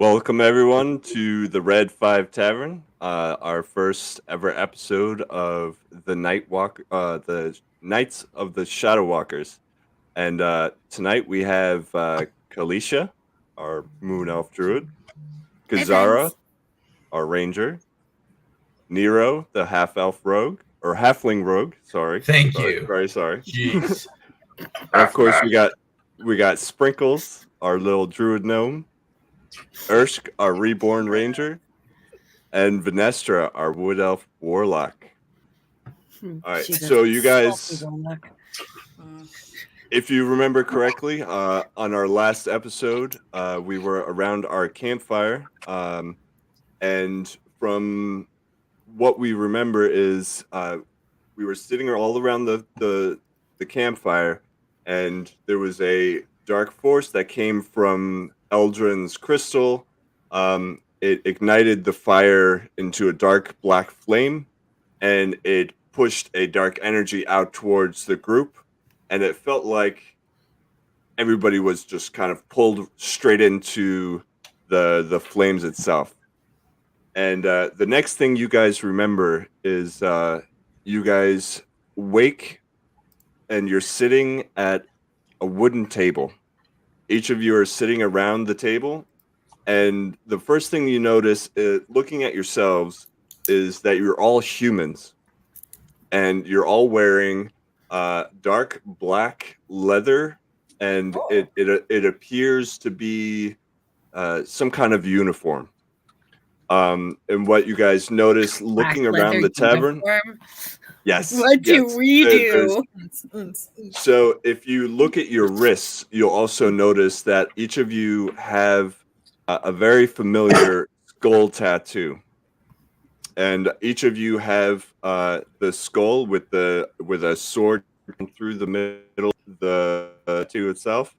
Welcome everyone to the Red 5 Tavern, our first ever episode of the Knights of the Shadow Walkers. And tonight we have Kalisha, our Moon Elf Druid, Hi, Kazara, friends. our Ranger, Nero, the Half Elf Rogue or Halfling Rogue. Sorry, Thank sorry, you. sorry, sorry. Jeez. And of course we got Sprinkles, our little Druid gnome, Ersk, our Reborn Ranger, and Venestra, our Wood Elf Warlock. All right, She's a so you salty guys, warlock. if you remember correctly, on our last episode, we were around our campfire, and from what we remember is we were sitting all around the campfire, and there was a dark force that came from Eldron's crystal. It ignited the fire into a dark black flame, and it pushed a dark energy out towards the group, and it felt like everybody was just kind of pulled straight into the flames itself. And the next thing you guys remember is you guys wake and you're sitting at a wooden table. Each of you are sitting around the table, and the first thing you notice, looking at yourselves, is that you're all humans, and you're all wearing dark black leather, and it appears to be some kind of uniform. And what you guys notice looking Black around leather the tavern, uniform. yes, What do yes, we there's do? so if you look at your wrists, you'll also notice that each of you have a very familiar skull tattoo, and each of you have the skull with a sword through the middle of the tattoo itself.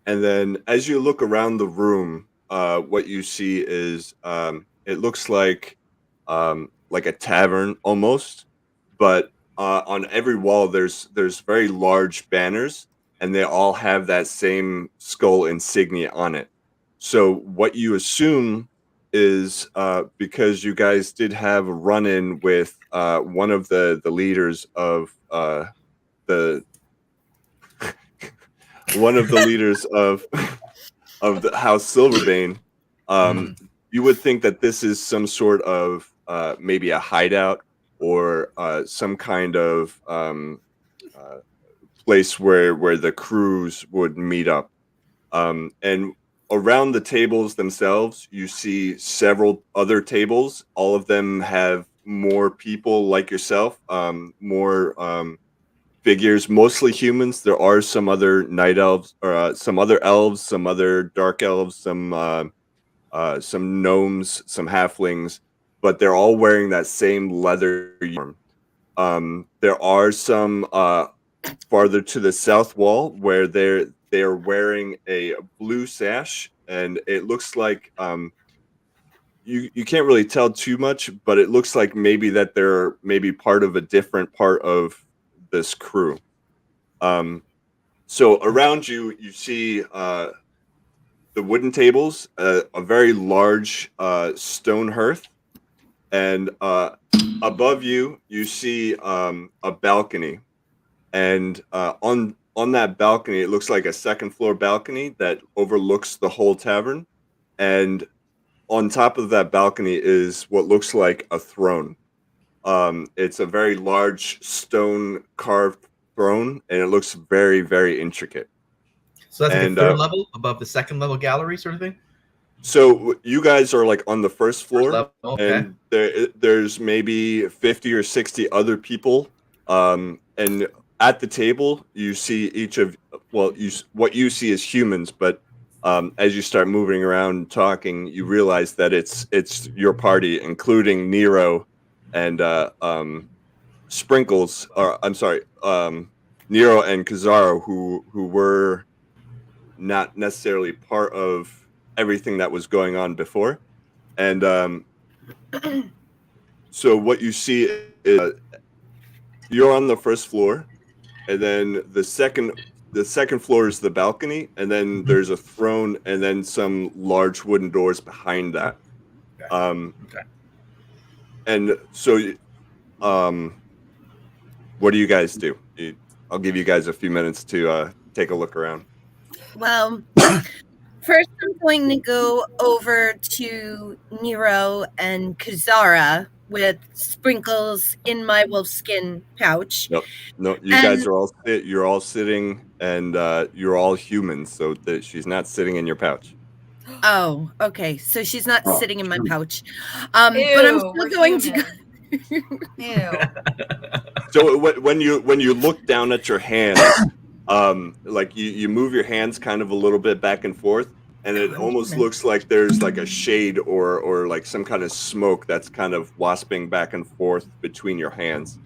And then as you look around the room, what you see is it looks like a tavern almost, but on every wall there's very large banners, and they all have that same skull insignia on it. So what you assume is because you guys did have a run-in with one of the leaders of the one of the leaders of of the House Silverbane, you would think that this is some sort of maybe a hideout or some kind of uh, place where the crews would meet up. And around the tables themselves, you see several other tables. All of them have more people like yourself, more figures, mostly humans. There are some other night elves, or some other elves, some other dark elves, some gnomes, some halflings, but they're all wearing that same leather uniform. There are some farther to the south wall where they're wearing a blue sash, and it looks like you can't really tell too much, but it looks like maybe that they're maybe part of a different part of this crew. Um, so around you, you see the wooden tables, a very large stone hearth, and above you, you see a balcony. And on that balcony, it looks like a second floor balcony that overlooks the whole tavern. And on top of that balcony is what looks like a throne. It's a very large stone carved throne, and it looks very, very intricate. So that's like a And third level above the second level gallery sort of thing? so you guys are like on the first First floor, level, okay. and there's maybe 50 or 60 other people. And at the table, you see what you see is humans, but as you start moving around and talking, you realize that it's your party, including Nero and Sprinkles, or I'm sorry, Nero and Kazaro, who were not necessarily part of everything that was going on before. And so what you see is you're on the first floor, and then the second the second floor is the balcony, and then there's a throne, and then some large wooden doors behind that. Okay. And so, what do you guys do? I'll give you guys a few minutes to take a look around. Well, first I'm going to go over to Nero and Kazara with sprinkles in my wolfskin pouch. No, you guys are all you're all sitting, and you're all humans, so that she's not sitting in your pouch. Oh, okay. So she's not sitting in my pouch. Ew, But I'm still going to go. Ew. So when you look down at your hands, like you move your hands kind of a little bit back and forth, and it almost looks like there's like a shade or like some kind of smoke that's kind of wasping back and forth between your hands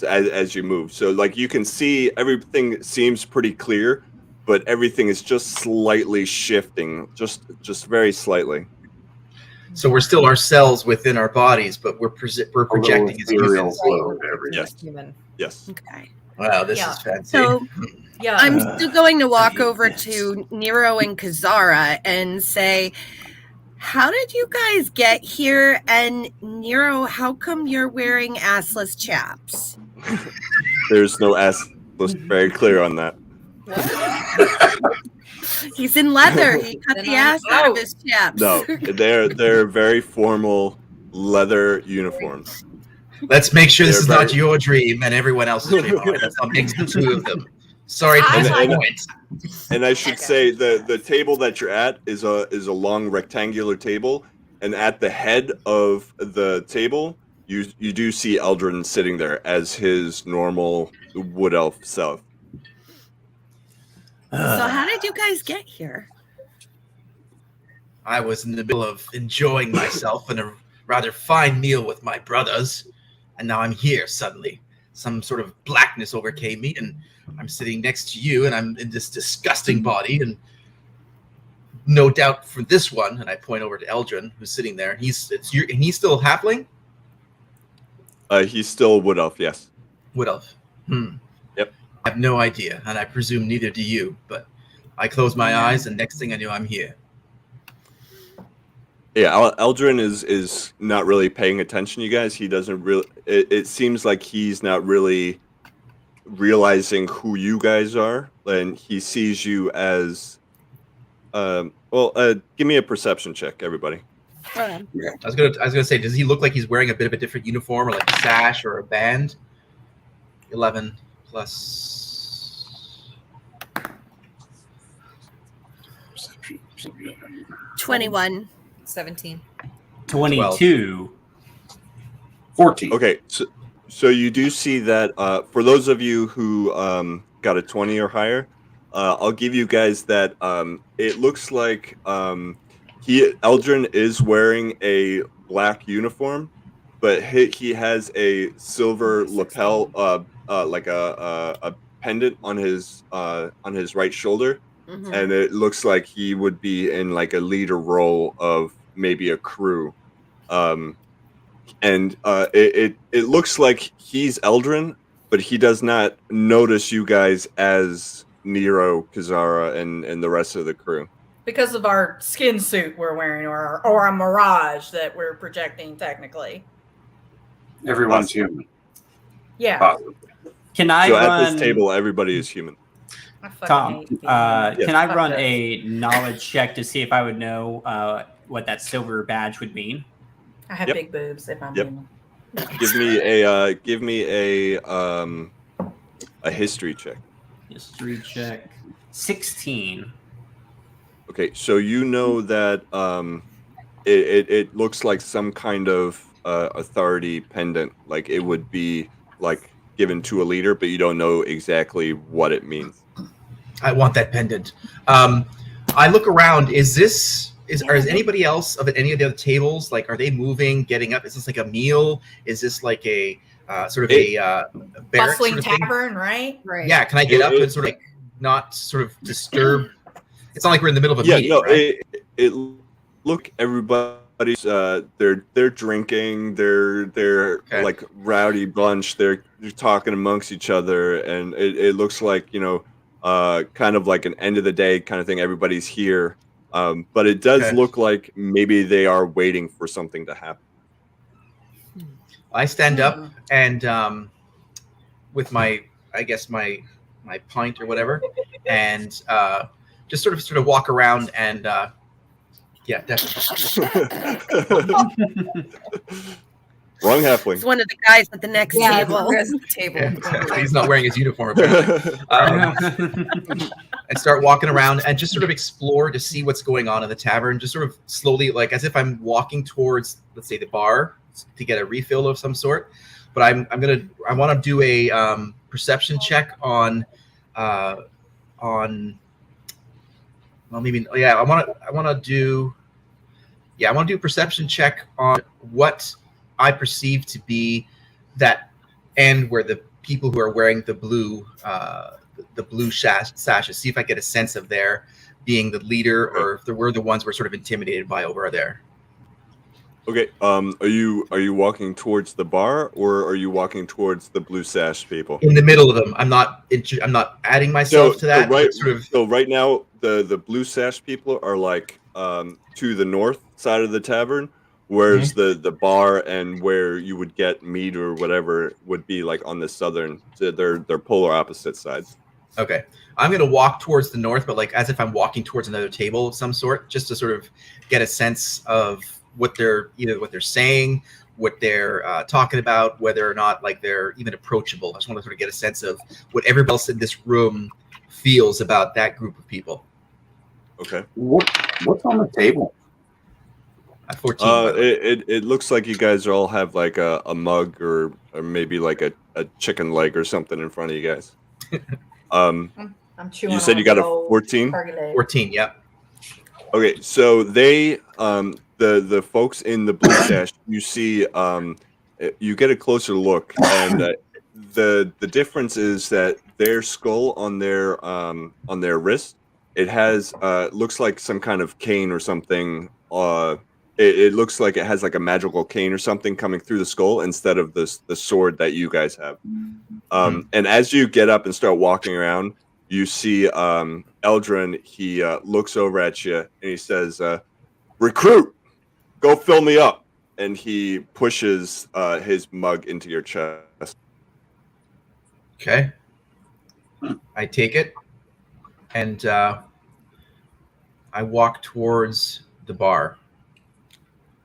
as you move. So like you can see everything seems pretty clear, but everything is just slightly shifting, just very slightly. So we're still ourselves within our bodies, but we're projecting as humans. Yes. Human. Yes. Okay. Wow, this Yeah. is fancy. So Yeah. I'm still going to walk over to Nero and Kazara and say, how did you guys get here? And Nero, how come you're wearing assless chaps? There's no ass. Very clear on that. He's in leather. He cut Then the I'm ass out of out. his chaps. No, they're very formal leather uniforms. Let's make sure this They're is very- not your dream and everyone else's dream. All right, let's not mix the two of them. Sorry to I disappoint. And I should Okay. say the table that you're at is a long rectangular table, and at the head of the table, you do see Eldron sitting there as his normal wood elf self. So how did you guys get here? I was in the middle of enjoying myself and a rather fine meal with my brothers, and now I'm here suddenly. Some sort of blackness overcame me, and I'm sitting next to you, and I'm in this disgusting body, and no doubt for this one, and I point over to Eldron, who's sitting there. He's still halfling? He's still wood elf, yes. Wood elf. Yep. I have no idea, and I presume neither do you, but I close my eyes, and next thing I knew, I'm here. Yeah, Eldron is not really paying attention, you guys. He doesn't really. It seems like he's not really realizing who you guys are, and he sees you as. Give me a perception check, everybody. I was gonna say, does he look like he's wearing a bit of a different uniform, or like a sash or a band? 11 plus 21. 17. 22. 14. Okay, so you do see that for those of you who got a 20 or higher, I'll give you guys that it looks like Eldron is wearing a black uniform, but he has a silver lapel, like a pendant on his right shoulder. Mhm. And it looks like he would be in like a leader role of maybe a crew. It looks like he's Eldron, but he does not notice you guys as Nero, Kazara, and the rest of the crew. Because of our skin suit we're wearing, or a mirage that we're projecting, technically. Everyone's human. Yeah. Possibly. Can I So run at this table, everybody is human. I fucking Tom? hate being Yes. Can I Fuck run this. a knowledge check to see if I would know what that silver badge would mean? I have Yep. big boobs if I'm Yep. being- Give me a history check. History check. 16. Okay, so you know that it looks like some kind of authority pendant, like it would be like given to a leader, but you don't know exactly what it means. I want that pendant. I look around. Is anybody else of any of the other tables? Like, are they moving, getting up? Is this like a meal? Is this like a sort of a barrack Bustling sort of thing? tavern, right? Right. Yeah. Can I get up and sort of like not sort of disturb? It's not like we're in the middle of a Yeah, meeting, no, right? look, everybody's they're drinking, they're Okay. like rowdy bunch. They're talking amongst each other, and it looks like kind of like an end of the day kind of thing. Everybody's here, but it does Okay. look like maybe they are waiting for something to happen. I stand up and with my, I guess my pint or whatever, and just sort of walk around and yeah, definitely. Wrong halfling. It's one of the guys at the next table. Where's the table? Yeah, he's not wearing his uniform apparently. And start walking around and just sort of explore to see what's going on in the tavern. Just sort of slowly, like as if I'm walking towards, let's say, the bar to get a refill of some sort. But I want to do a perception check on well, maybe, yeah, I want to do a perception check on what I perceive to be that end where the people who are wearing the blue sashes, see if I get a sense of their being the leader, or if they were the ones we're sort of intimidated by over there. Okay. Are you walking towards the bar, or are you walking towards the blue sash people? In the middle of them. I'm not adding myself to that. So right now, the blue sash people are like to the north side of the tavern, whereas the bar and where you would get meat or whatever would be like on the southern. So they're polar opposite sides. Okay. I'm going to walk towards the north, but like as if I'm walking towards another table of some sort, just to sort of get a sense of what they're saying, what they're talking about, whether or not like they're even approachable. I just want to sort of get a sense of what everybody else in this room feels about that group of people. Okay. What's on the table? At 14. It looks like you guys all have like a mug or maybe like a chicken leg or something in front of you guys. I'm chewing. You said you got a 14? 14, yep. Okay, so they the folks in the blue sash, you see, you get a closer look, and the difference is that their skull on their wrist, it has looks like some kind of cane or something. It looks like it has like a magical cane or something coming through the skull instead of the sword that you guys have. And as you get up and start walking around, you see Eldron. He looks over at you and he says, "Recruit, go fill me up." And he pushes his mug into your chest. Okay. I take it and I walk towards the bar.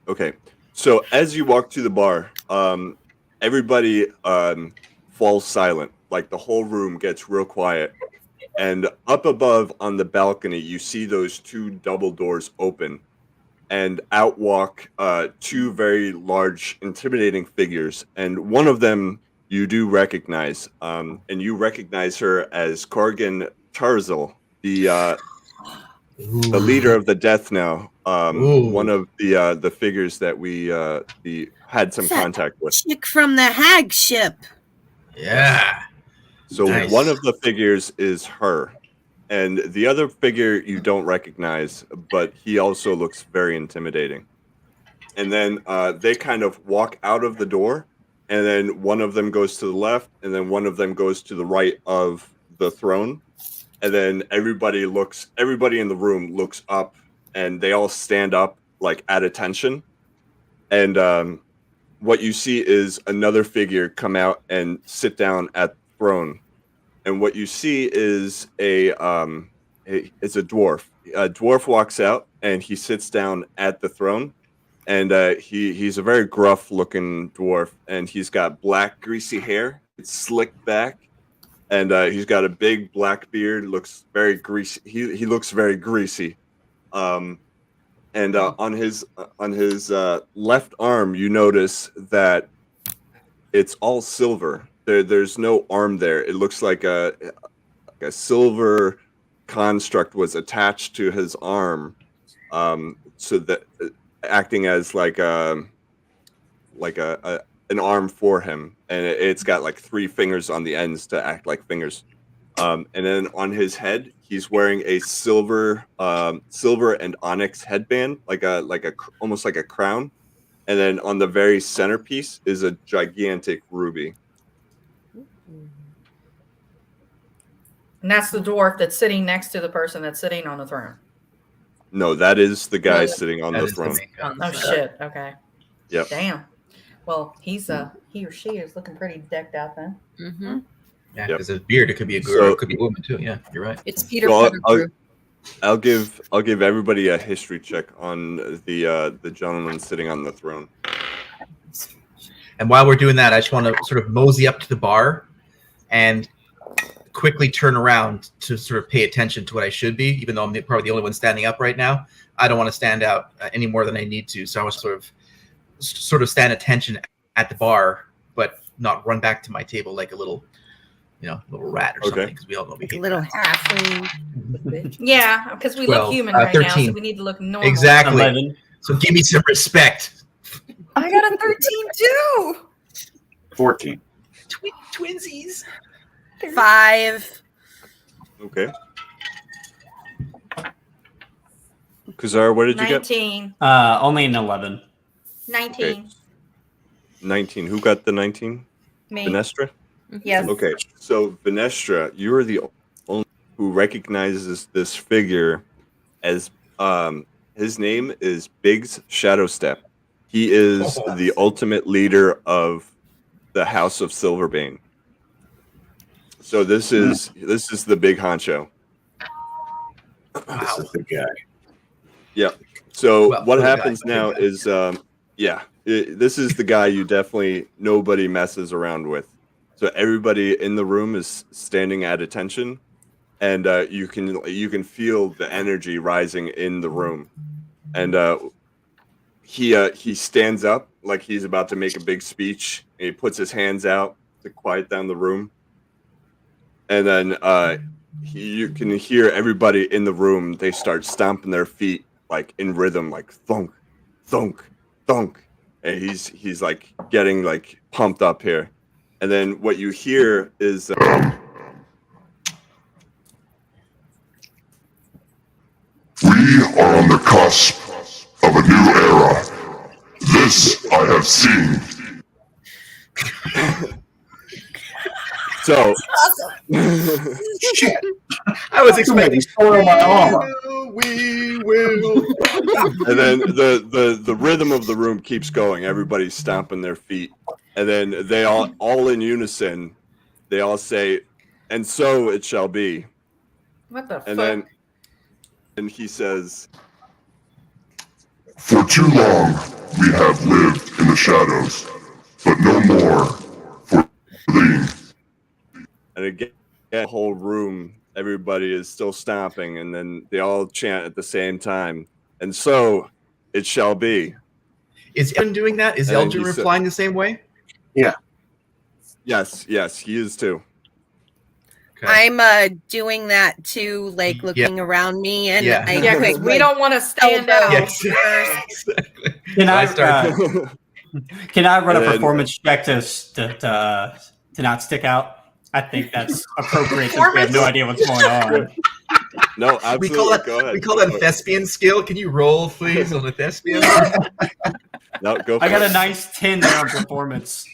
Okay, so as you walk to the bar, everybody falls silent. Like the whole room gets real quiet. And up above on the balcony, you see those two double doors open. And out walk two very large, intimidating figures. And one of them you do recognize. And you recognize her as Corrigan Tarzel, the leader of the Death Now. One of the figures that we had some contact with. Chick from the hag ship. Yeah. So nice. One of the figures is her, and the other figure you don't recognize, but he also looks very intimidating. And then they kind of walk out of the door, and then one of them goes to the left, and then one of them goes to the right of the throne. And then everybody in the room looks up, and they all stand up like at attention. And what you see is another figure come out and sit down at the throne. And what you see is it's a dwarf. A dwarf walks out and he sits down at the throne. And he's a very gruff looking dwarf, and he's got black greasy hair. It's slicked back. And he's got a big black beard. Looks very greasy. He looks very greasy. And on his left arm, you notice that it's all silver. There's no arm there. It looks like a silver construct was attached to his arm, so that acting as like an arm for him, and it's got like 3 fingers on the ends to act like fingers. And then on his head, he's wearing a silver and onyx headband, almost like a crown. And then on the very centerpiece is a gigantic ruby. And that's the dwarf that's sitting next to the person that's sitting on the throne. No, that is the guy No, sitting on That the is the throne. main guy. Oh shit. Okay. Yep. Damn. Well, he or she is looking pretty decked out then. Mm-hmm. Yeah, Yep. because a beard, it could be a girl, So- it could be a woman too. Yeah, you're right. It's Peter Well, Pettigrew. I'll give everybody a history check on the gentleman sitting on the throne. And while we're doing that, I just want to sort of mosey up to the bar and quickly turn around to sort of pay attention to what I should be, even though I'm probably the only one standing up right now. I don't want to stand out any more than I need to, so I was sort of stand attention at the bar, but not run back to my table like a little rat or something, because we all know we hate Little rats. halfling. Yeah, because we look 12, human right now, 13. so we need to look normal. Exactly. 11. So give me some respect. I got a 13 too. 14. Twinsies. 5. Okay. Kazar, what did you get? 19. Only an 11. 19. Okay. 19. Who got the 19? Me. Venestra? Yes. Okay. So, Venestra, you are the only who recognizes this figure as his name is Biggs Shadowstep. He is the ultimate leader of the House of Silverbane. So this is the big honcho. This is the guy. Yeah. So Well, what the happens guy. now is, this is the guy nobody messes around with. So everybody in the room is standing at attention, and you can feel the energy rising in the room, and he stands up like he's about to make a big speech, and he puts his hands out to quiet down the room, and then you can hear everybody in the room. They start stomping their feet like in rhythm, like thunk, thunk, thunk, and he's like getting like pumped up here. And then what you hear is We are on the cusp of a new era. This I have seen. so. Shit. I was expecting Spoil my armor. We will. And then the rhythm of the room keeps going. Everybody's stomping their feet, and then they all in unison, they all say, "And so it shall be." What the And fuck? then he says, For too long, we have lived in the shadows, but no more for thee. and again, the whole room, everybody is still stomping, and then they all chant at the same time. And so it shall be. Is Eldron doing that? Is And then Eldron he said- replying the same way? Yes, he is too. Okay. I'm doing that too, like looking around me, and Yeah. I Yeah, because quick, we like, don't want to stand elbow out. Yes. first. Exactly. Can So I start- can I run And a then- performance check to not stick out? I think that's appropriate since we have no idea what's going on. No, we absolutely. call that Go ahead. we call that thespian skill. Can you roll, please, on the thespian? No, go for I got it. a nice 10 there on performance.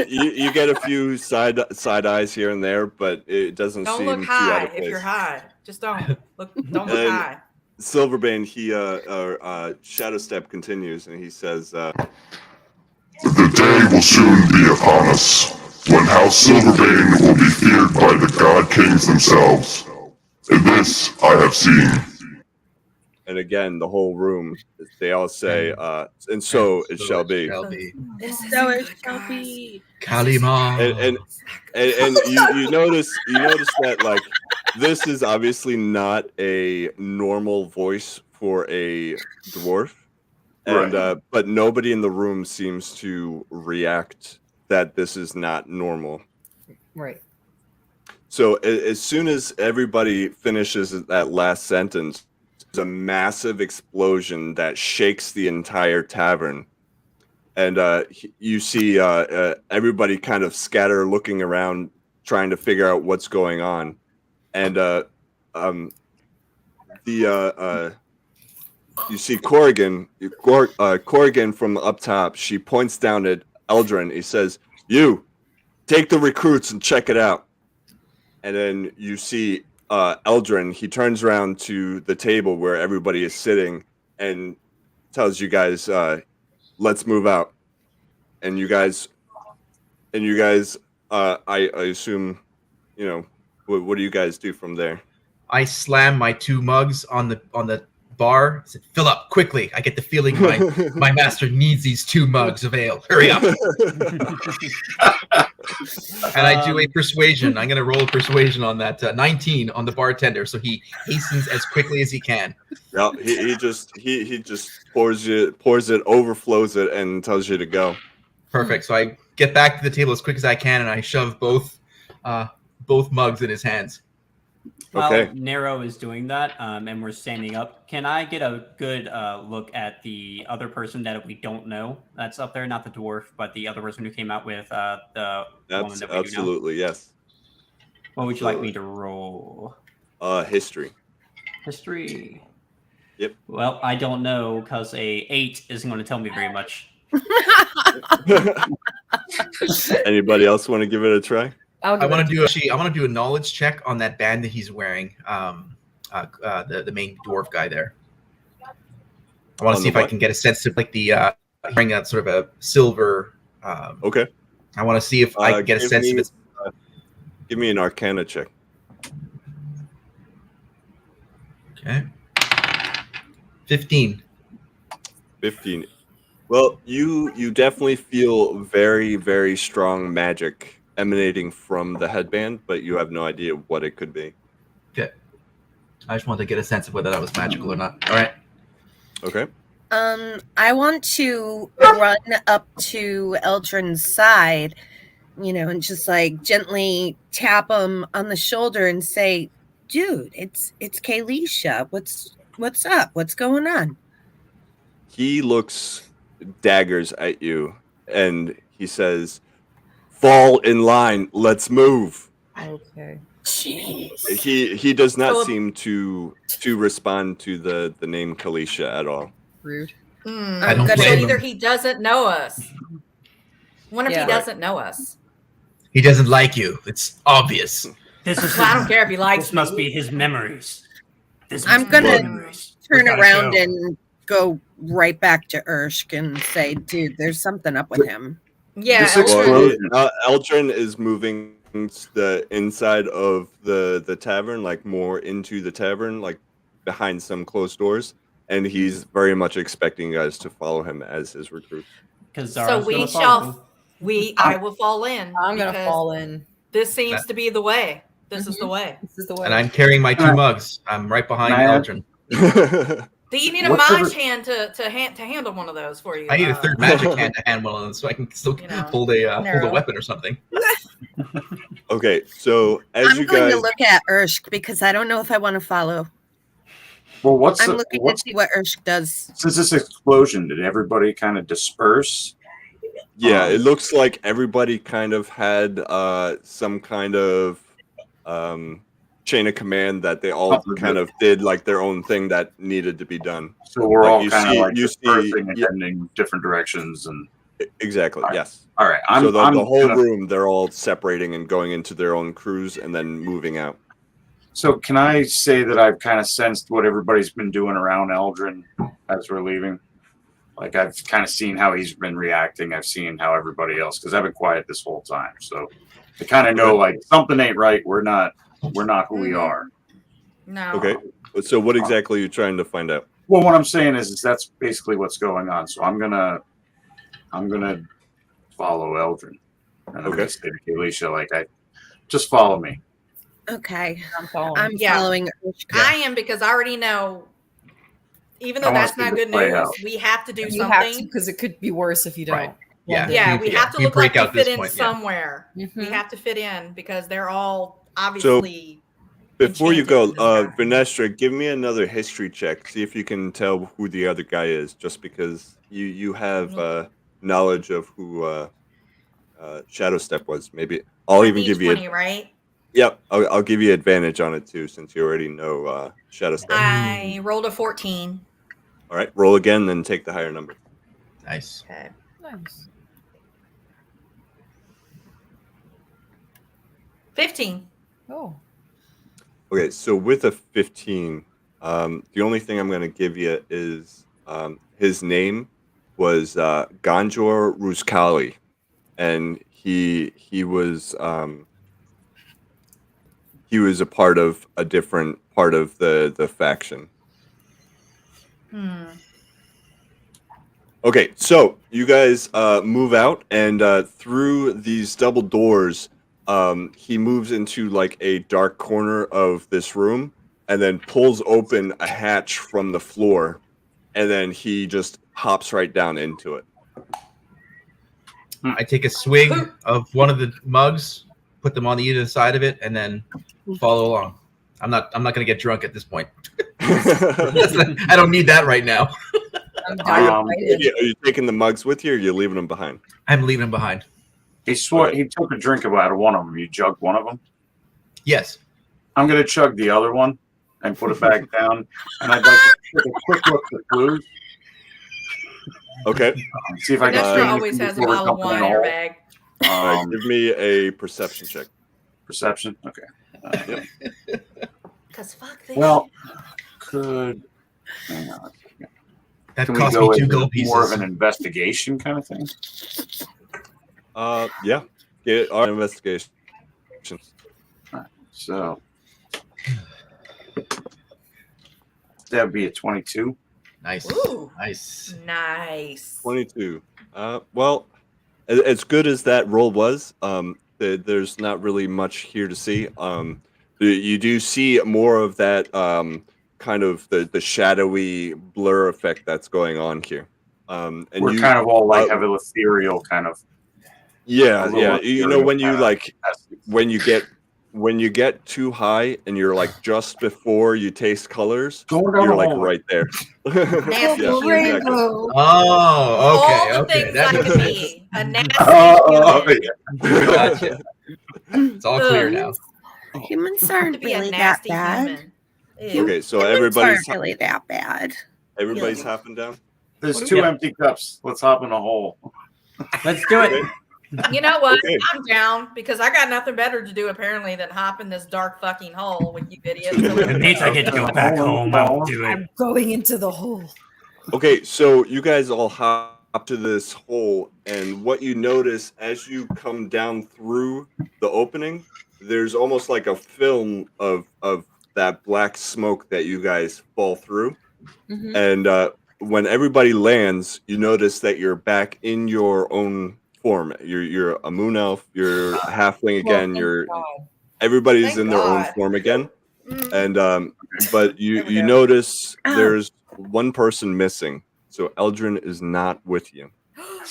You get a few side eyes here and there, but it doesn't Don't seem look too out high of place. if you're high. Just don't look. Don't look And- high. Silverbane, Shadowstep continues, and he says, The day will soon be upon us, when House Silverbane will be feared by the God Kings themselves. And this I have seen. and again, the whole room, they all say, and so it shall be. So it shall be. Kalima. And you notice that like this is obviously not a normal voice for a dwarf, and but nobody in the room seems to react that this is not normal. Right. So as soon as everybody finishes that last sentence, there's a massive explosion that shakes the entire tavern. And you see everybody kind of scatter, looking around, trying to figure out what's going on. And you see Corrigan from up top. She points down at Eldron. He says, "You take the recruits and check it out." and then you see Eldron. He turns around to the table where everybody is sitting and tells you guys, "Let's move out." And you guys, I assume, what do you guys do from there? I slam my 2 mugs on the bar. I said, "Fill up quickly! I get the feeling my master needs these 2 mugs of ale. Hurry up!" And I do a persuasion. I'm going to roll a persuasion on that 19 on the bartender, so he hastens as quickly as he can. Yeah, he just pours it, overflows it, and tells you to go. Perfect. So I get back to the table as quick as I can, and I shove both mugs in his hands. While Okay. Nero is doing that, and we're standing up, can I get a good look at the other person that we don't know that's up there? Not the dwarf, but the other person who came out with the woman that we do know. Absolutely, yes. What would you like me to roll? History. History. Yep. Well, I don't know because a 8 isn't going to tell me very much. Anybody else want to give it a try? I want to do a knowledge check on that band that he's wearing. The main dwarf guy there. I want to see if I can get a sense of like the wearing a sort of a silver. Okay. I want to see if I can get a sense of it. Give me an Arcana check. Okay. 15. 15. Well, you definitely feel very, very strong magic emanating from the headband, but you have no idea what it could be. Okay. I just wanted to get a sense of whether that was magical or not. All right. Okay. I want to run up to Eldron's side, and just like gently tap him on the shoulder and say, "Dude, it's Kalisha. What's up? What's going on?" He looks daggers at you and he says, "Fall in line. Let's move." Okay. Jeez. He does not seem to respond to the name Kalisha at all. Rude. I don't So blame either him. he doesn't know us. What if Yeah. he doesn't know us? He doesn't like you. It's obvious. This is Well, I don't care if he likes This must me. be his memories. I'm gonna turn We gotta around go. and go right back to Urshk and say, "Dude, there's something up with him." Yeah, This Eldron- explosion. Eldron is moving the inside of the tavern, like more into the tavern, like behind some closed doors, and he's very much expecting you guys to follow him as his recruits. So I will fall in. I'm gonna because fall in. This seems to be the way. This is the way. This is the way. And I'm carrying my 2 mugs. I'm right behind Can I add- Eldron. Do you need a What's the mage hand to handle one of those for you? I need a third magic hand to hand one of them so I can still hold a Nero. weapon or something. Okay, so as I'm you going guys, to look at Urshk because I don't know if I want to follow. Well, what's I'm the, looking what's to see what Urshk does. since this explosion? Did everybody kind of disperse? yeah, it looks like everybody kind of had some kind of chain of command that they all kind of did like their own thing that needed to be done. So we're Like, all you kind see- of like you see- dispersing and yeah. heading different directions, and Exactly. All right. Yes. all right. So the whole gonna- room, they're all separating and going into their own crews and then moving out. So can I say that I've kind of sensed what everybody's been doing around Eldron as we're leaving? Like I've kind of seen how he's been reacting. I've seen how everybody else, because I've been quiet this whole time. So I kind of know like something ain't right. We're not who we are. No. Okay. So what exactly are you trying to find out? Well, what I'm saying is that's basically what's going on. So I'm gonna follow Eldron. And I'm Okay. gonna say to Kalisha, like just follow me. Okay. I'm following. I'm Yeah. following Urshk. I am because I already know. Even though I wanna that's see not this good play news, out. we have to do You have to something. because it could be worse if you don't. Right. Yeah. Yeah, we have to we look break like out we fit this in point, yeah. somewhere. We Mhm. have to fit in because they're all obviously. Before you go, Enchanted. Vinestra, give me another history check. See if you can tell who the other guy is, just because you have knowledge of who Shadow Step was. Maybe I'll even give you. 20, right? Yep, I'll give you advantage on it too, since you already know Shadow Step. I rolled a 14. All right, roll again, then take the higher number. Nice. Okay. Nice. 15. Oh. Okay, so with a 15, the only thing I'm going to give you is his name was Ganjor Ruskali, and he was a part of a different part of the faction. Okay, so you guys move out, and through these double doors, he moves into like a dark corner of this room, and then pulls open a hatch from the floor, and then he just hops right down into it. I take a swig of one of the mugs, put them on either side of it, and then follow along. I'm not gonna get drunk at this point. I don't need that right now. I'm Are excited. you taking the mugs with you, or are you leaving them behind? I'm leaving them behind. He swore he took a drink out of one of them. You chugged one of them. Yes. I'm gonna chug the other one and put it back down. And I'd like to take a quick look at clues. Okay. See if I can. Vanessa always has a bottle of wine in her bag. All right, give me a perception check. Perception. Okay. Yep. Cause fuck this. Well, could. Hang on. That Can we cost go me 2 into gold pieces. more of an investigation kind of thing? Yeah. Get our investigation. So that'd be a 22. Nice. Ooh. Nice. Nice. 22. Well, as good as that roll was, there's not really much here to see. You do see more of that kind of the shadowy blur effect that's going on here. And We're you kind of all like have an ethereal kind of. yeah, a little yeah. You know, when you ethereal like kind of- when you get too high and you're like just before you taste colors, Going down you're the like hallway. right there. Nasty Yeah, human. exactly. Oh, okay. All the Okay. things That I makes could sense. be. A nasty Oh, human. yeah. Gotcha. It's all clear Ugh. now. Humans To aren't be a really that nasty bad. human. Ew. Okay, so Humans everybody's aren't really that bad. everybody's Really. hopping down. There's 2 empty cups. Let's hop in a hole. Let's do it. You know what? Okay. I'm down because I got nothing better to do apparently than hop in this dark fucking hole with you idiots. It means I get to go back home. I'll do it. I'm going into the hole. Okay, so you guys all hop to this hole, and what you notice as you come down through the opening, there's almost like a film of that black smoke that you guys fall through. Mhm. And when everybody lands, you notice that you're back in your own form. You're a moon elf. You're a halfling again. Well, You're thank everybody's Thank in their own God. form again. Mm. And but you There we you go. notice Oh. there's one person missing. So Eldron is not with you.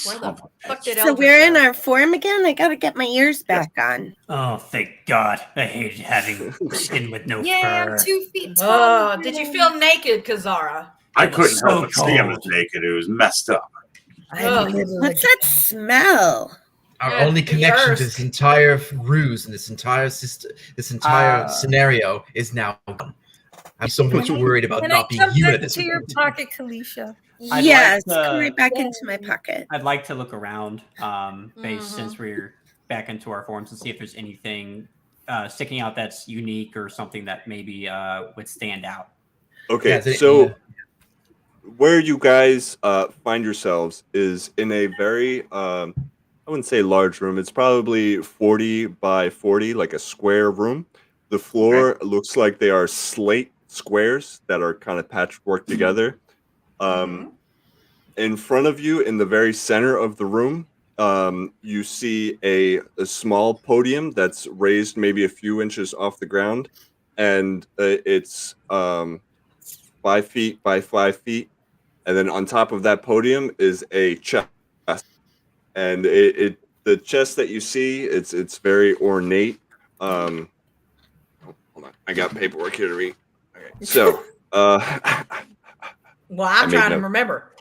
Where the fuck did So Eldron we're in go? our form again? I gotta get my ears back on. Oh, thank God. I hate having skin with no Yeah, fur. I'm 2 feet tall. Oh, did you feel naked, Kazara? I It was couldn't so help but see him cold. as naked. It was messed up. Ugh. What's that smell? Our Yeah, only the connection earth. to this entire ruse and this entire system, this entire Uh, scenario is now gone. I'm so much worried about Can I not being come human back at this into your point. pocket, Kalisha? I'd Yes, like to- come right back into my pocket. I'd like to look around, based Mhm. since we're back into our forms, and see if there's anything sticking out that's unique or something that maybe would stand out. Okay, Yeah, so where you guys find yourselves is in a very I wouldn't say large room. It's probably 40 by 40, like a square room. The floor looks like they are slate squares that are kind of patchwork together. In front of you, in the very center of the room, you see a small podium that's raised maybe a few inches off the ground, and it's 5 feet by 5 feet. And then on top of that podium is a chest, and the chest that you see, it's very ornate. Hold on, I got paperwork here to read. Okay, so Well, I I'm made trying to note. remember.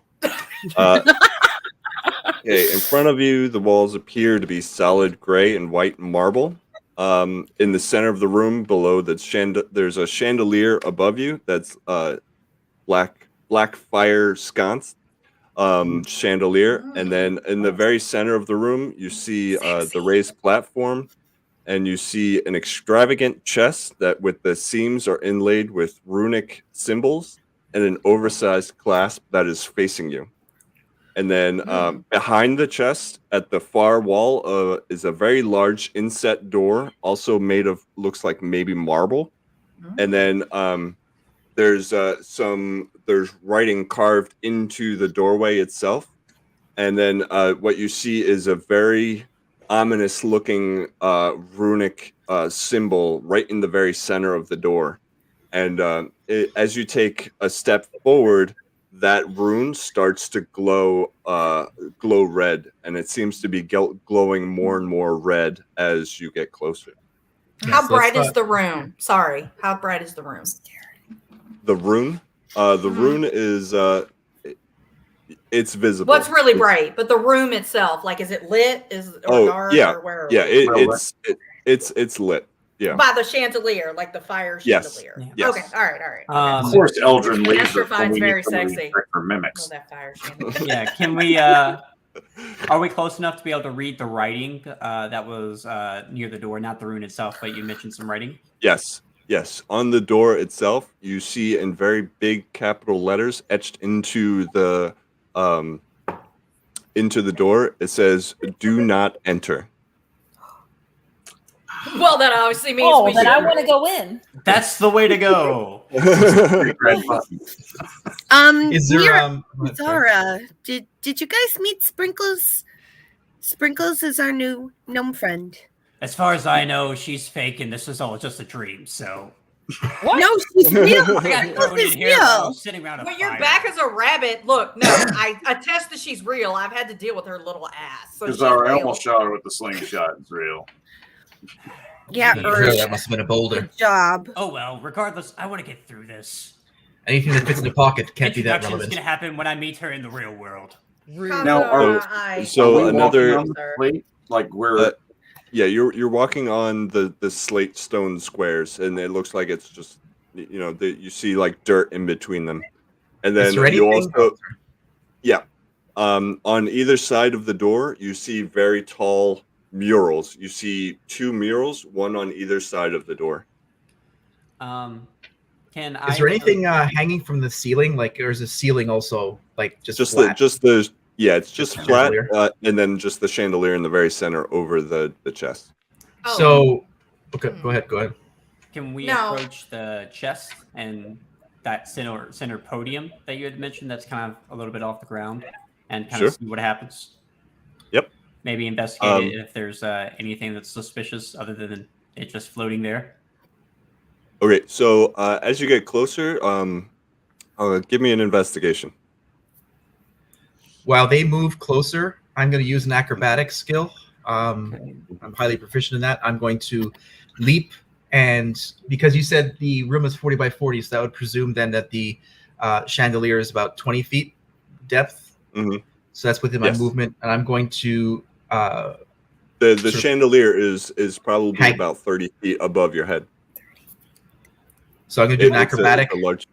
Okay, in front of you, the walls appear to be solid gray and white marble. In the center of the room, below there's a chandelier above you that's black fire sconce chandelier, and then in the very center of the room, you see the raised platform, and you see an extravagant chest that with the seams are inlaid with runic symbols and an oversized clasp that is facing you. And then behind the chest at the far wall is a very large inset door, also made of, looks like maybe marble. And then there's writing carved into the doorway itself. And then what you see is a very ominous looking runic symbol right in the very center of the door. And as you take a step forward, that rune starts to glow red, and it seems to be glowing more and more red as you get closer. How bright is the room? Sorry, how bright is the room? The rune? The rune is it's visible. What's really bright? But the room itself, like, is it lit? Is it dark? Yeah, or where? Yeah, it's lit. Yeah, By the chandelier, like the fire chandelier. Yes. Okay, all right. Of course, Eldron laser. Astrofine's very sexy. For mimics. Oh, that fire chandelier. Yeah, can we? Are we close enough to be able to read the writing that was near the door? Not the rune itself, but you mentioned some writing. Yes. On the door itself, you see in very big capital letters etched into the door. It says, "Do not enter." Well, that obviously means we then I should. want to go in. That's the way to go. Is there Zara, did you guys meet Sprinkles? Sprinkles is our new gnome friend. As far as I know, she's fake, and this is all just a dream. So What? No, she's real. I got Sprinkles thrown in is here while I real. was sitting around a When you're fire. back as a rabbit, look, no, I attest that she's real. I've had to deal with her little ass. So Because she's I real. almost shot her with the slingshot. It's real. Yeah, Sure, that must have been a boulder. good job. Oh well, regardless, I want to get through this. Anything that fits in the pocket can't be that Introduction's relevant. gonna happen when I meet her in the real world. Now, So Are we another- walking on the plate? Like we're Yeah, you're walking on the slate stone squares, and it looks like it's just you see like dirt in between them, and then Is there you anything- also on either side of the door you see very tall murals. You see 2 murals, one on either side of the door. Can I? Is there anything hanging from the ceiling? Like, or is the ceiling also like just It's flat? just flat, chandelier? and then just the chandelier in the very center over the chest. Oh. So, okay, go ahead. Can we No. approach the chest and that center podium that you had mentioned? That's kind of a little bit off the ground, and kind Sure. of see what happens. Yep. Maybe investigate it if there's anything that's suspicious other than it just floating there. Okay, so as you get closer, give me an investigation. While they move closer, I'm going to use an acrobatics skill. I'm highly proficient in that. I'm going to leap, and because you said the room is 40 by 40, so that would presume then that the chandelier is about 20 feet depth. Mhm. So that's within my Yes. movement, and I'm going to. The Sort of- chandelier is probably Hang- about 30 feet above your head. So I'm going to do an It's acrobatic. a large.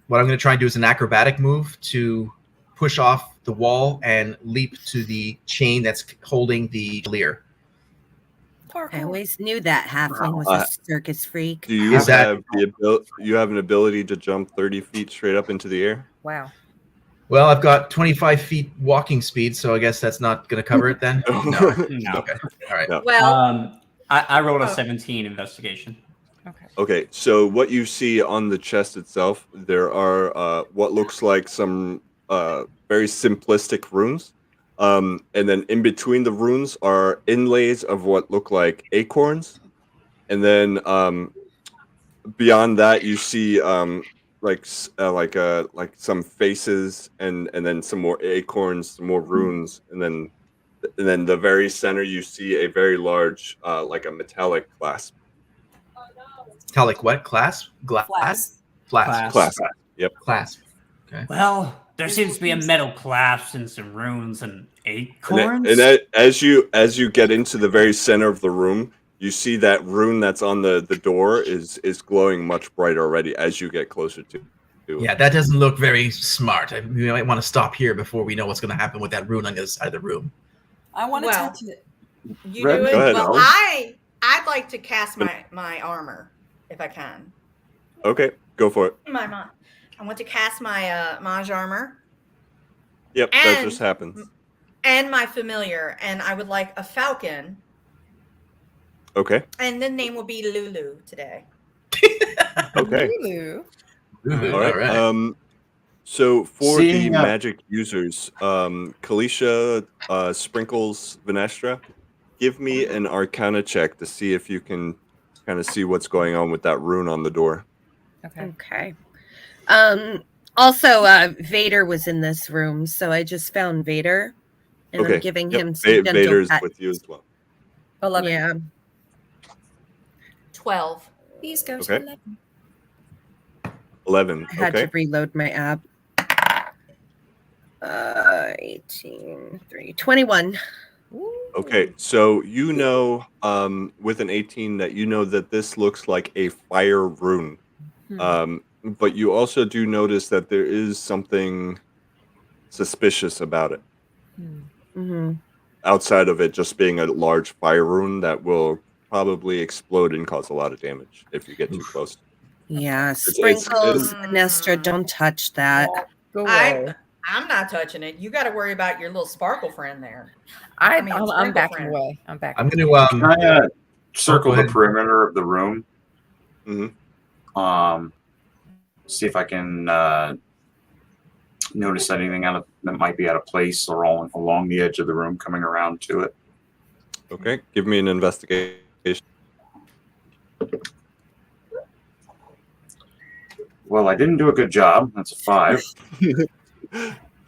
What I'm going to try and do is an acrobatic move to push off the wall and leap to the chain that's holding the chandelier. I always knew that halfling was Uh, a circus freak. Do you Is that- have you have an ability to jump 30 feet straight up into the air? Wow. Well, I've got 25 feet walking speed, so I guess that's not going to cover it then. No. No. Okay. All right. No. Well, I rolled a Oh. 17 investigation. Okay, so what you see on the chest itself, there are what looks like some very simplistic runes. And then in between the runes are inlays of what look like acorns. And then beyond that, you see like some faces and then some more acorns, some more runes. And then the very center, you see a very large, like a metallic clasp. Metallic what? Clasp? Flasp. Flasp. Clasp. Yep. Clasp. Well, there seems to be a metal clasp and some runes and acorns. As you get into the very center of the room, you see that rune that's on the door is glowing much brighter already as you get closer to it. Yeah, that doesn't look very smart. We might want to stop here before we know what's going to happen with that rune on the other side of the room. I want to Well, touch it. you Red, do it. go ahead, Well, Ellen. I'd like to cast my armor if I can. Okay, go for it. I want to cast my mage armor. Yep, that And- just happens. And my familiar, and I would like a falcon. Okay. And the name will be Lulu today. Okay. Lulu. Ooh, All right. So for Seeing, the magic users, Kalisha, Sprinkles, Venestra, give me an Arcana check to see if you can kind of see what's going on with that rune on the door. Okay. Okay. Also, Vader was in this room, so I just found Vader, and Okay. I'm giving Yep. him some gentle Vader's pet. with you as well. 11. Yeah. 12. These go Okay. to 11. 11. I had Okay. to reload my app. 18, 3, 21. Okay. So you know, with an 18, that you know that this looks like a fire rune. But you also do notice that there is something suspicious about it. Mm-hmm. Outside of it just being a large fire rune that will probably explode and cause a lot of damage if you get too close. Yeah, It's- Sprinkles, Nestra, don't touch that. Go away. I'm not touching it. You got to worry about your little sparkle friend there. I'm Sprinkle backing friend. away. I'm backing. I'm going Can I circle go the ahead. perimeter of the room? Mm-hmm. See if I can notice anything that might be out of place or along the edge of the room coming around to it. Okay, give me an investigation. Well, I didn't do a good job. That's a 5.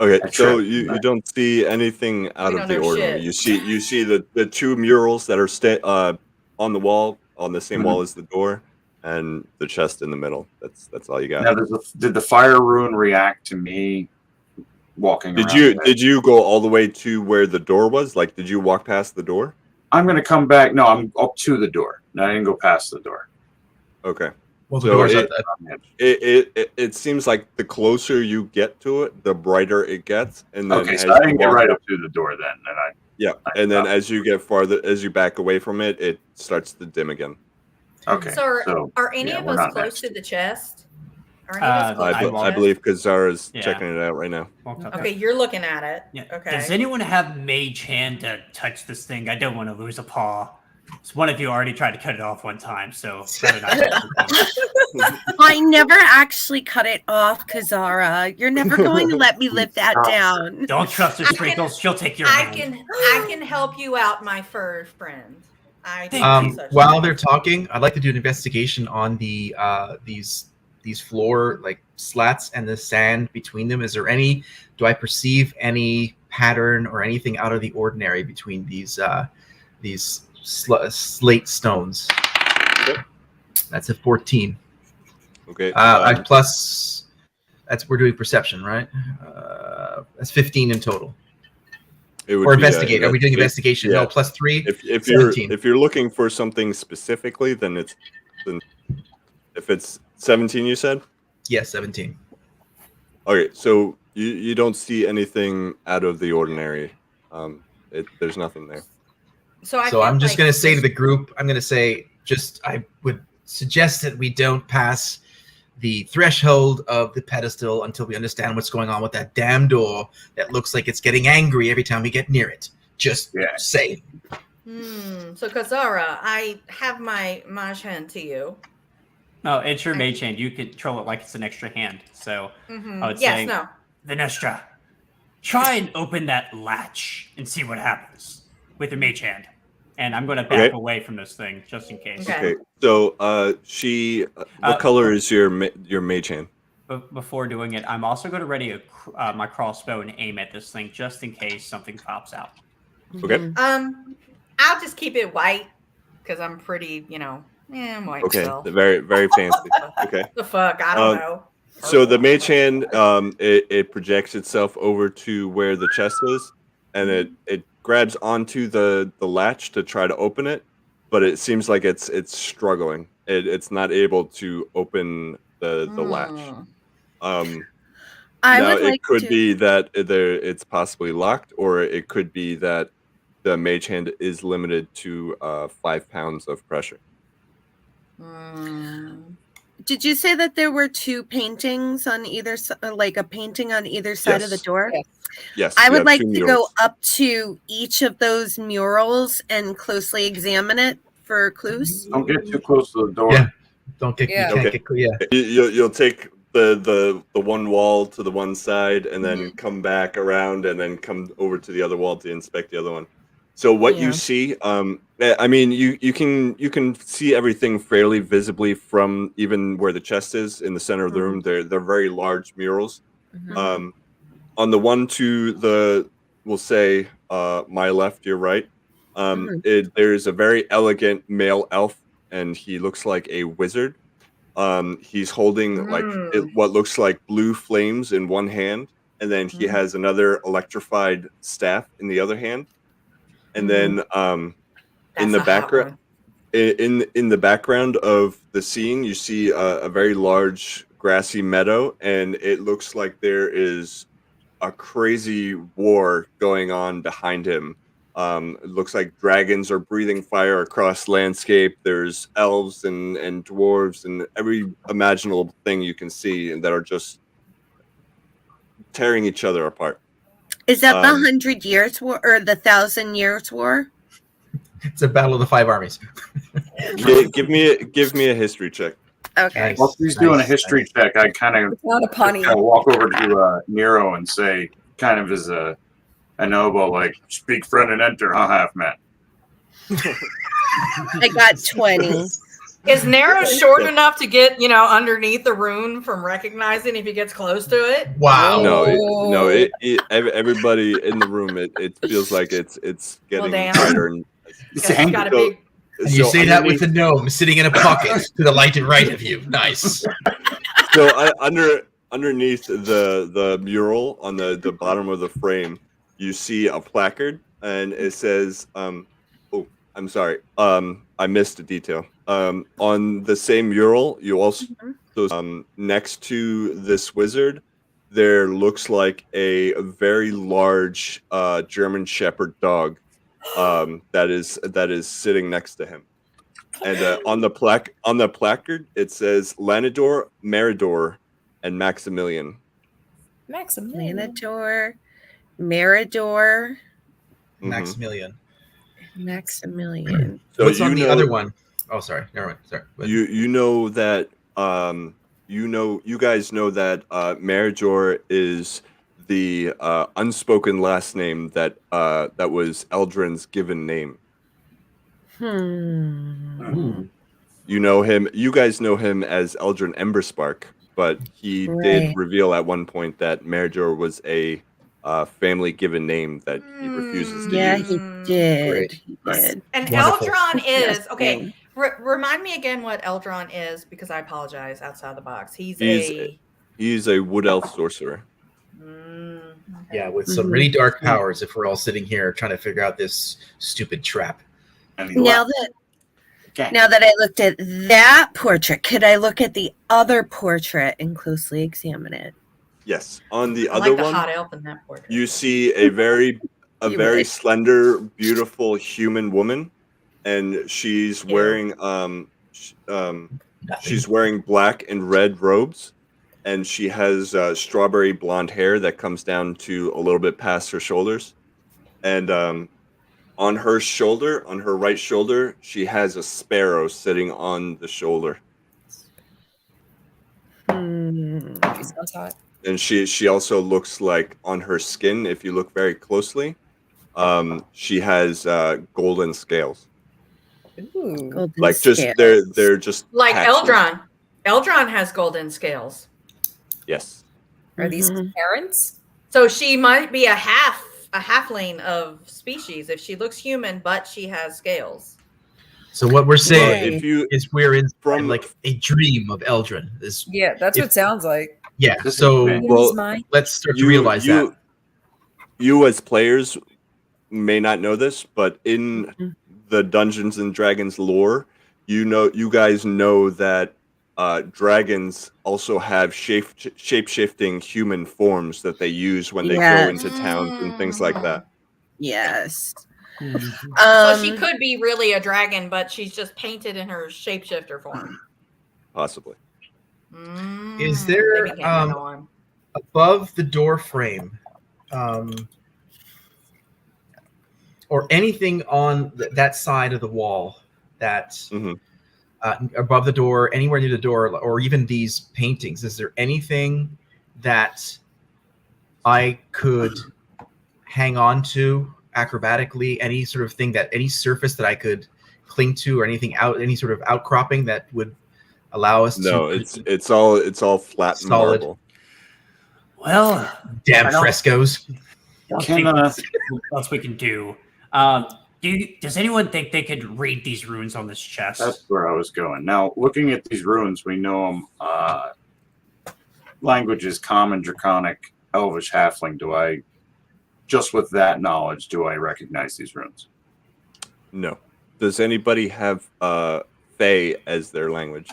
Okay, I so tripped. you don't see anything out We of don't the know ordinary. shit. You see the two murals that are on the wall, on the same wall as the door, and the chest in the middle. That's all you got. Now, did the fire rune react to me walking around? Did you go all the way to where the door was? Like, did you walk past the door? I'm going to come back. No, I'm up to the door. No, I didn't go past the door. Okay. Well, the So door's it- at It seems like the closer you get to it, the brighter it gets, and then Okay, as so I you didn't get walk- right up to the door then. And Yeah, and then as you get farther, as you back away from it, it starts to dim again. Okay. So are any yeah, of we're us not close next. to the chest? Are any of us close I, to be- the I chest? believe Kazara's Yeah. checking it out right now. Walked up. Okay, you're looking at it. Yeah. Okay. Does anyone have mage hand to touch this thing? I don't want to lose a paw. So one of you already tried to cut it off one time, so better not touch the thing. I never actually cut it off, Kazara. You're never going to let me live that down. Don't trust her, Sprinkles. She'll take your I hand. can help you out, my fur friend. I do Thank such While things. they're talking, I'd like to do an investigation on the these floor like slats and the sand between them. Is there any? Do I perceive any pattern or anything out of the ordinary between these slate stones? That's a 14. Okay. Plus, we're doing perception, right? That's 15 in total. It would Or be, investigate. Are we doing investigation? yeah. No, plus 3. If 17. you're looking for something specifically, then if it's 17, you said. Yes, 17. Okay, so you don't see anything out of the ordinary. There's nothing there. So I'm just going to say to the group, I would suggest that we don't pass the threshold of the pedestal until we understand what's going on with that damn door that looks like it's getting angry every time we get near it. Just say. So Kazara, I have my mage hand to you. No, it's your mage hand. You control it like it's an extra hand. So I would say, Venestra, try and open that latch and see what happens with your mage hand. And I'm going to back away from this thing just in case. Okay. So what color is your mage hand? Before doing it, I'm also going to ready my crossbow and aim at this thing just in case something pops out. Okay. I'll just keep it white because I'm pretty, I'm white. Okay. Still. Very, very fancy. Okay. The fuck? I don't know. So the mage hand, it projects itself over to where the chest is, and it grabs onto the latch to try to open it, but it seems like it's struggling. It's not able to open the latch. Now it could be that it's possibly locked, or it could be that the mage hand is limited to 5 pounds of pressure. Did you say that there were 2 paintings on either side, like a painting on either side of the door? Yes. I you would have like 2 to go murals. up to each of those murals and closely examine it for clues. Don't get too close to the door. Yeah. Don't get. Yeah. You can't Okay. get. Yeah. You'll take the one wall to the one side, and then come back around, and then come over to the other wall to inspect the other one. So what you see, I mean, you can see everything fairly visibly from even where the chest is in the center of the room. They're very large murals. On the one to the, we'll say, my left, your right, there's a very elegant male elf, and he looks like a wizard. He's holding what looks like blue flames in one hand, and then he has another electrified staff in the other hand. And then in the background, in the background of the scene, you see a very large grassy meadow, and it looks like there is a crazy war going on behind him. It looks like dragons are breathing fire across landscape. There's elves and dwarves and every imaginable thing you can see, and that are just tearing each other apart. Is that the 100 Years' War or the 1,000 Years' War? It's a battle of the 5 armies. Give me a history check. Okay. Nice. While he's doing a history check, I kind of Not a punny. walk over to Nero and say, kind of as a noble, like, speak friend and enter, huh, half man? I got 20. Is Nero short enough to get, underneath the rune from recognizing if he gets close to it? Wow. No. Everybody in the room, it feels like it's getting tighter. And It's got a big. And you say that with the gnome sitting in a pocket to the light and right of you. Nice. So underneath the mural on the bottom of the frame, you see a placard, and it says, I'm sorry, I missed a detail. On the same mural, you also next to this wizard, there looks like a very large German Shepherd dog that is sitting next to him. And on the placard, it says Lanador, Meridor, and Maximilian. Lanador, Meridor, Maximilian. Maximilian. So what's on the other one? Oh, sorry. Never mind. Sorry. You know that you guys know that Meridor is the unspoken last name that was Eldron's given name. You know him. You guys know him as Eldron Emberspark, but he did reveal at one point that Meridor was a family given name that he refuses to use. Yeah, he did. He did. And Wonderful. Eldron is okay. Remind me again what Eldron is, because I apologize. Outside the box, he's a wood elf sorcerer. Yeah, with some really dark powers. If we're all sitting here trying to figure out this stupid trap. Now that I looked at that portrait, could I look at the other portrait and closely examine it? Yes, on the I other like the one, hot elf in that portrait. you see a very slender, beautiful human woman, and she's wearing she's wearing black and red robes, and she has strawberry blonde hair that comes down to a little bit past her shoulders, and on her shoulder, on her right shoulder, she has a sparrow sitting on the shoulder. She sounds hot. And she also looks like on her skin, if you look very closely, she has golden scales. Ooh. Golden Like just scales. they're just Like patches. Eldron. Eldron has golden scales. Yes. Are these parents? So she might be a halfling of species if she looks human, but she has scales. So what we're saying if you is we're in from like a dream of Eldron. Yeah, that's what it sounds like. Yeah. So let's start to realize that. You as players may not know this, but in the Dungeons and Dragons lore, you guys know that dragons also have shape-shifting human forms that they use when they go into towns and things like that. Yes. So she could be really a dragon, but she's just painted in her shapeshifter form. Possibly. Is there above the door frame, or anything on that side of the wall that above the door, anywhere near the door, or even these paintings? Is there anything that I could hang on to acrobatically? Any sort of thing any surface that I could cling to, or anything any sort of outcropping that would allow us to? No, it's all flat solid marble. Well, damn frescoes. What else we can do? Does anyone think they could read these runes on this chest? That's where I was going. Now, looking at these runes, we know them. Languages: Common, Draconic, Elvish, Halfling. Just with that knowledge, do I recognize these runes? No. Does anybody have Fae as their language?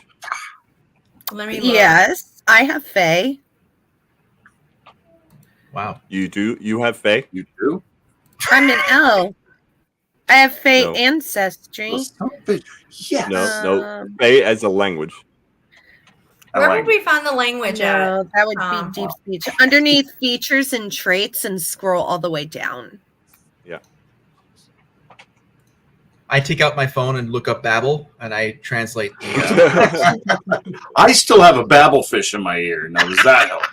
Let me look. Yes, I have Fae. Wow. You do? You have Fae? You do? I'm an elf. I have Fae ancestry. Yes. No. Fae as a language. Where would we find the language at? That would be deep speech. Underneath features and traits, and scroll all the way down. Yeah. I take out my phone and look up Babel, and I translate the. I still have a Babelfish in my ear. Now, does that help?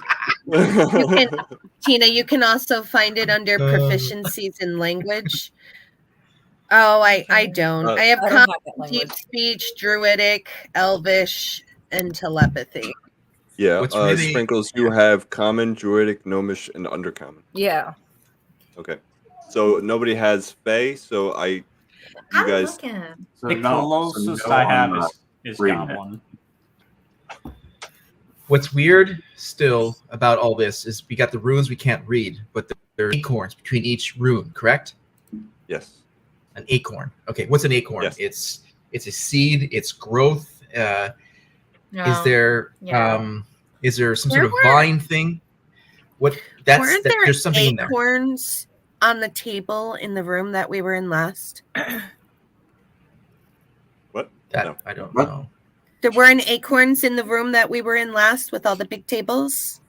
Tina, you can also find it under proficiencies in language. Oh, I don't. I have deep speech, druidic, elvish, and telepathy. Yeah, Sprinkles, you have common, druidic, gnomish, and undercommon. Yeah. Okay. So nobody has Fae, so you guys. The closest I have is goblin. What's weird still about all this is we got the runes we can't read, but there are acorns between each rune, correct? Yes. An acorn. Okay, what's an acorn? Yes. It's a seed. It's growth. Is there some sort of vine thing? There's something in there. Acorns on the table in the room that we were in last? What? I don't know. There weren't acorns in the room that we were in last with all the big tables?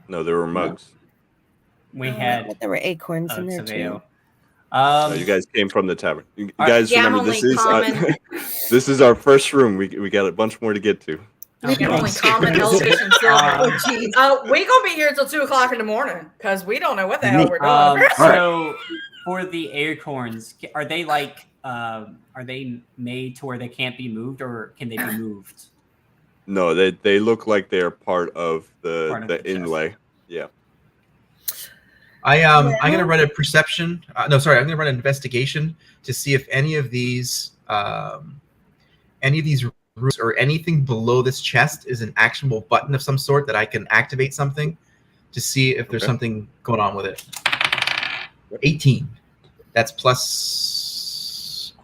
No, there were mugs. There were acorns in there too. No, you guys came from the tavern. You guys remember this is our first room. We got a bunch more to get to. Only common, elvish, and silver. We gonna be here till 2:00 in the morning because we don't know what the hell we're doing. So, for the acorns, are they made to where they can't be moved, or can they be moved? No, they look like they are part of the inlay. Yeah. I'm gonna run a perception. I'm gonna run an investigation to see if any of these rooms or anything below this chest is an actionable button of some sort that I can activate something to see if there's something going on with it. 18. That's plus.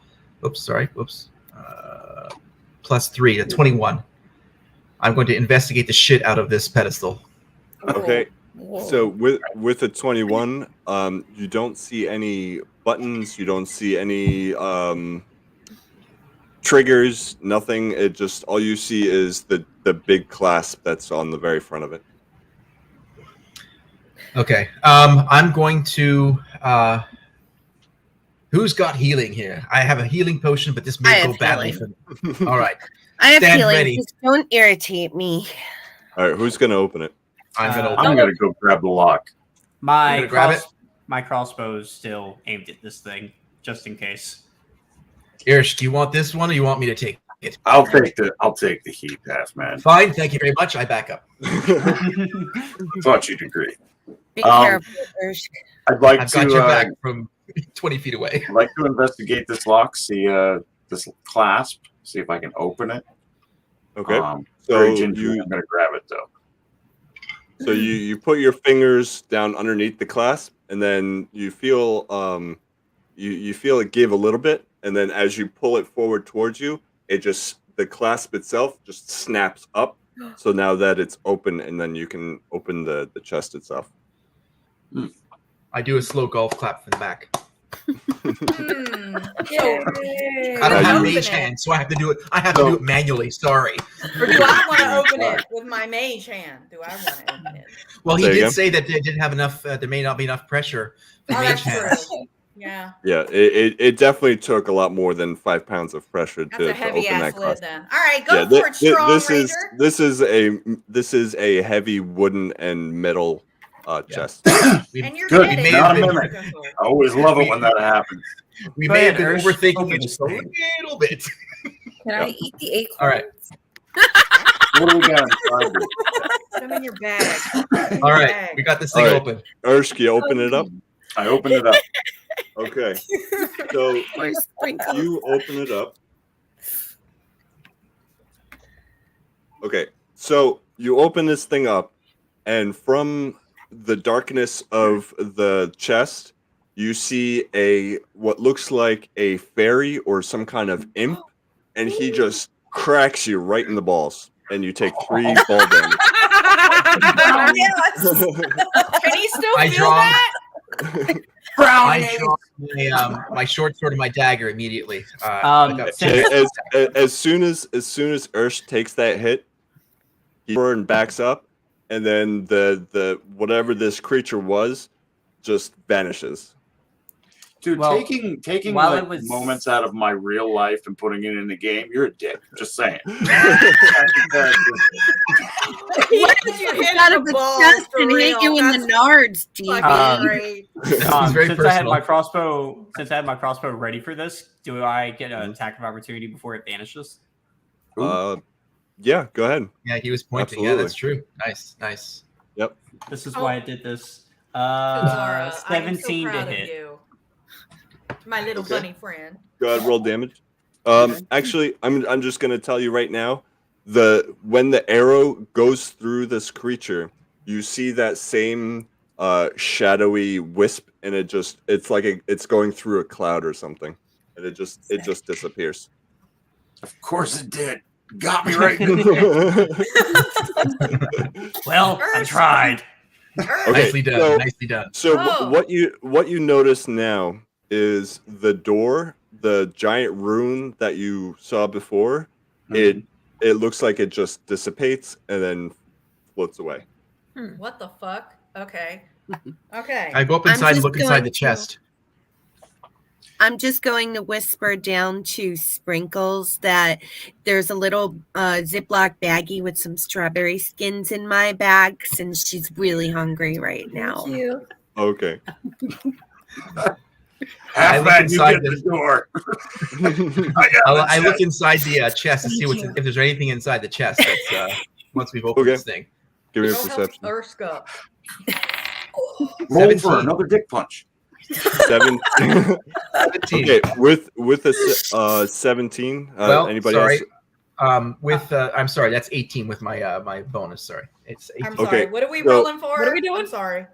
Plus 3 to 21. I'm going to investigate the shit out of this pedestal. Okay. So with a 21, you don't see any buttons, you don't see any triggers, nothing. It just all you see is the big clasp that's on the very front of it. Okay. I'm going to who's got healing here? I have a healing potion, but this may go badly for me. All right. I have Stand healing. ready. Just don't irritate me. All right, who's gonna open it? I'm gonna go grab the lock. My crossbow's still aimed at this thing, just in case. Irish, do you want this one, or you want me to take it? I'll take the heat pass, man. Fine, thank you very much. I back up. Thought you'd agree. Be careful, Irish. I've got your back from 20 feet away. I'd like to investigate this lock, see this clasp, see if I can open it. Okay. So I'm gonna grab it though. So you put your fingers down underneath the clasp, and then you feel you feel it give a little bit, and then as you pull it forward towards you, the clasp itself just snaps up. So now that it's open, and then you can open the chest itself. I do a slow golf clap from the back. I don't have mage hand, so I have to do it. I have to do it manually. Sorry. Or do I want to open it with my mage hand? Do I want to open it? Well, he did say that they didn't have enough. There may not be enough pressure for mage hands. Yeah. Yeah, it definitely took a lot more than 5 pounds of pressure to open that lid then. All right, go for it, Strong Ranger. This is a heavy wooden and metal chest. And you're good. kidding. I always love it when that happens. We may have been overthinking it just a little bit. Can I eat the acorns? All right. What do we got? Put them in your bag. All right, we got this thing open. Urshki, open it up. I opened it up. Okay. So you open it up. Okay. So you open this thing up, and from the darkness of the chest, you see what looks like a fairy or some kind of imp, and he just cracks you right in the balls, and you take 3 ball damage. Yes. Can he still feel that? I draw my short sword and my dagger immediately. As soon as Ursh takes that hit, he backs up, and then the whatever this creature was just vanishes. Dude, taking like moments out of my real life and putting it in the game, you're a dick. Just saying. He out of the chest and hit you in the nards, since I had my crossbow ready for this, do I get an attack of opportunity before it vanishes? Yeah, go ahead. Yeah, he was pointing. Absolutely. Yeah, that's true. Nice. Yep. This is why I did this. Zara, 17 I am so to proud hit. of you. My little bunny friend. Go ahead, roll damage. Actually, I'm just gonna tell you right now. When the arrow goes through this creature, you see that same shadowy wisp, and it's like it's going through a cloud or something, and it just disappears. Of course it did. Got me right. Well, I tried. Okay, nicely done. Nicely done. So what you notice now is the door, the giant rune that you saw before. Mm-hmm. It looks like it just dissipates and then floats away. What the fuck? Okay. Okay. I go up inside and look inside the chest. I'm just going to whisper down to Sprinkles that there's a little Ziploc baggie with some strawberry skins in my bag since she's really hungry right now. Thank you. Okay. I look inside the door. I look inside the chest to see if there's anything inside the chest. That's, once we've opened this thing. Give me a perception. Roll for another dick punch. 17. Okay, with a 17. Anybody else? I'm sorry, that's 18 with my my bonus. Sorry, it's 18. I'm sorry. What are we rolling for? What are we doing? I'm sorry.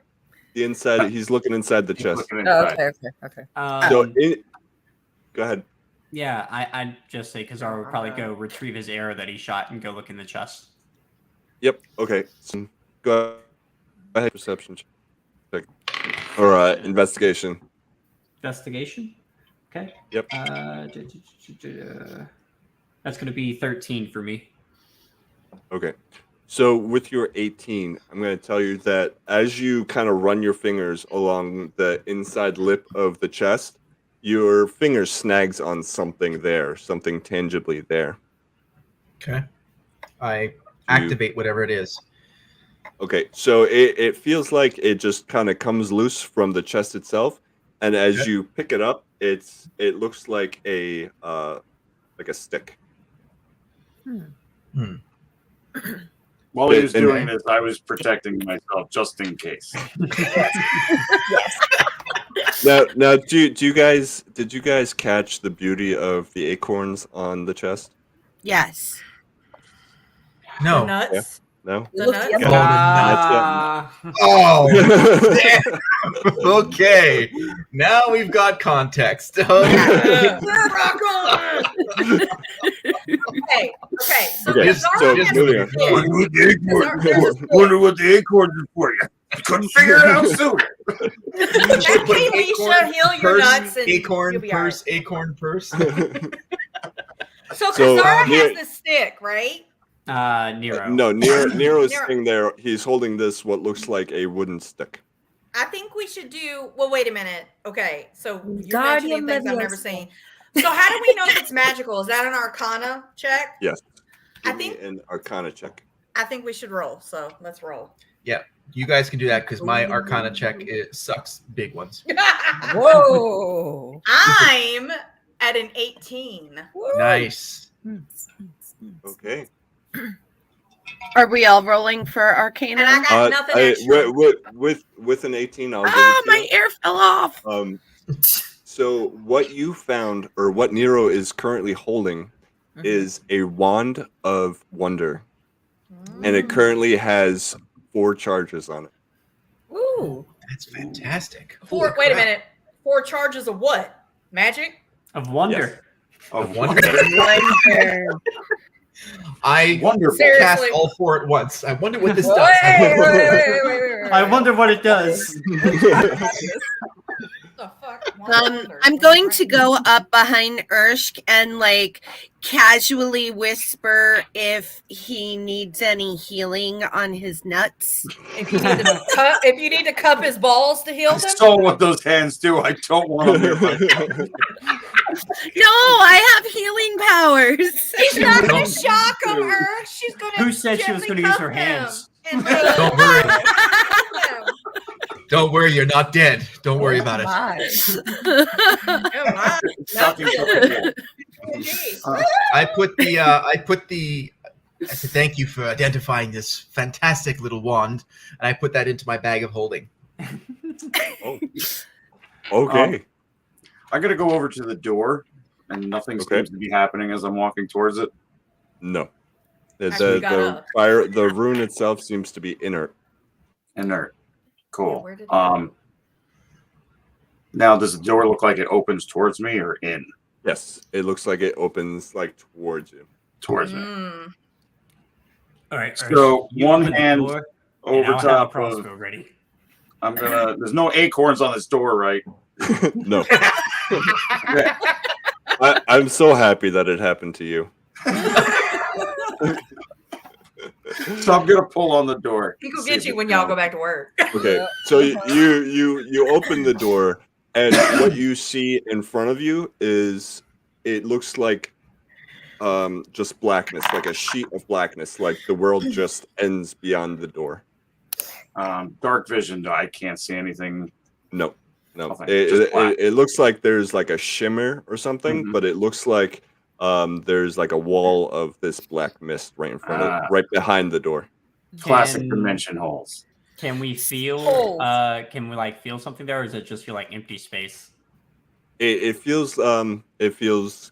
The inside. He's looking inside the chest. Okay. So go ahead. Yeah, I'd just say Kazar would probably go retrieve his arrow that he shot and go look in the chest. Yep. Okay. So go ahead. Perception check. Or investigation. Investigation. Okay. Yep. That's going to be 13 for me. Okay. So with your 18, I'm going to tell you that as you kind of run your fingers along the inside lip of the chest, your finger snags on something there, something tangibly there. Okay. I activate whatever it is. Okay. So it feels like it just kind of comes loose from the chest itself, and as you pick it up, it looks like a stick. While he was doing this, I was protecting myself just in case. Now, did you guys catch the beauty of the acorns on the chest? Yes. No. The nuts. Yeah. No. The nuts. Oh. Okay. Now we've got context. Okay. Rock on. Okay. So Okay. So Kazar moving on. Wonder what the acorns are for you. Couldn't figure it out sooner. Hey, Alicia, heal your nuts and acorn you'll be purse, all acorn purse. So Kazara Nero- has the stick, right? Nero. No, Nero is Nero. sitting there. He's holding this what looks like a wooden stick. I think we should do. Well, wait a minute. Okay, so you're Guardian mentioning things I've never Leviosa. seen. So how do we know if it's magical? Is that an Arcana check? Yes. I Give me think- an Arcana check. I think we should roll. So let's roll. You guys can do that because my Arcana check sucks big ones. Whoa. I'm at an 18. Nice. Okay. Are we all rolling for Arcana? And I got nothing extra. With an 18, I'll give Ah, it to my you. ear fell off. So what you found, or what Nero is currently holding, is a wand of wonder, and it currently has 4 charges on it. Ooh. That's fantastic. Wait a crap. minute. 4 charges of what? Magic? Of wonder. Of wonder. Wonder. I Wonderful. Seriously. cast all 4 at once. I wonder what this does. Wait. I wonder what it does. The fuck? I'm going to go up behind Urshk and like casually whisper if he needs any healing on his nuts. If you need to cup his balls to heal I them. saw what those hands do. I don't want them near my No, I have healing powers. She's not gonna shock him, Ursh. She's gonna. Who said she was gently going to use cup her him hands? and, like, Don't worry. cup him. Don't worry, you're not dead. Don't worry about it. My. Oh, my. Nothing so cool. I said thank you for identifying this fantastic little wand, and I put that into my bag of holding. Oh. Okay. I'm gonna go over to the door, and nothing Okay. seems to be happening as I'm walking towards it. No. Actually, got The up. fire, the rune itself seems to be inert. Inert. Yeah, Cool. where did it go? Now, does the door look like it opens towards me or in Yes, it looks like it opens like towards you. towards me? Mm. All right. So, you one open the hand door, and Over I'll have a top of. crossbow ready. I'm gonna. There's no acorns on this door, right? No. I'm so happy that it happened to you. So I'm gonna pull on the door. He will See get if you it when y'all comes. go back to work. Okay, so you open the door, and what you see in front of you is it looks like just blackness, like a sheet of blackness, like the world just ends beyond the door. Dark vision. I can't see anything. No. Okay, just black. It looks like there's like a shimmer or something, Mhm. but it looks like there's like a wall of this black mist right in front of, right behind the door. Classic Can- dimension holes. Can we feel? Holes. Can we like feel something there, or does it just feel like empty space? It feels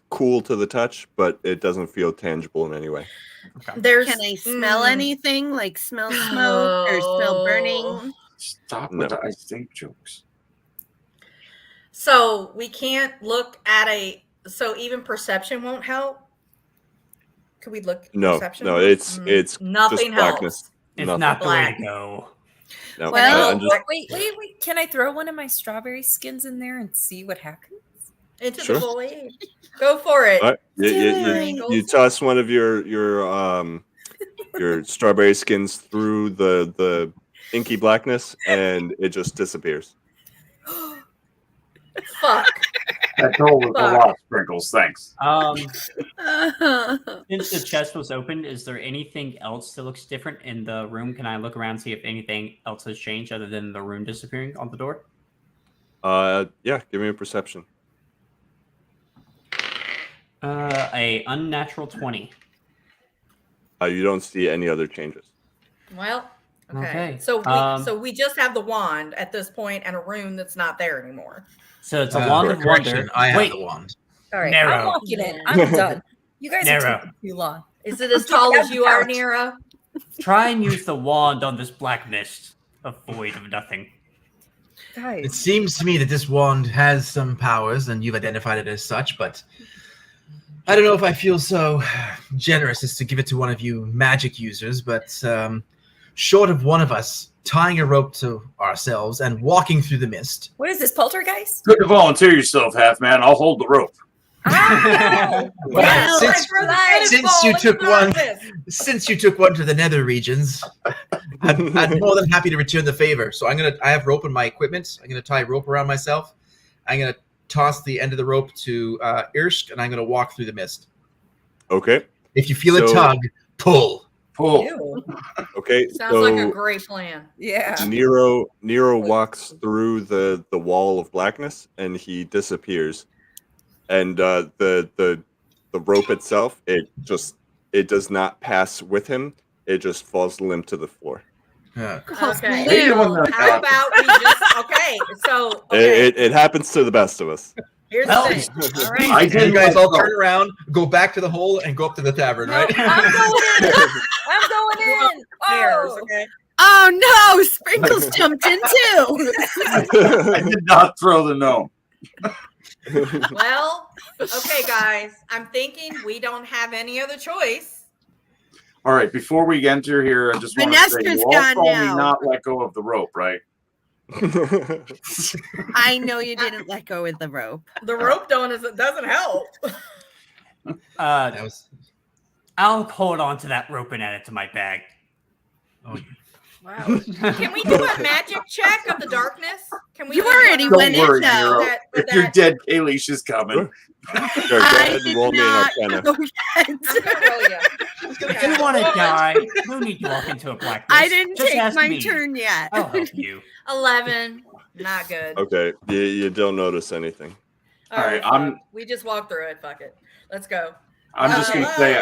cool to the touch, but it doesn't feel tangible in any way. There's. Can I smell anything? Like smell smoke or smell burning? Stop No. with the I think jokes. So we can't look at a. So even perception won't help. Could we look? No, perception? no, it's nothing just blackness. helps. It's Nothing. not the way Black. to go. No, Well, I'm just, Wait. Can I throw one of my strawberry skins in there and see what happens? Into Sure. the void. Go for it. all right. it. You toss one of your strawberry skins through the inky blackness, and it just disappears. Fuck. That told was a Fuck. lot of sprinkles. Thanks. Since the chest was opened, is there anything else that looks different in the room? Can I look around and see if anything else has changed other than the rune disappearing on the door? Yeah, give me a perception. A unnatural 20. You don't see any other changes. Well, okay. Okay, So we just have the wand at this point and a rune that's not there anymore. So it's a wand of Correction, wonder. I have Wait, the wand. All right, Narrow. I'm walking in. I'm done. You guys are Narrow. taking too long. Is it as tall as you are, Nero? try and use the wand on this black mist, a void of nothing. It Guys, seems to me that this wand has some powers, and you've identified it as such, but I don't know if I feel so generous as to give it to one of you magic users, but short of one of us tying a rope to ourselves and walking through the mist. What is this, poltergeist? Good to volunteer yourself, half man. I'll hold the rope. Well, since you took one to the nether regions, I'm more than happy to return the favor. So I have rope in my equipment. I'm gonna tie a rope around myself. I'm gonna toss the end of the rope to Irsk, and I'm gonna walk through the mist. Okay. If you feel a tug, pull. Ew. Okay. Sounds like a great plan. Yeah. Nero walks through the wall of blackness and he disappears. And the rope itself, it does not pass with him. It just falls limp to the floor. Okay. How about we just okay. It happens to the best of us. Here's the thing. All right. I did. You guys all turn around, go back to the hole, and go up to the tavern, right? I'm going in. Oh. Okay. Oh no! Sprinkles jumped in too. I did not throw the gnome. Well, okay, guys. I'm thinking we don't have any other choice. All right, before we enter here, I just want to say you all saw me not let go of the rope, right? I know you didn't let go of the rope. The rope doesn't help. I'll hold on to that rope and add it to my bag. Oh. Wow. Can we do a magic check of the darkness? Can we? You already went in though. If you're dead, Kayleesh is coming. Sure, go ahead and roll me an arcana. If you want to die, no need to walk into a black I didn't Just take ask my me. turn yet. I'll help you. 11. Not good. Okay, you don't notice anything. All right, we just walked through it. Fuck it. Let's go. I'm just gonna say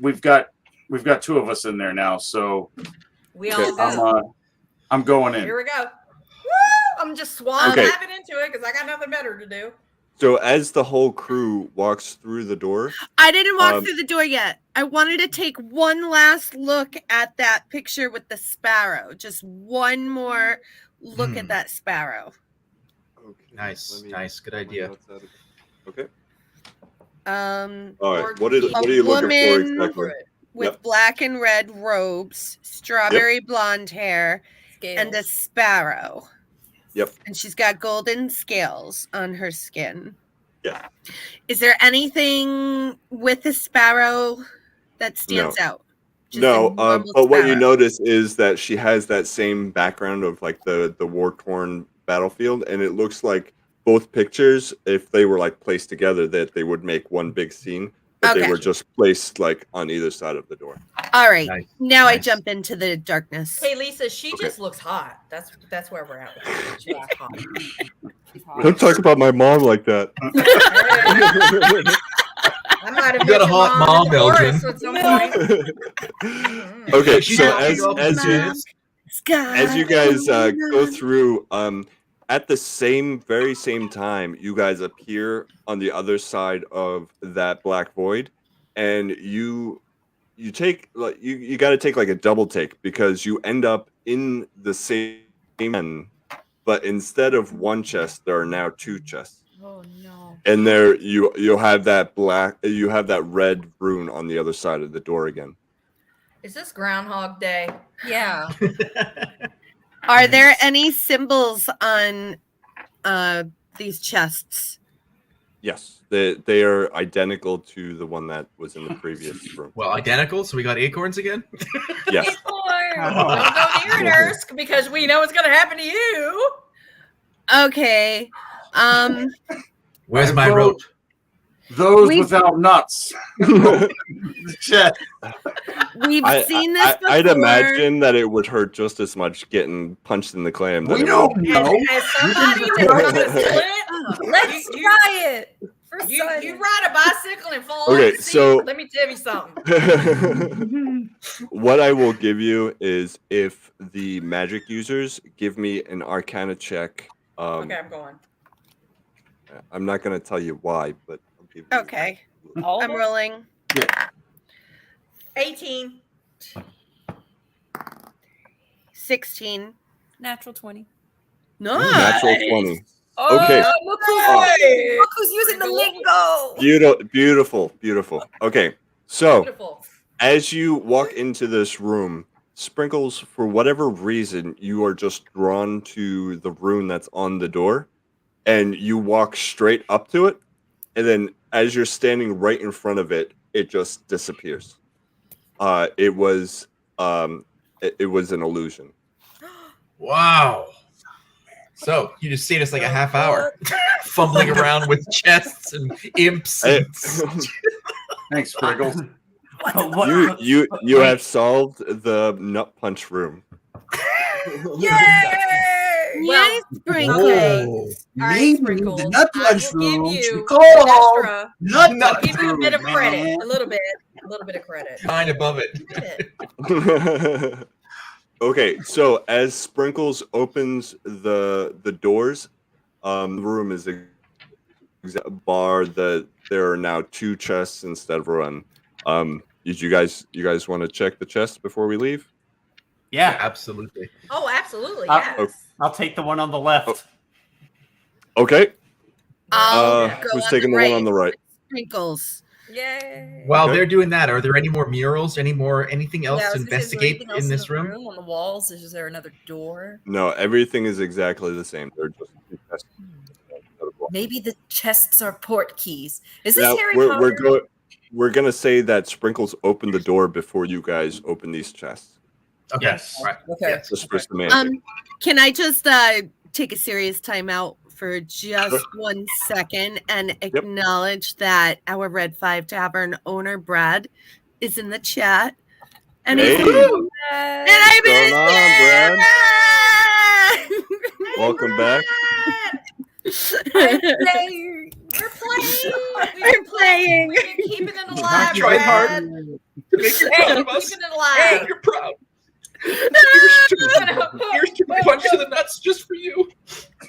we've got two of us in there now, so we all go. I'm going in. Here we go. Woo! I'm just swan diving into it because I got nothing better to do. So as the whole crew walks through the door, I didn't walk through the door yet. I wanted to take one last look at that picture with the sparrow. Just one more look at that sparrow. Okay, nice, good idea. Okay. All right. What are you looking for exactly? With black and red robes, strawberry blonde hair, and a sparrow. Yep. And she's got golden scales on her skin. Yeah. Is there anything with the sparrow that stands out? No, but what you notice is that she has that same background of like the war-torn battlefield, and it looks like both pictures, if they were like placed together, that they would make one big scene. But they were just placed like on either side of the door. All right. Now I jump into the darkness. Hey, Lisa, she just looks hot. That's where we're at. She looks hot. Don't talk about my mom like that. I might have you got a hot mom, Eldron. Okay, so as you guys go through, at the very same time, you guys appear on the other side of that black void, and you take like you got to take like a double take because you end up in the same end, but instead of one chest, there are now two chests. Oh no! And there you'll have that red rune on the other side of the door again. Is this Groundhog Day? Yeah. Are there any symbols on these chests? Yes, they are identical to the one that was in the previous room. Well, identical. So we got acorns again. Yes. Don't go near it, Ersk, because we know what's going to happen to you. Okay. Where's my rope? Those without nuts. We've seen this before. I'd imagine that it would hurt just as much getting punched in the clam. We don't know. As somebody that let's try it. You ride a bicycle and fall okay, off the seat. So let me tell you something. What I will give you is if the magic users give me an Arcana check. Okay, I'm going. I'm not going to tell you why, but I'll give you. Okay, I'm rolling. Yeah. 18. 16. Natural 20. No. Natural 20. Oh, Okay. Look who's using the lingo. Beautiful. Okay. So as you walk into this room, Sprinkles, for whatever reason, you are just drawn to the rune that's on the door, and you walk straight up to it, and then as you're standing right in front of it, it just disappears. It was an illusion. Wow. So you just saved us like a half hour, fumbling around with chests and imps. Thanks, Sprinkles. You have solved the nut punch room. Yay! Well, Sprinkles. All right, Maybe Sprinkles. the nut I punch will give room you should an call extra. nut I'll punch give you a bit of room, credit, man. a little bit of credit. Kind above it. Okay, so as Sprinkles opens the doors, the room is a bar that there are now 2 chests instead of 1. Did you guys want to check the chest before we leave? Yeah, Absolutely. Oh, absolutely. Okay. Yes. I'll take the one on the left. Okay. I'll go Who's on taking the one on the right? Sprinkles. Yay. While Okay. they're doing that, are there any more murals? Anything else Yeah, I to was gonna say, is there investigate anything else in this room? On the walls? Is there another door? No, everything is exactly the same. They're just 2 chests. Maybe the chests are port keys. Is this Now, Harry Potter? we're gonna say that Sprinkles opened the door before you guys open these chests. Okay. Yes. All right. Okay. Yes. Just for semantics. Can I just take a serious time out for just 1 second and acknowledge that our Red 5 Tavern owner Brad is in the chat, and Hey. he's and I What's going on, Brad? Welcome back. We're playing. We're playing. We've been keeping it alive. Tried hard Brad. to make you proud of us. Keeping it alive. You're proud. Here's to punch to the nuts just for you.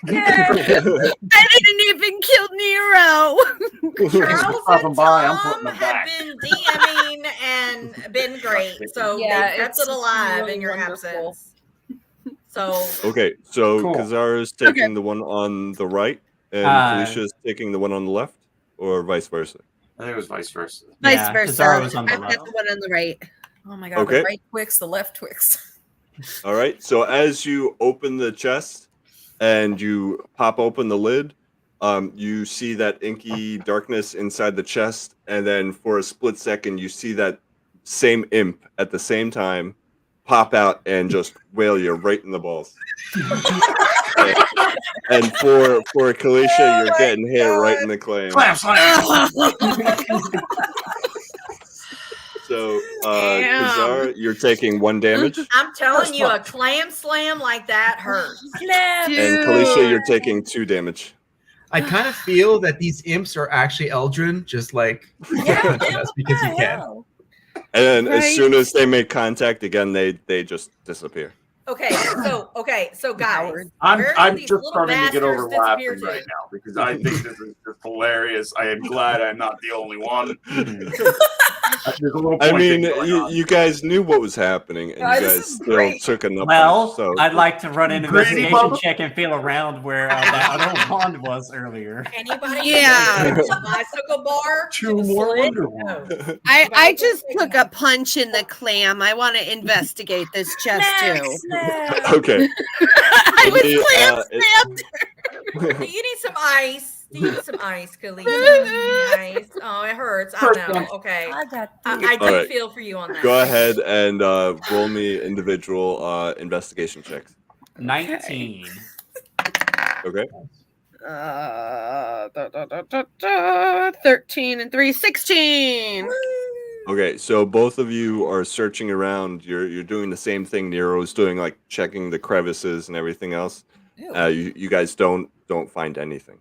I didn't even kill Nero. Charles Popping and by, I'm Tom putting them have back. been DMing and been great. So Yeah, they kept it's it alive really in your wonderful. absence. So Okay, so Cool. Kazara's taking the one on the right, and Felicia's taking the one on the left, or vice versa. I think it was vice versa. Vice Yeah, versa. Kazara was on the I've got left. the one on the right. Oh my god, Okay. the right Twix, the left Twix. All right. So as you open the chest and you pop open the lid, you see that inky darkness inside the chest, and then for a split second, you see that same imp at the same time pop out and just wail you right in the balls. and for Kalisha, you're getting hit right in the claim. Claps on it. So, Damn. Kazara, you're taking 1 damage, I'm telling you, a clam slam like that hurts. Dude. and Kalisha, you're taking 2 damage. I kind of feel that these imps are actually Eldron, just like us because you can. And then Right. as soon as they make contact again, they just disappear. Okay, so guys, I'm where did I'm these just little starting to get over bastards disappear laughing to? right now because I think this is just hilarious. I am glad I'm not the only one. There's a little I pointing mean, going you, on. you guys knew what was happening, and Guys, you this guys is still great. took enough. Well, so I'd like to run an Greedy investigation mother- check and feel around where that other wand was earlier. Anybody? Yeah. A bicycle bar? 2 more Slit? Wonder Woman. No. I just took a punch in the clam. I want to investigate this chest too. Okay. I was The, clam it- stabbed. Do you need some ice? Do you need some ice, Khalid? Ice. Oh, it hurts. I know. Okay. I got I do All right. feel for you on that. Go ahead and roll me individual investigation checks. 19. Okay. 13 and 3, 16. Okay. So both of you are searching around. You're doing the same thing Nero's doing, like checking the crevices and everything else. You guys don't find anything.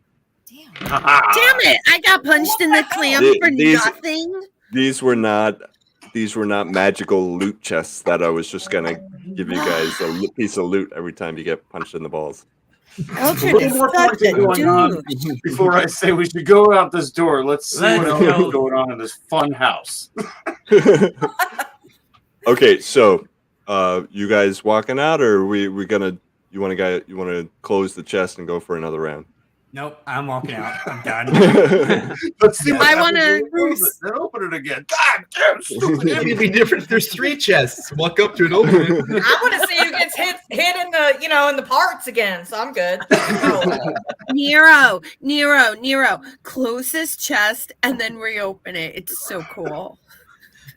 Damn it! I got punched in the clam for nothing. These were not magical loot chests that I was just gonna give you guys a piece of loot every time you get punched in the balls. Eldron is More such pointing a going on douche. before I say we should go out this door. Let's see Let's what else go. is going on in this fun house. Okay, so you guys walking out, or you want to close the chest and go for another round? Nope, I'm walking out. I'm done. Let's see. I want to. Then open it again. God damn, stupid It'd idiot. be different if there's 3 chests. Walk up to it, open it. I want to see who gets hit in the in the parts again. So I'm good. Nero, close his chest and then reopen it. It's so cool.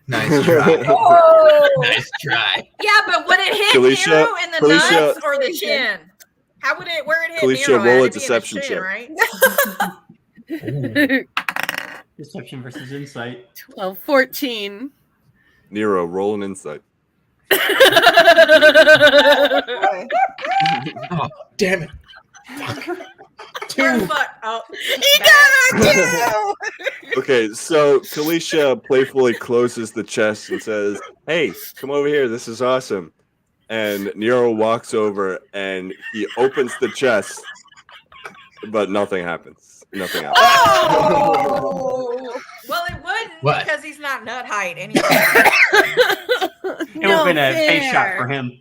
Nice try. Oh, Nice try. yeah, but would it hit Felicia- Nero in the Felicia- nuts or the chin? How would it? Where it hit Felicia, Nero? roll a It'd be in the deception chin, check. right? Deception versus insight. 12, 14. Nero, roll an insight. Oh, damn it. Where the fuck? Oh, He got her too. Okay, so Felicia playfully closes the chest and says, "Hey, come over here. This is awesome." And Nero walks over and he opens the chest, but nothing happens. Nothing happens. Oh! Well, it wouldn't What? because he's not nut height anyway. It would have been a face shot for him.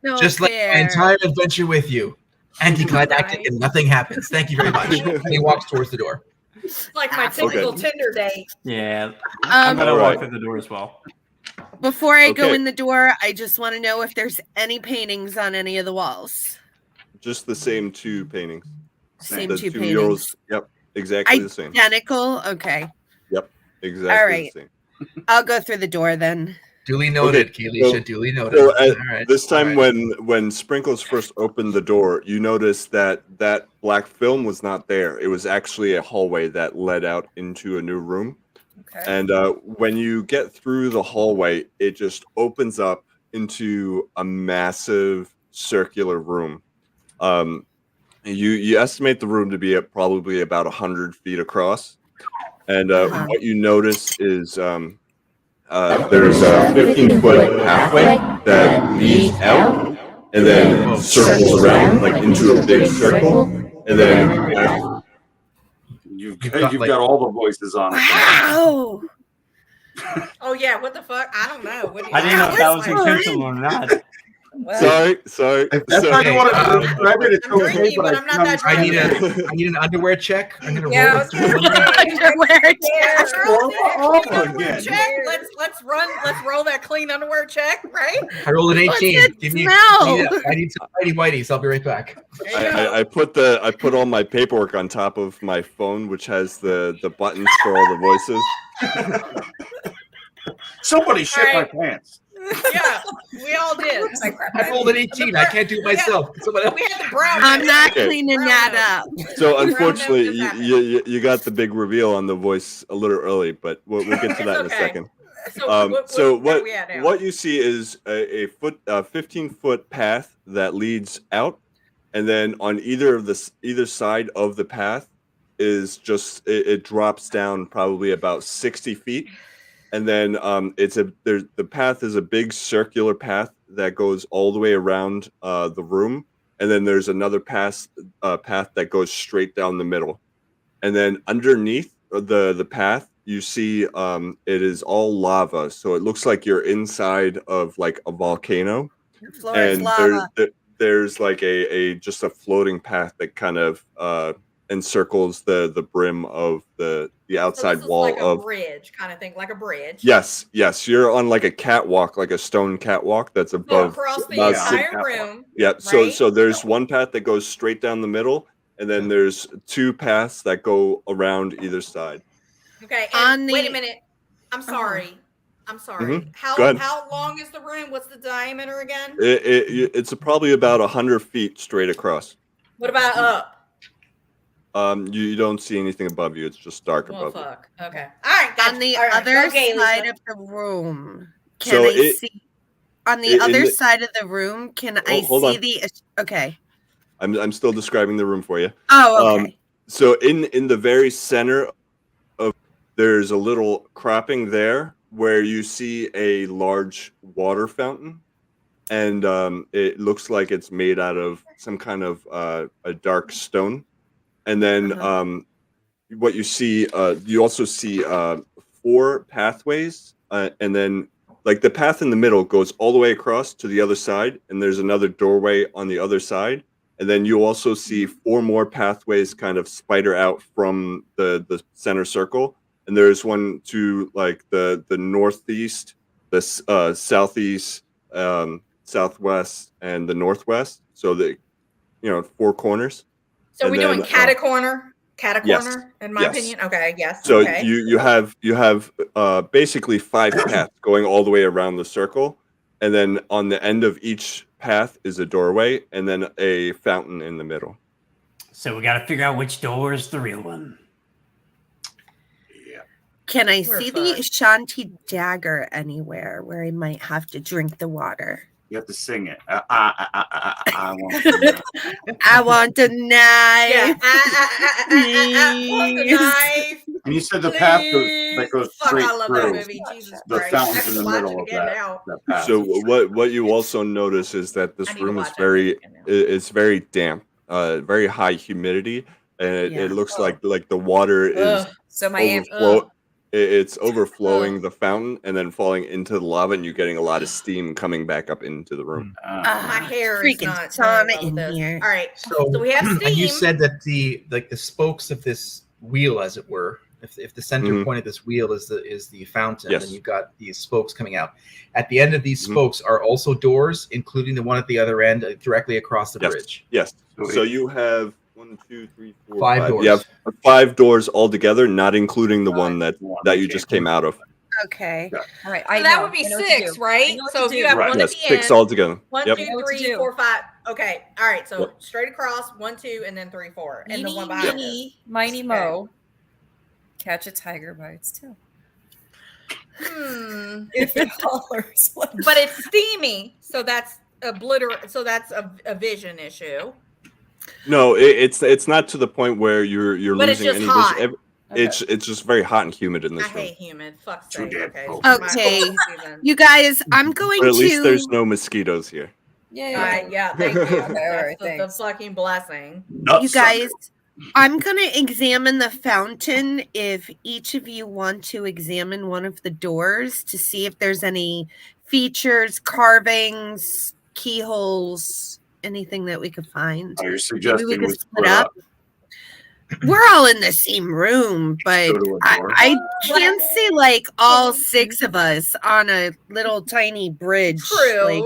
No Just like my fair. entire adventure with you. Anticlimactic and nothing happens. Thank you very much. And he walks towards the door. It's like my typical Tinder date. Yeah, I'm gonna Alright. walk through the door as well. Before I go Okay. in the door, I just want to know if there's any paintings on any of the walls. Just the same 2 paintings. Same The 2 2 paintings. murals. Yep, exactly the same. Identical? Okay. Exactly Alright. the same. I'll go through the door then. Duly noted, Okay, Keelisha. so- Duly noted. So All right. this time, all right. when Sprinkles first opened the door, you noticed that black film was not there. It was actually a hallway that led out into a new room. Okay. And when you get through the hallway, it just opens up into a massive circular room. You estimate the room to be at probably about 100 feet across. And what you notice is there's a 15-foot pathway that leads out and then circles around like into a big circle. And then You've got all the voices on it. Wow. Oh yeah, what the fuck? I don't know. What do you I didn't know if that was was intentional or not. Well, sorry. If that's how you want to describe it, it's I'm okay, drinking, but but I'm not that I drunk. need an underwear check. I'm gonna Yeah, I roll was it. gonna say, Underwear yeah, check. girl, All clean underwear again. check. Let's roll that clean underwear check, right? I rolled an What's 18. it Give me. smell? I need some whitey whiteys. I'll be right back. There you go. I put all my paperwork on top of my phone, which has the buttons for all the voices. Somebody shit my Alright. pants. Yeah, we all did. I rolled an 18. I can't do it myself. Someone else. We had the brown. I'm not Okay. cleaning that up. So Brown unfortunately, nose just you got the big reveal on the voice a little early, but we'll get to that in a okay. second. So What we at now? what you see is a 15-foot path that leads out, and then on either side of the path is just it drops down probably about 60 feet, and then the path is a big circular path that goes all the way around the room, and then there's another path that goes straight down the middle, and then underneath the path you see it is all lava, so it looks like you're inside of like a volcano, The floor is and lava. there's like a just a floating path that kind of encircles the brim of the outside this is wall like of a bridge kind of thing, like a bridge. yes you're on like a catwalk, like a stone catwalk that's So above across the about six- entire room. yeah right? so there's one path that goes straight down the middle, and then there's 2 paths that go around either side. Okay. On And the- wait a minute. I'm sorry. I'm sorry. Go ahead. How long is the room? What's the diameter again? It's probably about 100 feet straight across. What about up? You don't see anything above you. It's just dark Well, above you. fuck. Okay. All right. Gotcha. On the All right. other Okay, side Lisa. of the room, can So I it- see? On the in other the- side of the room, can I hold see on. the? Okay. I'm still describing the room for you. Oh, okay. So in the very center of there's a little cropping there where you see a large water fountain, and it looks like it's made out of some kind of a dark stone. And then what you see, you also see 4 pathways, and then like the path in the middle goes all the way across to the other side, and there's another doorway on the other side. and then you also see 4 more pathways kind of spider out from the center circle. And there's one to like the northeast, the southeast, southwest, and the northwest. So 4 corners. So and we're doing catacorner, yes, in my opinion. Okay, yes. So okay. you have basically 5 paths going all the way around the circle, and then on the end of each path is a doorway, and then a fountain in the middle. So we got to figure out which door is the real one. Can I see the Ashanti dagger anywhere where I might have to drink the water? You have to sing it. I want to know. I want a knife. Yeah. I want the knife. And you said the path goes straight I love through. that movie. Jesus The Christ. fountain's in the middle of that path. So what you also notice is that this room is very damp, very high humidity, and it looks like the water is so my it's overflowing the fountain and then falling into the lava, and you're getting a lot of steam coming back up into the room. My hair is not sauna in here. All right, so we have steam. And you said that the spokes of this wheel, as it were, if the center point of this wheel is the fountain, then you've got these spokes coming out. At the end of these spokes are also doors, including the one at the other end, directly across the bridge. Yes. So you have 1, 2, 3, 4, 5 doors. You have 5 doors altogether, not including the one that you just came out of. Okay. All right. So that would be 6, right? So if you have one at the 6 end, altogether. 1, 2, 3, 4, 5. Okay. All right. So straight across 1, 2, and then 3, 4, and the one behind it. Mighty Mo. Catch a tiger by its tail. If it hollers. But it's steamy, so that's So that's a vision issue. No, it's not to the point where you're but losing it's just any hot. vision. It's just very hot and humid in this I room. hate humid. Fuck's sake. Okay. Okay. You guys, I'm going But at to. least there's no mosquitoes here. Yeah. Thank you. That's the fucking blessing. You guys, I'm going to examine the fountain. If each of you want to examine one of the doors to see if there's any features, carvings, keyholes, anything that we could find. Oh, you're suggesting we split up. We're all in the same room, but I can't see like all 6 of us on a little tiny bridge. True. Like,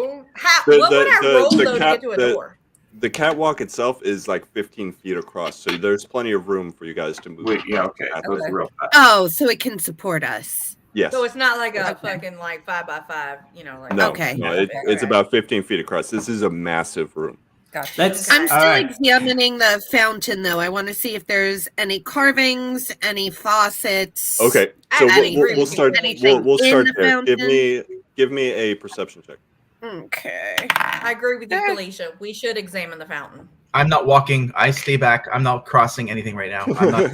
what would I roll though to get to a door? The catwalk itself is like 15 feet across, so there's plenty of room for you guys to move. Okay. Real fast. Oh, so it can support us. Yes. So it's not like a fucking like 5 by 5, like no, it's about 15 feet across. This is a massive room. Gotcha. I'm still examining the fountain, though. I want to see if there's any carvings, any faucets. Okay, so we'll start. We'll start there. Fountain. Give me a perception check. Okay. I agree with you, Felicia. We should examine the fountain. I'm not walking. I stay back. I'm not crossing anything right now.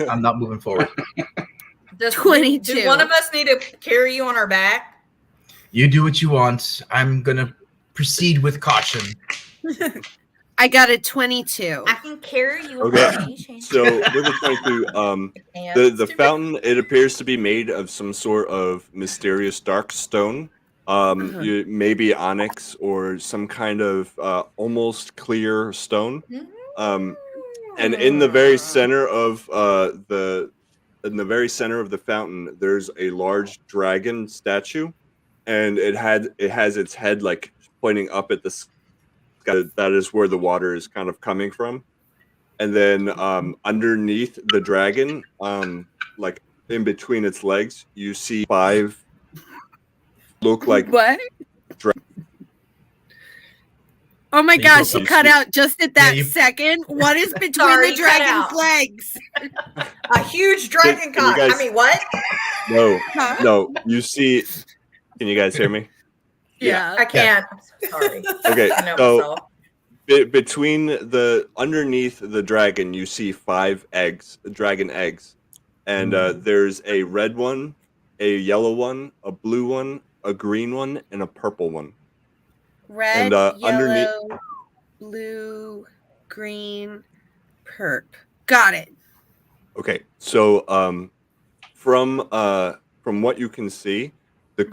I'm not moving forward. Does 22. Do one of us need to carry you on our back? You do what you want. I'm gonna proceed with caution. I got a 22. I can carry you. Okay. So with a 22, the fountain, it appears to be made of some sort of mysterious dark stone. Maybe onyx or some kind of almost clear stone. And in the very center of the fountain, there's a large dragon statue, and it has its head like pointing up at the sky. That is where the water is kind of coming from. And then underneath the dragon, like in between its legs, you see 5 look like what? Oh my gosh, you cut out just at that second. What is between the dragon's legs? A huge dragon cock. I mean, what? No. You see, can you guys hear me? Yeah. I can't. I'm sorry. Okay, so between underneath the dragon, you see 5 eggs, dragon eggs. And there's a red one, a yellow one, a blue one, a green one, and a purple one. Red, yellow, blue, green, perp. Got it. Okay, so from what you can see, the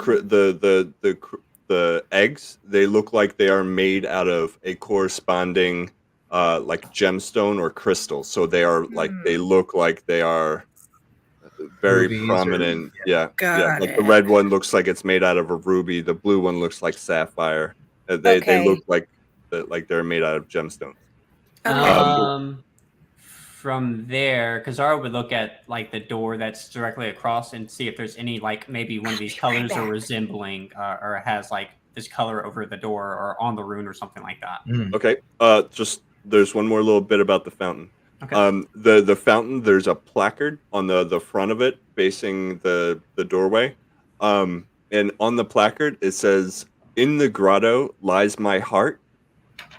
eggs, they look like they are made out of a corresponding like gemstone or crystal. So they are like they look like they are very Rubies prominent. Yeah. Got Like it. the red one looks like it's made out of a ruby. The blue one looks like sapphire. They Okay. look like they're made out of gemstones. Okay. From there, Kazara would look at like the door that's directly across and see if there's any like maybe one of these colors are resembling or has like this color over the door or on the rune or something like that. Okay. Just there's one more little bit about the fountain. Okay. The fountain, there's a placard on the front of it facing the doorway. And on the placard it says, "In the grotto lies my heart.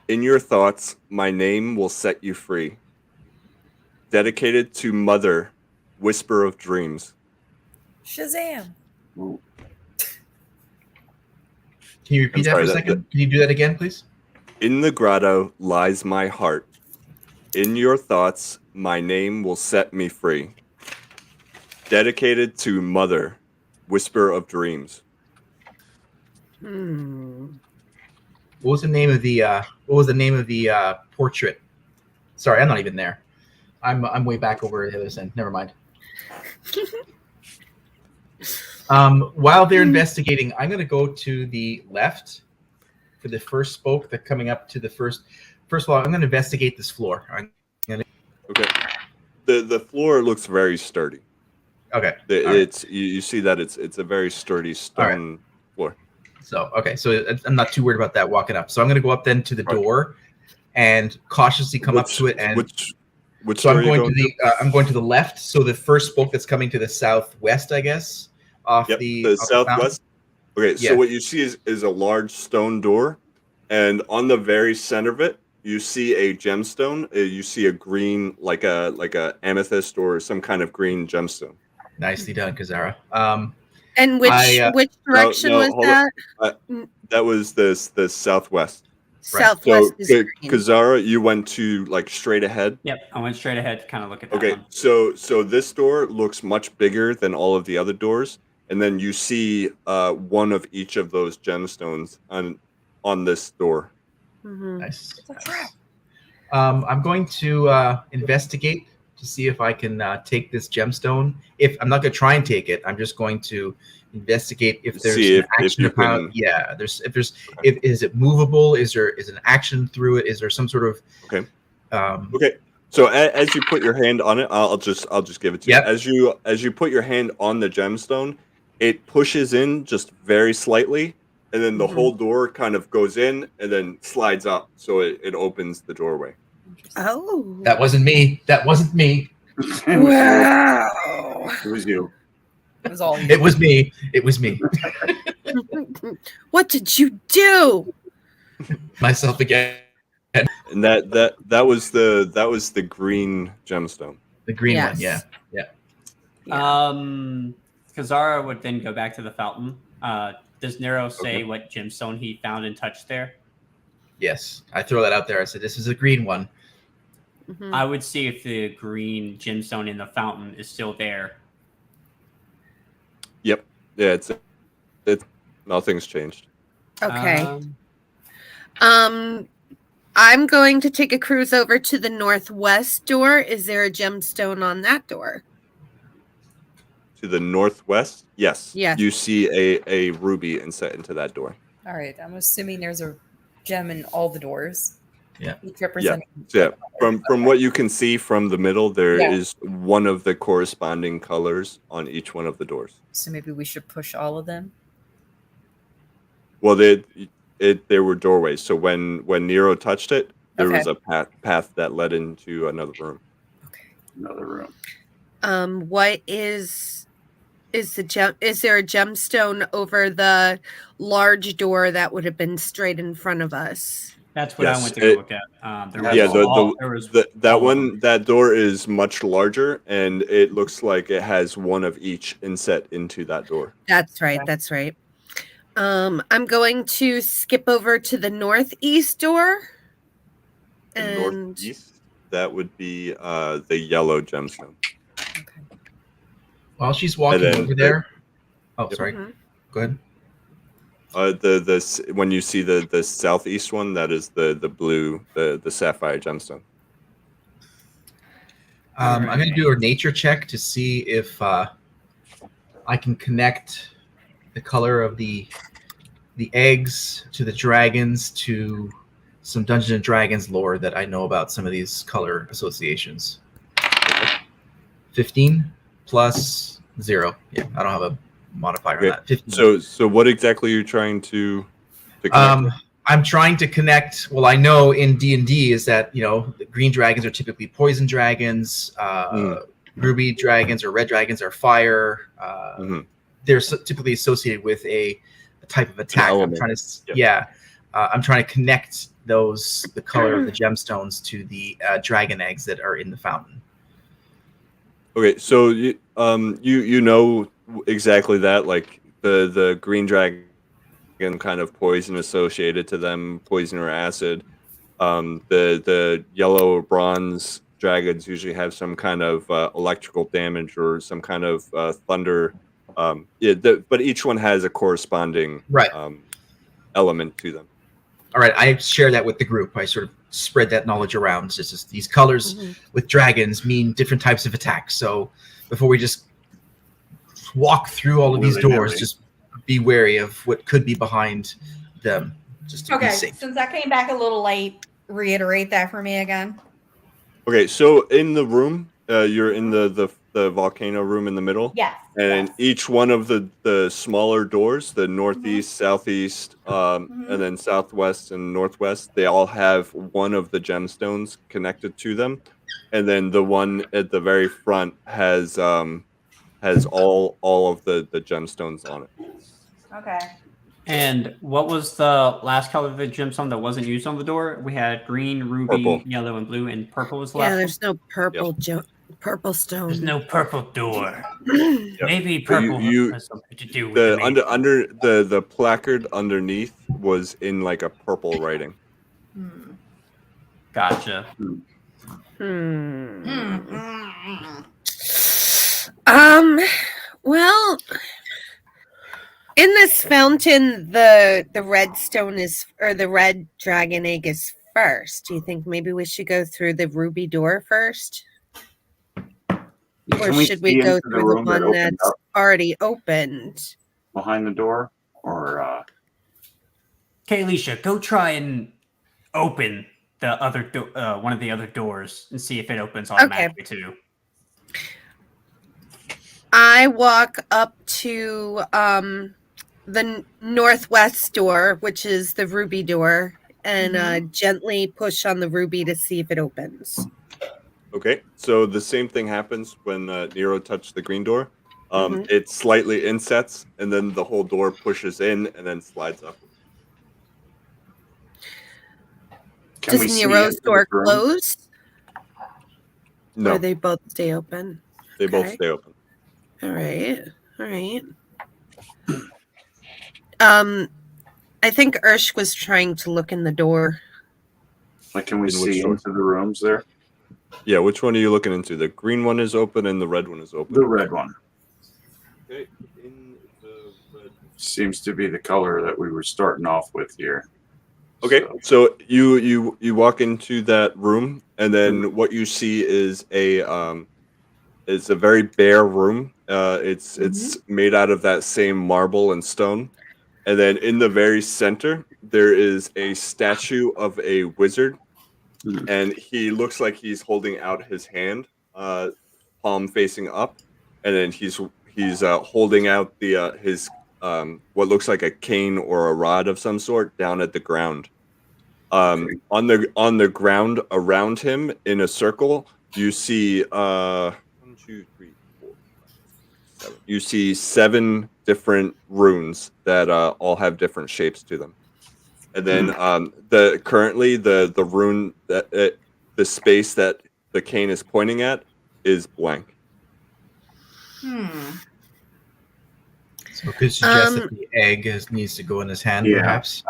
In your thoughts, my name will set you free. Dedicated to Mother, Whisper of Dreams." Shazam! Ooh. Can you repeat that for a second? Can you do that again, please? In the grotto lies my heart. In your thoughts, my name will set me free. Dedicated to Mother, Whisper of Dreams. What was the name of the portrait? Sorry, I'm not even there. I'm way back over the other end. Never mind. While they're investigating, I'm going to go to the left for the first spoke. That's coming up to the first. First of all, I'm going to investigate this floor. Okay. The floor looks very sturdy. Okay. You see that it's a very sturdy stone floor. So I'm not too worried about that walking up. So I'm going to go up then to the door and cautiously come up to it. And which I'm going to the left. So the first spoke that's coming to the southwest, I guess. The southwest. Okay, so what you see is a large stone door, and on the very center of it, you see a gemstone. You see a green, like a amethyst or some kind of green gemstone. Nicely done, Kazara. And which direction was that? That was the southwest. Southwest is green. Kazara, you went to like straight ahead. Yep, I went straight ahead to kind of look at that Okay, one. so this door looks much bigger than all of the other doors, and then you see one of each of those gemstones on this door. Nice. I'm going to investigate to see if I can take this gemstone. If I'm not going to try and take it, I'm just going to investigate if there's an action about. Yeah, is it movable? Is there an action through it? Is there some sort of okay. So as you put your hand on it, I'll just give it to you. As you put your hand on the gemstone, it pushes in just very slightly, and then the whole door kind of goes in and then slides up, so it opens the doorway. Oh, that wasn't me. That wasn't me. Wow. It was you. It was all. It was me. It was me. What did you do? Myself again. And that was the green gemstone. The green one, yeah. Kazara would then go back to the fountain. Does Nero say what gemstone he found and touched there? Yes, I throw that out there. I said, "This is a green one." I would see if the green gemstone in the fountain is still there. Yep. Yeah, it's nothing's changed. Okay. I'm going to take a cruise over to the northwest door. Is there a gemstone on that door? To the northwest? Yes. Yes. You see a ruby inset into that door. All right. I'm assuming there's a gem in all the doors. Yeah. Each representing. Yeah. From what you can see from the middle, there is one of the corresponding colors on each one of the doors. So maybe we should push all of them. Well, there were doorways. So when Nero touched it, there was a path that led into another room. Okay. Another room. What is there a gemstone over the large door that would have been straight in front of us? That's what I went to go look at. That door is much larger, and it looks like it has one of each inset into that door. That's right. That's right. I'm going to skip over to the northeast door. Northeast, that would be the yellow gemstone. Okay. While she's walking over there. Oh, sorry. Go ahead. When you see the southeast one, that is the blue, the sapphire gemstone. I'm going to do a nature check to see if I can connect the color of the eggs to the dragons to some Dungeons and Dragons lore that I know about some of these color associations. 15 plus 0. Yeah, I don't have a modifier on that. 15. So what exactly are you trying to connect? I'm trying to connect. Well, I know in D&D is that the green dragons are typically poison dragons. Ruby dragons or red dragons are fire. They're typically associated with a type of attack. I'm trying to I'm trying to connect the color of the gemstones to the dragon eggs that are in the fountain. Okay, so you know exactly that, like the green dragon kind of poison associated to them, poison or acid. The yellow or bronze dragons usually have some kind of electrical damage or some kind of thunder. But each one has a corresponding element to them. All right, I share that with the group. I sort of spread that knowledge around. It's just these colors with dragons mean different types of attacks. So before we just walk through all of these doors, just be wary of what could be behind them. Just to be safe. Since I came back a little late, reiterate that for me again. Okay, so in the room, you're in the volcano room in the middle. Yes. And each one of the smaller doors, the northeast, southeast, and then southwest and northwest, they all have one of the gemstones connected to them. And then the one at the very front has all of the gemstones on it. Okay. And what was the last color of the gemstone that wasn't used on the door? We had green, ruby, purple, yellow, and blue, and purple was left. Yeah, there's no purple purple stone. There's no purple door. Maybe purple has something to do with the under the placard underneath was in like a purple writing. Gotcha. Well, in this fountain, the red stone the red dragon egg is first. Do you think maybe we should go through the ruby door first? Or should we go through the one that's already opened? Behind the door? Or Okay, Alicia, go try and open the other one of the other doors and see if it opens automatically too. I walk up to the northwest door, which is the ruby door, and gently push on the ruby to see if it opens. Okay, so the same thing happens when Nero touched the green door. It slightly insets, and then the whole door pushes in and then slides up. Does Nero's door close? No. Or they both stay open? They both stay open. All right. I think Ursh was trying to look in the door. Like, can we see into the rooms there? Yeah, which one are you looking into? The green one is open and the red one is open. The red one. Okay. In the red. Seems to be the color that we were starting off with here. Okay, so you walk into that room, and then what you see is a very bare room. It's made out of that same marble and stone, and then in the very center there is a statue of a wizard. And he looks like he's holding out his hand, palm facing up, and then he's holding out his what looks like a cane or a rod of some sort down at the ground. On the ground around him in a circle, you see 1, 2, 3, 4, 5, 6, 7. You see 7 different runes that all have different shapes to them. And then currently the rune that the space that the cane is pointing at is blank. So it could suggest that the egg needs to go in his hand, perhaps.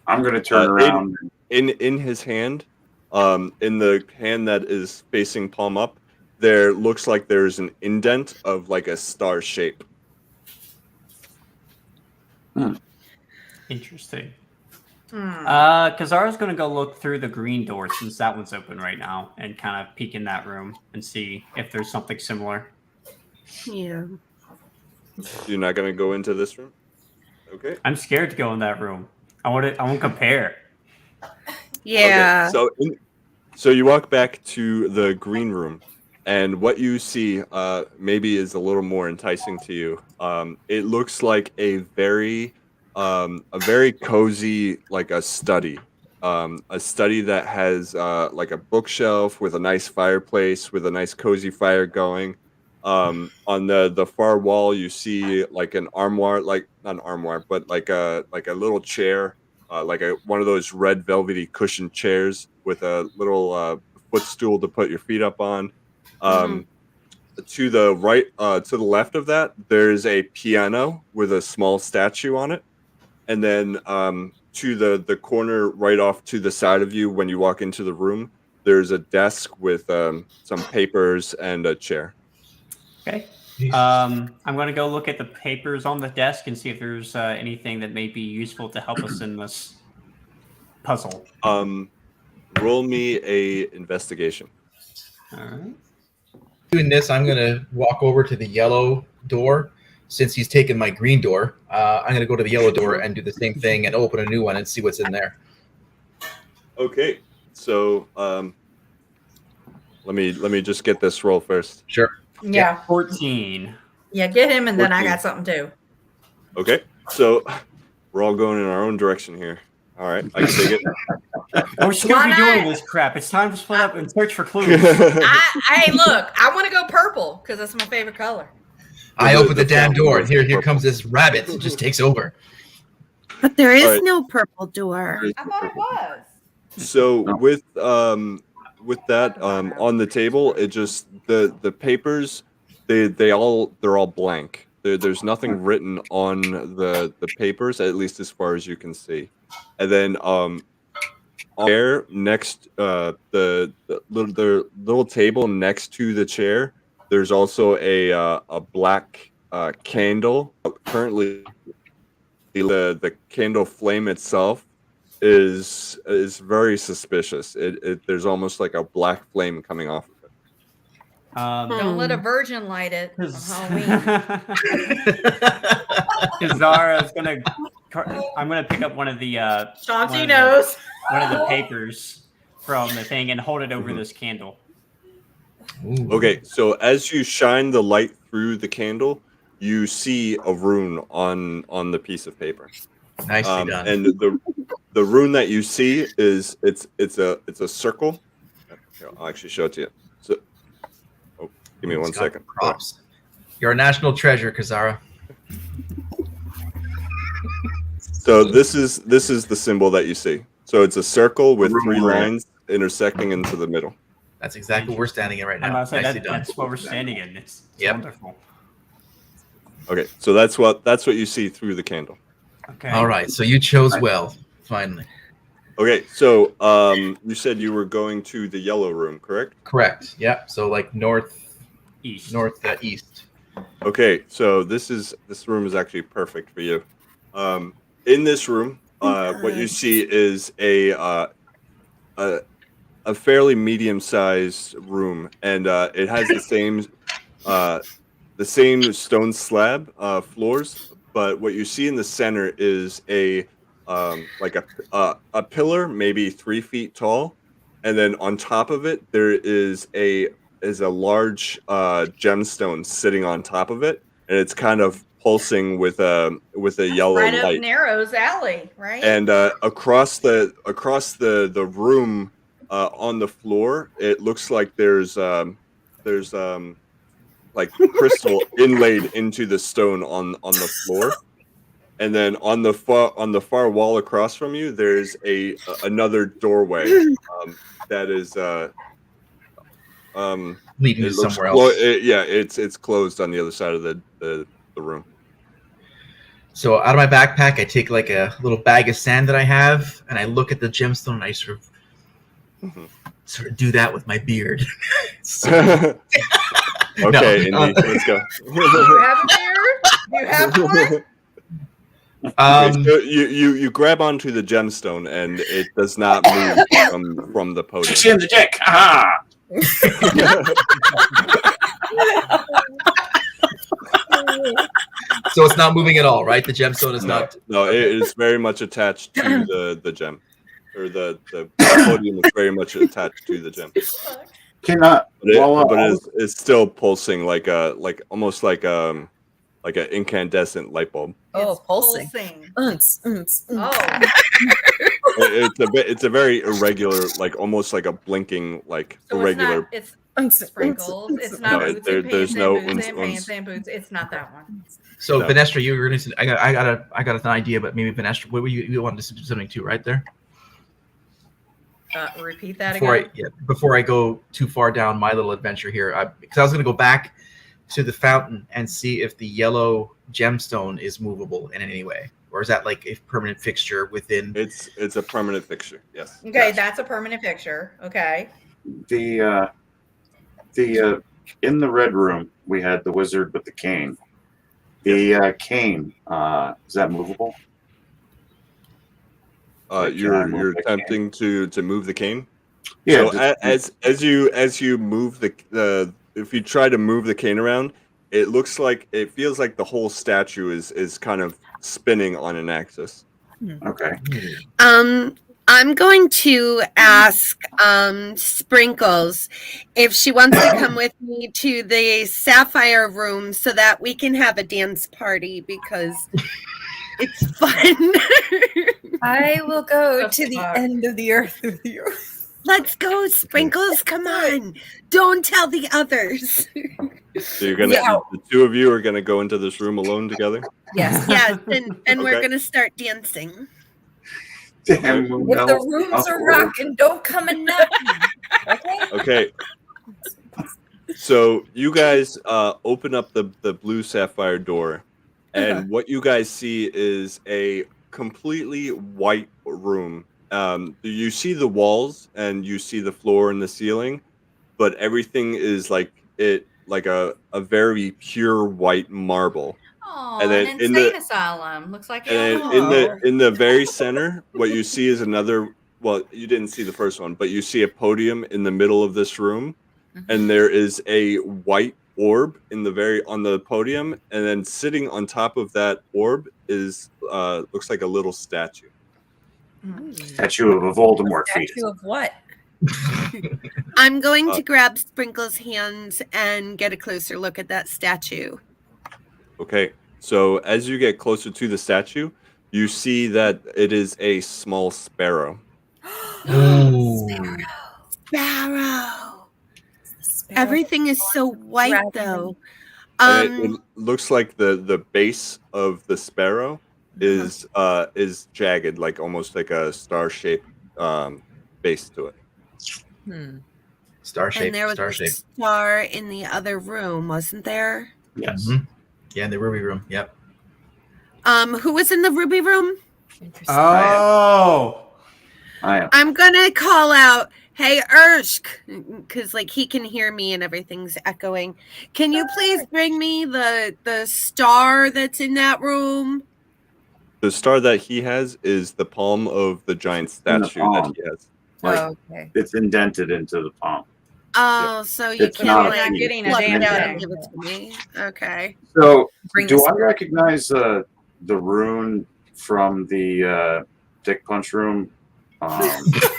I'm going to turn around. In his hand, in the hand that is facing palm up, there looks like there's an indent of like a star shape. Interesting. Kazara's going to go look through the green door since that one's open right now and kind of peek in that room and see if there's something similar. Yeah. You're not going to go into this room? Okay. I'm scared to go in that room. I want to compare. Yeah. Okay, so you walk back to the green room, and what you see maybe is a little more enticing to you. It looks like a very cozy, like a study that has like a bookshelf with a nice fireplace with a nice cozy fire going. On the far wall, you see like an armoire, like not an armoire, but like a little chair, like one of those red velvety cushioned chairs with a little footstool to put your feet up on. To the right, to the left of that, there's a piano with a small statue on it. And then to the corner right off to the side of you when you walk into the room, there's a desk with some papers and a chair. Okay. I'm going to go look at the papers on the desk and see if there's anything that may be useful to help us in this puzzle. Roll me a investigation. All right. Doing this, I'm going to walk over to the yellow door. Since he's taken my green door, I'm going to go to the yellow door and do the same thing and open a new one and see what's in there. Okay, so let me just get this roll first. Sure. Yeah. 14. Yeah, get him, and then I 14. got something too. Okay, so we're all going in our own direction here. All right, I can dig it. We're Scooby doing this crap. It's time to split up and search for clues. Hey, look, I want to go purple because that's my favorite color. I open the damn door, and here comes this rabbit. It just takes over. But there is no purple door. I thought it was. So with that on the table, it just the papers they're all blank. There's nothing written on the papers, at least as far as you can see. And then there next the little table next to the chair, there's also a black candle. Currently, the candle flame itself is very suspicious. There's almost like a black flame coming off of it. Don't let a virgin light it on Halloween. Kazara's I'm gonna pick up one of the Chauncey knows one of the papers from the thing and hold it over this candle. Ooh. Okay, so as you shine the light through the candle, you see a rune on the piece of paper. Nicely done. And the rune that you see is it's a circle. Here, I'll actually show it to you. So, give me one second. Props. You're a national treasure, Kazara. So this is the symbol that you see. So it's a circle with three lines intersecting into the middle. That's exactly what we're standing in right now. I'm about to say Nicely done. that's what we're standing in. It's wonderful. Okay, so that's what you see through the candle. Okay. All right, so you chose well, finally. Okay, so you said you were going to the yellow room, correct? Correct. Yeah. So like East. East. Okay, so this room is actually perfect for you. In this room, what you see is a fairly medium-sized room, and it has the same stone slab floors. But what you see in the center is a pillar, maybe 3 feet tall, and then on top of it there is a large gemstone sitting on top of it, and it's kind of pulsing with a yellow right light. up Narrow's alley, right? And across the room on the floor, it looks like there's like crystal inlaid into the stone on the floor. And then on the far wall across from you, there's another doorway that is leading somewhere else. It's closed on the other side of the room. So out of my backpack, I take like a little bag of sand that I have, and I look at the gemstone, and I sort of do that with my beard. Okay, Indy, let's go. Do you have a beard? Do you have one? So you grab onto the gemstone and it does not move from the podium. Kick you in the dick. Aha! So it's not moving at all, right? The gemstone is not. No, it is very much attached to the gem, or the podium is very much attached to the gem. Cannot. But it's still pulsing almost like an incandescent light bulb. Oh, It's pulsing. Oh, It's a very irregular, almost like a blinking, so irregular. It's sprinkles. It's not No, boots there's and no pants and uns. pants and boots. It's not that one. So No. Venestra, you were going to. I got an idea, but maybe Venestra, what were you wanted to do something too, right there? Repeat that Before again. before I go too far down my little adventure here, because I was going to go back to the fountain and see if the yellow gemstone is movable in any way, or is that like a permanent fixture within? It's a permanent fixture. Yes. Okay, that's a permanent picture. Okay. The in the red room we had the wizard with the cane. The cane is that movable? You're attempting to move the cane. Yeah. So as you move the if you try to move the cane around, it feels like the whole statue is kind of spinning on an axis. Okay. I'm going to ask Sprinkles if she wants to come with me to the Sapphire room so that we can have a dance party because it's fun. I will go The to the fuck? end of the earth with you. Let's go, Sprinkles. Come on. Don't tell the others. So the two of you are gonna go into this room alone together. Yes. Yes, and we're Okay. going to start dancing. Damn, If the rooms are rocking, don't come and knock me. Okay? Okay. So you guys open up the blue sapphire door, and what you guys see is a completely white room. You see the walls and you see the floor and the ceiling, but everything is like a very pure white marble. Oh, And then an in insane the- asylum. Looks like And it. in the very center, what you see is another. Well, you didn't see the first one, but you see a podium in the middle of this room, and there is a white orb on the podium, and then sitting on top of that orb is looks like a little statue. Statue of a Voldemort fetus. Statue of what? I'm going to grab Sprinkles' hands and get a closer look at that statue. Okay, so as you get closer to the statue, you see that it is a small sparrow. Ooh. Sparrow. Everything is so white, Dragon. though. And it looks like the base of the sparrow is jagged, like almost like a star-shaped base to it. Star shape. And there was Star a shape. star in the other room, wasn't there? Yes. Yeah, in the ruby room. Yep. Who was in the ruby room? Interesting. Oh. I am. I'm gonna call out, "Hey, Urshk," because he can hear me and everything's echoing. Can you please bring me the star that's in that room? The star that he has is the palm of the giant In the statue that palm. he has. Like, Oh, okay. it's indented into the palm. Oh, so you It's can't not like getting a pluck it damn out thing. and give it to me. Okay. So, Bring do this- I recognize the rune from the dick punch room on the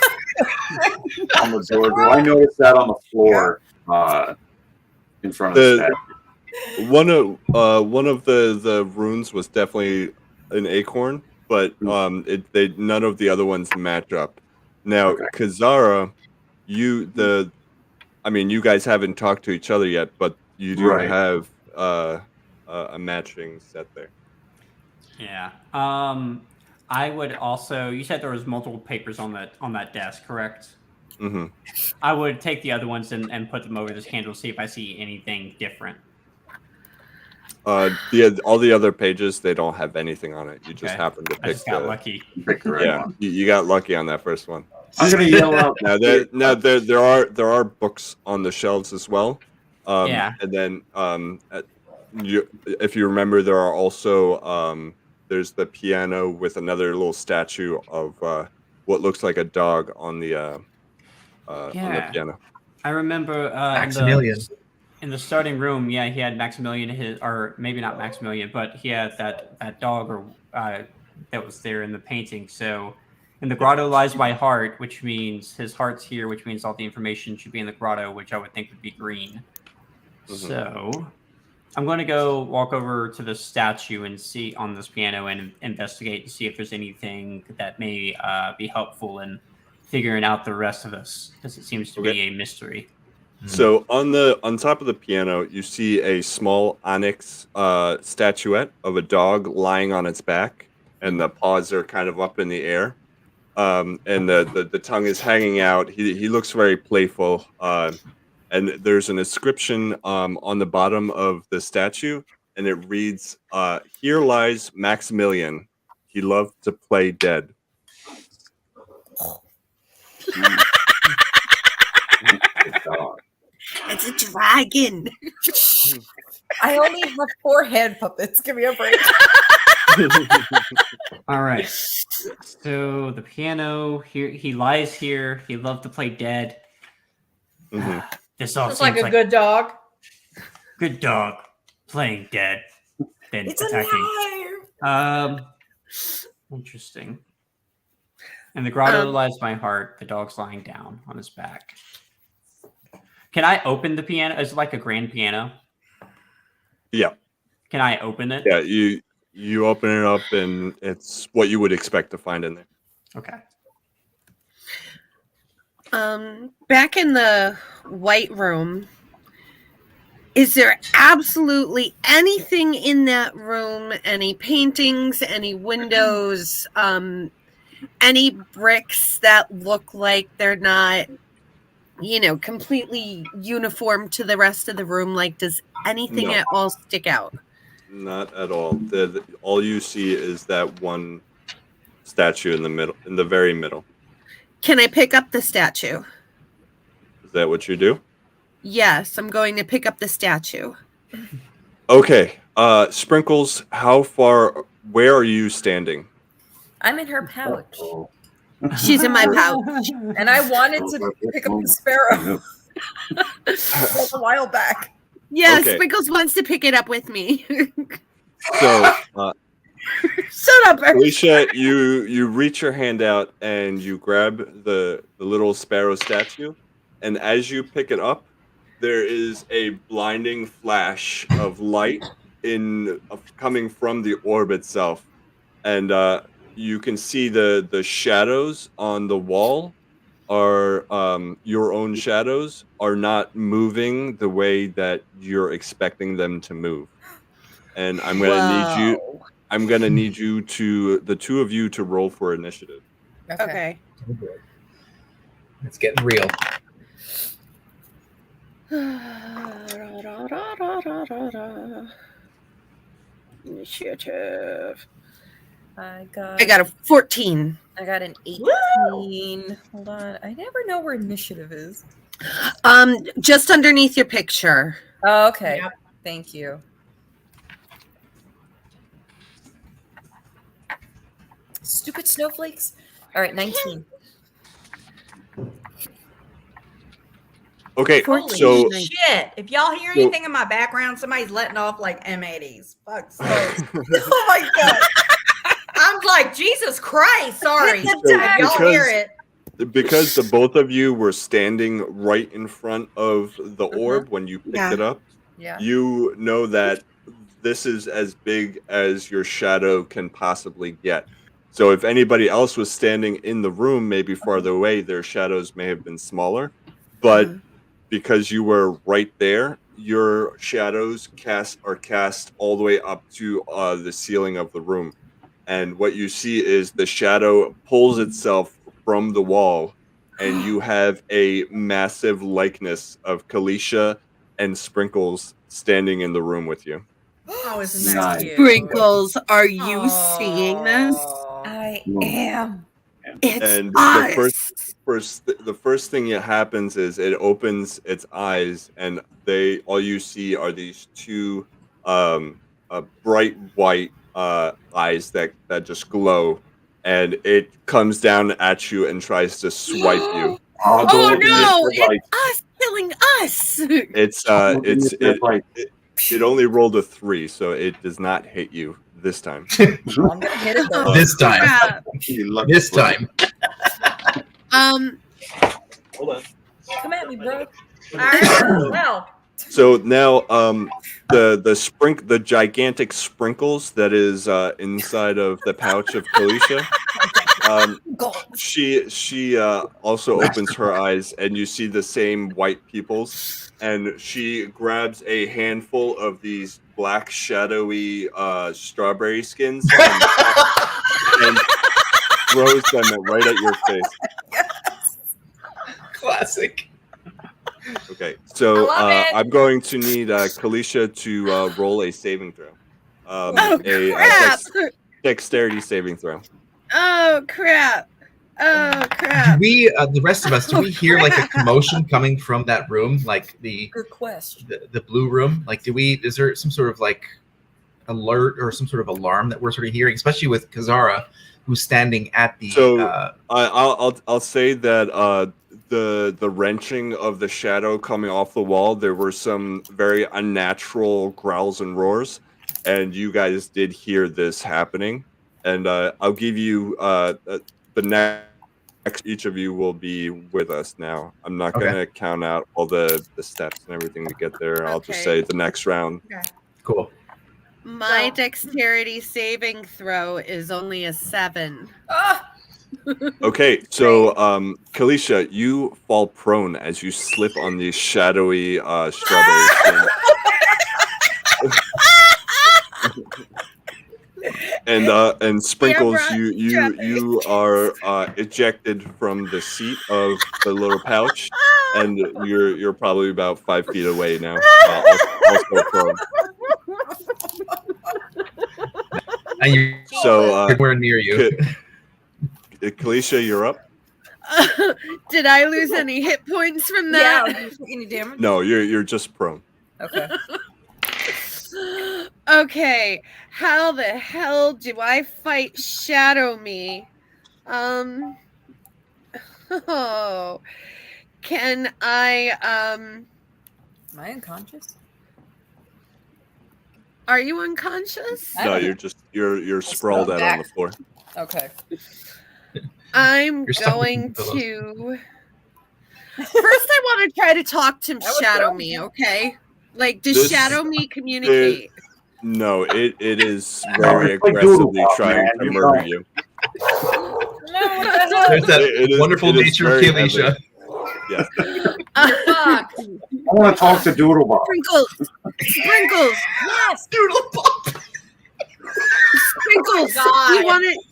door? Do I notice that on the floor in front of the statue? One of the runes was definitely an acorn, but none of the other ones match up. Now, Okay. Kazara, you guys haven't talked to each other yet, but you do Right. have a matching set there. Yeah. I would also. You said there was multiple papers on that desk, correct? Mm-hmm. I would take the other ones and put them over this candle, see if I see anything different. All the other pages, they don't have anything on it. You just Okay. happen to I pick just got lucky. Pick the right Yeah, one. you got lucky on that first one. I'm gonna yell out. There are books on the shelves as well. Yeah. And then if you remember, there are also there's the piano with another little statue of what looks like a dog on the piano. I remember Maximilian. in the starting room, yeah, he had Maximilian, or maybe not Maximilian, but he had that dog or that was there in the painting. So in the grotto lies my heart, which means his heart's here, which means all the information should be in the grotto, which I would think would be green. Mm-hmm. So I'm going to go walk over to the statue and see on this piano and investigate to see if there's anything that may be helpful in figuring out the rest of this, because it seems to be a mystery. So on top of the piano, you see a small onyx statuette of a dog lying on its back, and the paws are kind of up in the air, and the tongue is hanging out. He looks very playful, and there's an inscription on the bottom of the statue, and it reads, "Here lies Maximilian. He loved to play dead." It's a dragon. I only have 4 hand puppets. Give me a break. All right. So the piano here, he lies here. He loved to play dead. Mm-hmm. This all Looks seems like a good dog. Good dog playing dead. Then It's attacking. alive. Interesting. And the grotto lies my heart. The dog's lying down on his back. Can I open the piano? Is it like a grand piano? Yeah. Can I open it? Yeah, you open it up, and it's what you would expect to find in there. Okay. Back in the White Room, is there absolutely anything in that room? Any paintings? Any windows? Any bricks that look like they're not, completely uniform to the rest of the room? Like, does anything at all stick out? Not at all. All you see is that one statue in the middle, in the very middle. Can I pick up the statue? Is that what you do? Yes, I'm going to pick up the statue. Okay. Sprinkles, where are you standing? I'm in her pouch. She's in my pouch. And I wanted to pick up the sparrow a while back. Yeah, Okay. Sprinkles wants to pick it up with me. So, Shut up, Eric. Alicia, you reach your hand out and you grab the little sparrow statue, and as you pick it up, there is a blinding flash of light coming from the orb itself, and you can see the shadows on the wall are your own shadows are not moving the way that you're expecting them to move, and I'm gonna need you to, the two of you, to roll for initiative. Okay. It's getting real. Initiative. I got I got a 14. I got an 18. Hold on. I never know where initiative is. Just underneath your picture. Oh, okay. Yep. Thank you. Stupid snowflakes. All right, 19. Okay, Holy so shit. If y'all hear anything in my background, somebody's letting off like M80s. Fuck. Oh my god. I'm like, Jesus Christ. Sorry. So If y'all hear it. because the both of you were standing right in front of the orb when you picked it up, Yeah. you know that this is as big as your shadow can possibly get. So if anybody else was standing in the room, maybe farther away, their shadows may have been smaller. But because you were right there, your shadows are cast all the way up to the ceiling of the room. And what you see is the shadow pulls itself from the wall, and you have a massive likeness of Kalisha and Sprinkles standing in the room with you. Oh, isn't that Nice. cute? Sprinkles, are you seeing this? I am. It's And us. the first thing that happens is it opens its eyes, and all you see are these two bright white eyes that just glow, and it comes down at you and tries to swipe you. Oh no! It's us killing us. It only rolled a 3, so it does not hit you this time. I'm gonna hit it though. This time. This time. Hold on. Come at me, bro. All right. Well. So now, the gigantic sprinkles that is inside of the pouch of Kalisha, she also opens her eyes, and you see the same white pupils, and she grabs a handful of these black shadowy strawberry skins and throws them right at your face. Yes. Classic. Okay, so I'm going to need Kalisha to roll a saving throw. Crap! Dexterity saving throw. Oh crap! Oh crap! Do we, the rest of us, do we hear like a commotion coming from that room, like the Good question. the blue room? Like, is there some sort of like alert or some sort of alarm that we're sort of hearing, especially with Kazara, who's standing at the? So I'll say that the wrenching of the shadow coming off the wall, there were some very unnatural growls and roars, and you guys did hear this happening. And I'll give you the next. Each of you will be with us now. I'm not going to count out all the steps and everything to get there. I'll just say the next round. Okay. Cool. My dexterity saving throw is only a 7. Okay, so Kalisha, you fall prone as you slip on these shadowy strawberry skins. And Sprinkles, you are ejected from the seat of the little pouch, and you're probably about 5 feet away now. Also prone. So we're near you. Kalisha, you're up. Did I lose any hit points from that? Yeah, any damage? No, you're just prone. Okay. Okay, how the hell do I fight Shadow Me? Can I Am I unconscious? Are you unconscious? No, you're sprawled out on the floor. Okay. I'm going to. First, I want to try to talk to Shadow Me. Okay, like does Shadow Me communicate? No, it is very aggressively trying to murder you. There's that wonderful nature of Kalisha. Yeah. I want to talk to Doodlebop. Sprinkles. Yes, Doodlebop. Sprinkles.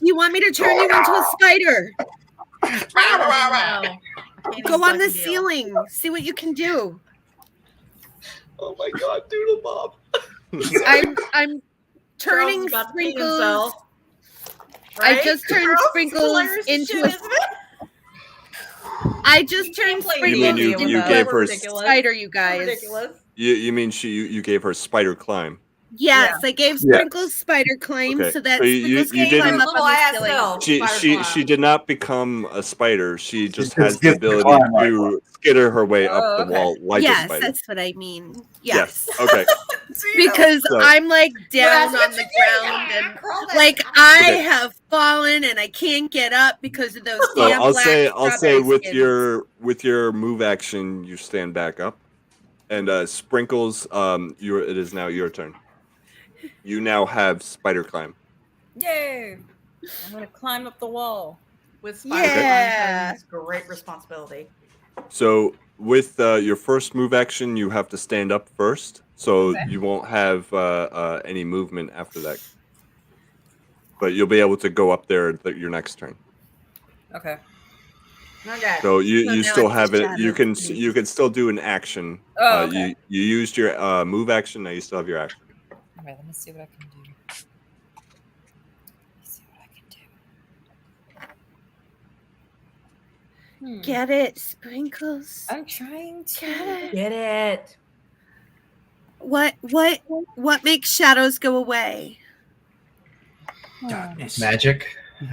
You want me to turn you into a spider? Go on the ceiling. See what you can do. Oh my God, Doodlebop. I'm turning Sprinkles. Right? I just turned Sprinkles into a. I just turned Sprinkles you gave her spider, you guys. Ridiculous. You mean you gave her spider climb? Yes, I gave Sprinkles spider climb so that Sprinkles can climb up on the ceiling. She did not become a spider. She just has the ability to skitter her way up the wall like a spider. Yes, that's what I mean. Yes. Okay. Because I'm like down on the ground and like I have fallen and I can't get up because of those damn I'll black say with skins. your move action you stand back up. And Sprinkles, it is now your turn. You now have spider climb. Yay! I'm gonna climb up the wall. With spider climb comes great responsibility. So with your first move action, you have to stand up first, so you won't have any movement after that. But you'll be able to go up there your next turn. Okay. Okay. So you still have it. You can still do an action. Oh, okay. You used your move action. Now you still have your action. All right. Let me see what I can do. Get it, Sprinkles. I'm trying to get it. What makes shadows go away? Darkness. Magic.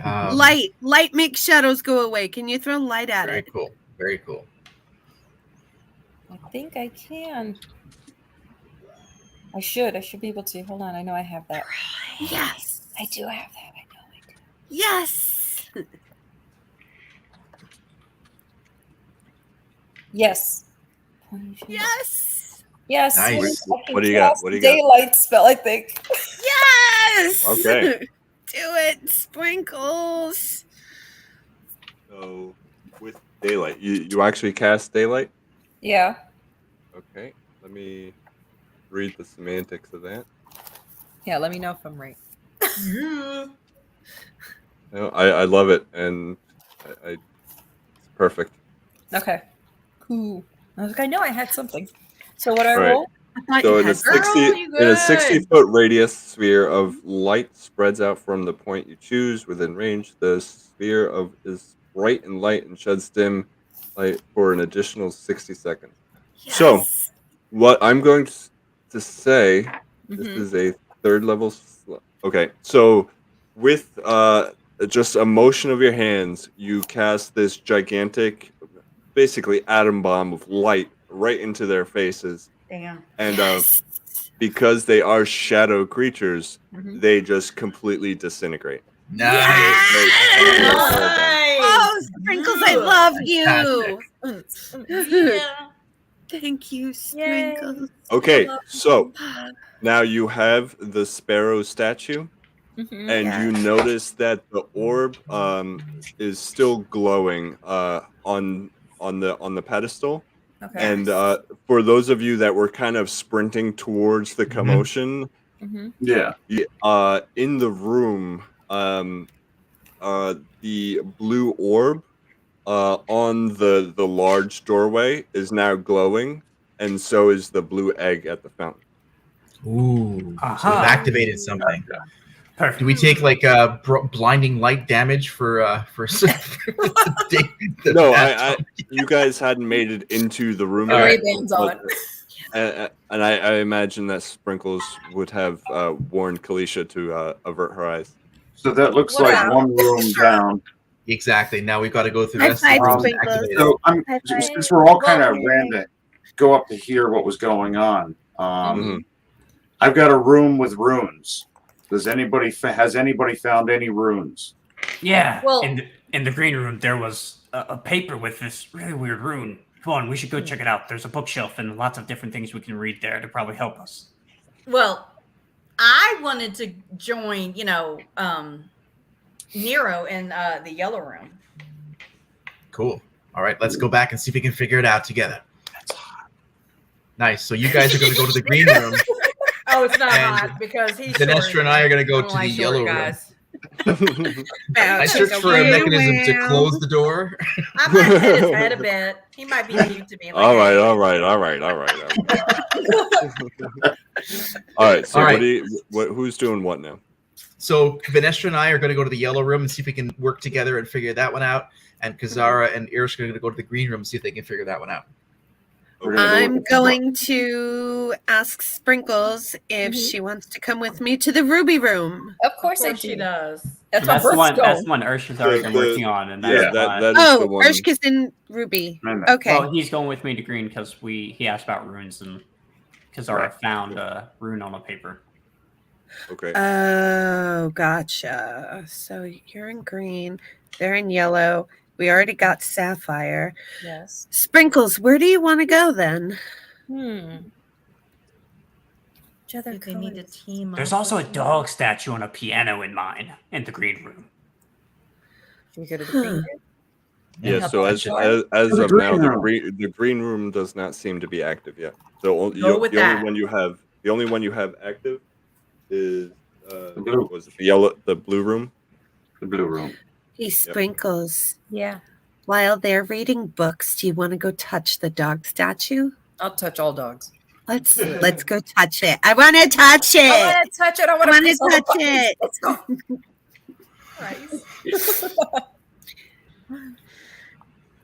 Light makes shadows go away. Can you throw light at Very it? cool. Very cool. I think I can. I should be able to. Hold on, I know I have that. Yes. I do have that. I know I do. Yes. Yes. Yes. Yes. Nice. What do you got? What do you got? Daylight spell, I think. Yes. Okay. Do it, Sprinkles. So with daylight, you actually cast daylight? Yeah. Okay. Let me read the semantics of that. Yeah, let me know if I'm right. No, I love it, and it's perfect. Okay. Cool. I was like, I know I had something. So what do I Right. roll? So in a Girl, 60-foot radius, sphere of light spreads out from the point you choose within range. The sphere is bright and light and sheds dim light for an additional 60 seconds. Yes. So, what I'm going to say, this Mhm. is a third level. Okay, so with just a motion of your hands, you cast this gigantic, basically atom bomb of light right into their faces. Damn. And Yes. because they are shadow creatures, Mhm. they just completely disintegrate. Nice. Oh, Sprinkles, I love you. Yeah. Thank you, Sprinkles. Okay, so now you have the sparrow statue, Mhm. and you notice that the orb is still glowing on the pedestal. Okay. And for those of you that were kind of sprinting towards the commotion, Mhm. Yeah. in the room, the blue orb on the large doorway is now glowing, and so is the blue egg at the fountain. Ooh. So Aha. we've activated something. Perfect. Do we take like blinding light damage for No, you guys hadn't made it into the room All yet. right. Ray-Bans on. And I imagine that Sprinkles would have warned Kalisha to avert her eyes. So that looks What like up? one room down. Exactly. Now we've got to go through the High rest of the five, rooms and Sprinkles. activate it. So High five. since we're all kind of Well, ran to go up to hear what was going on, Mhm. I've got a room with runes. Has anybody found any runes? Yeah. Well- in the green room, there was a paper with this really weird rune. Come on, we should go check it out. There's a bookshelf and lots of different things we can read there to probably help us. Well, I wanted to join, Nero in the yellow room. Cool. All right, let's go back and see if we can figure it out together. Nice. So you guys are going to go to the green room. Oh, it's not And hot because he's Dinestra and I are going to go I to don't the like short yellow room. guys. I searched for a mechanism to close the door. I might hit his head a bit. He might be new to me. Like, All right. hey. All right. So All right. who's doing what now? So Dinestra and I are going to go to the yellow room and see if we can work together and figure that one out. And Kazara and Irish are going to go to the green room and see if they can figure that one out. I'm going to ask Sprinkles if she wants to come with me to the ruby room. Of course I She do. does. That's That's what the one. Birthstone. That's the one Ursha's already been working on, and that's why- that is the Oh, one. Urshka's in ruby. Okay. Well, he's going with me to green because he asked about runes, and Kazara found a rune on a paper. Okay. Oh, gotcha. So you're in green. They're in yellow. We already got sapphire. Yes. Sprinkles, where do you want to go then? Which other They need a colors? team. There's up also a with me. dog statue on a piano in mine in the green room. Should we go to the green room? Yeah. So as The of green now, room. the green room does not seem to be active yet. So Go with the that. only one you have active is blue. was it the blue room. The blue room. Hey, Sprinkles. Yeah. While they're reading books, do you want to go touch the dog statue? I'll touch all dogs. Let's go touch it. I want to touch it. I want to touch it. I want to touch it. Let's go.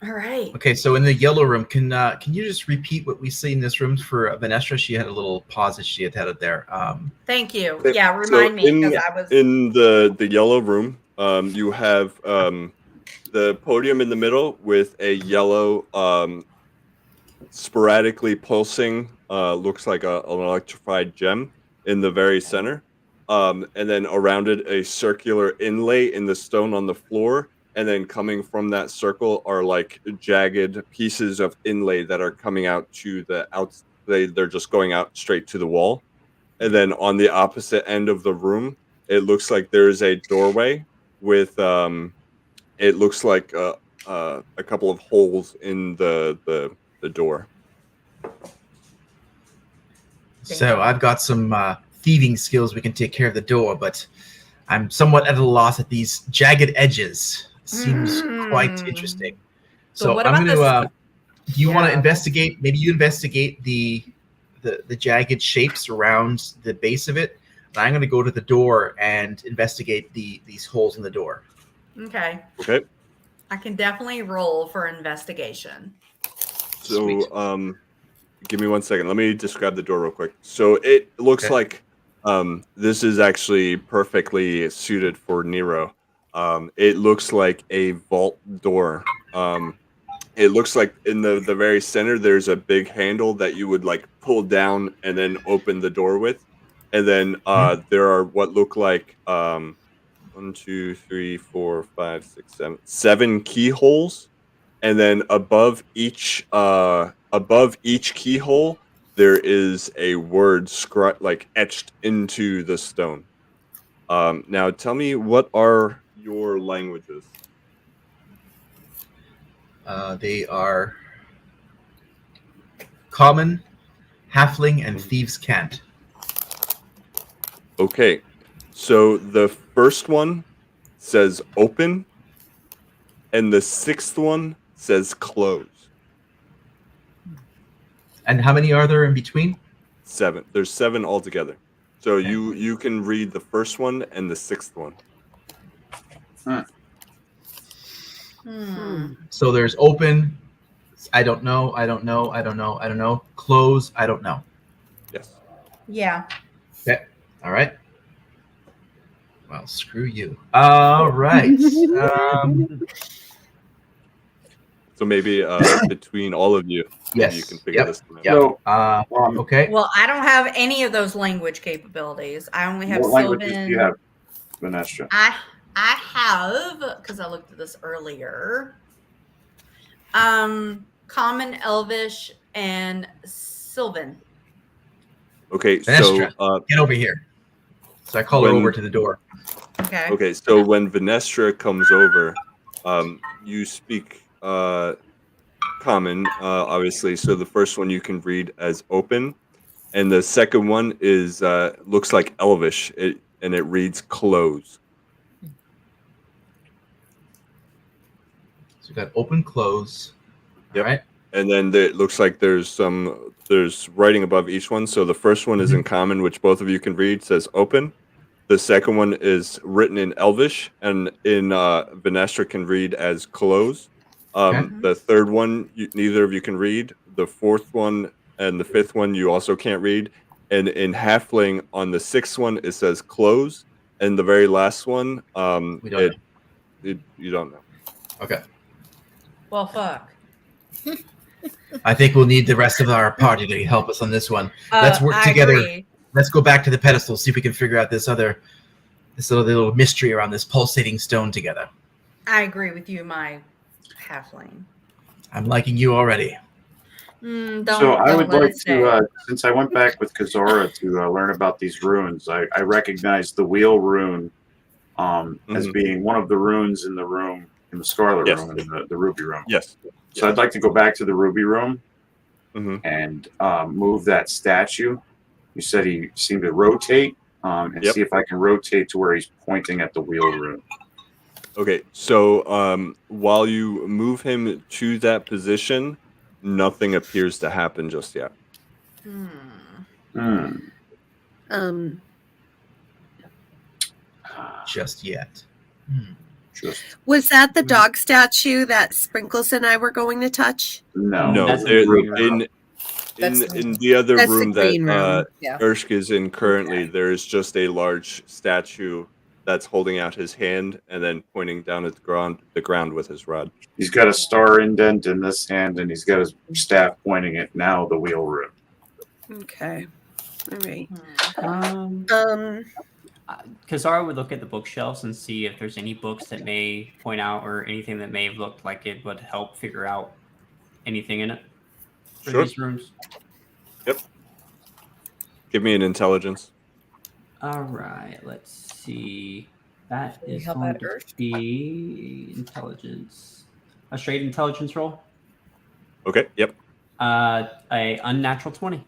All right. Okay, so in the yellow room, can you just repeat what we see in this room for Venestra? She had a little pause that she had it there. Thank you. Okay, Yeah, remind me because I was in the yellow room. You have the podium in the middle with a yellow sporadically pulsing looks like an electrified gem in the very center, and then around it a circular inlay in the stone on the floor, and then coming from that circle are like jagged pieces of inlay that are coming out to the outs. They're just going out straight to the wall, and then on the opposite end of the room it looks like there is a doorway with it looks like a couple of holes in the door. So I've got some thieving skills. We can take care of the door, but I'm somewhat at a loss at these jagged edges. Seems quite interesting. So what I'm about going to. Do you want to Yeah. investigate? Maybe you investigate the jagged shapes around the base of it. And I'm going to go to the door and investigate these holes in the door. Okay. Okay. I can definitely roll for investigation. So, Sweet. Give me 1 second. Let me describe the door real quick. So it looks Okay. like this is actually perfectly suited for Nero. It looks like a vault door. It looks like in the very center there's a big handle that you would like pull down and then open the door with, and then there are what look like 1, 2, 3, 4, 5, 6, 7 keyholes, and then above each keyhole there is a word like etched into the stone. Now tell me, what are your languages? They are common, halfling, and thieves' cant. Okay, so the first one says open, and the sixth one says close. And how many are there in between? 7. There's 7 altogether. So you can read the first one and the sixth one. So there's open. I don't know. I don't know. I don't know. I don't know. Close. I don't know. Yes. Yeah. Okay. All right. Well, screw you. All right. So maybe between all of you, maybe you Yes. can figure this one out. Yep. So, Okay. Well, I don't have any of those language capabilities. I only have what languages do you Sylvan. have, Venestra? I have, because I looked at this earlier. Common, Elvish, and Sylvan. Okay, Venestra, so get over here. So I call her over to the door. Okay. okay, so when Venestra comes over, you speak common, obviously. So the first one you can read as open, and the second one is looks like Elvish, and it reads close. So we got open, close. Yep. All right. And then it looks like there's writing above each one. So the first one is in common, which both of you can read, says open. The second one is written in Elvish, and in Venestra can read as close. The third one, neither of you can read. The fourth one and the fifth one, you also can't read. And in Halfling, on the sixth one, it says close. And the very last one, We don't know. You don't know. Okay. Well, fuck. I think we'll need the rest of our party to help us on this one. Let's work I together. agree. Let's go back to the pedestal, see if we can figure out this other little mystery around this pulsating stone together. I agree with you, my halfling. I'm liking you already. So I would like to, since I went back with Kazora to learn about these runes, I recognize the wheel rune as being one of the runes in the room, in the Scarlet room, in the Ruby room. Yes. So I'd like to go back to the Ruby room and move that statue. You said he seemed to rotate, and see if I can rotate to where he's pointing at the wheel rune. Okay, so while you move him to that position, nothing appears to happen just yet. Just yet. Was that the dog statue that Sprinkles and I were going to touch? No, that's they're in in the other That's the room green that room. Yeah. Ersk is in currently. Okay. There is just a large statue that's holding out his hand and then pointing down at the ground with his rod. He's got a star indent in this hand, and he's got his staff pointing at now the wheel room. Okay. All right. Kazara would look at the bookshelves and see if there's any books that may point out or anything that may have looked like it would help figure out anything in it for these rooms. Yep. Give me an intelligence. All right. Let's see. That is help going out to Ersk? be intelligence. A straight intelligence roll. Okay. Yep. A unnatural 20.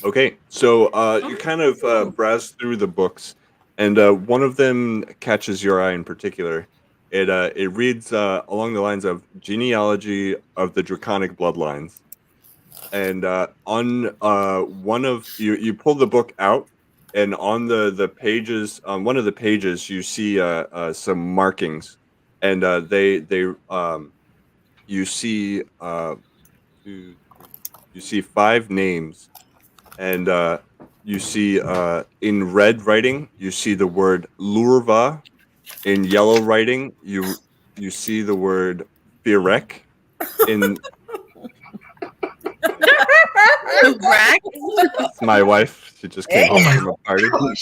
Okay. So you kind of browse through the books, and one of them catches your eye in particular. It reads along the lines of genealogy of the draconic bloodlines, and on one of you pull the book out, and on the pages, on one of the pages, you see some markings, and you see you see 5 names, and you see in red writing you see the word Lurva. In yellow writing, you see the word Firek. In it's my wife. She just came home from a party. Oh,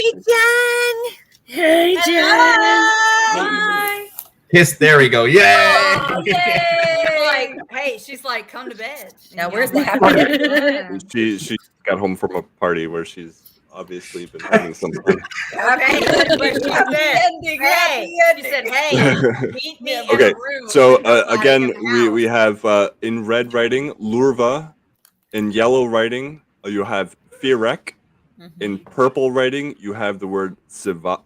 hey, Jen. Hey, Jen. Hi. Yes, there we go. Yay! Oh, yay! She's like, come to bed. Now, where's the happy? She got home from a party where she's obviously been having some fun. Okay, but she said, hey, meet me in Okay, a room. so with nobody again, in the we house. have in red writing Lurva, in yellow writing you have Firek, in purple writing you have the word Savita,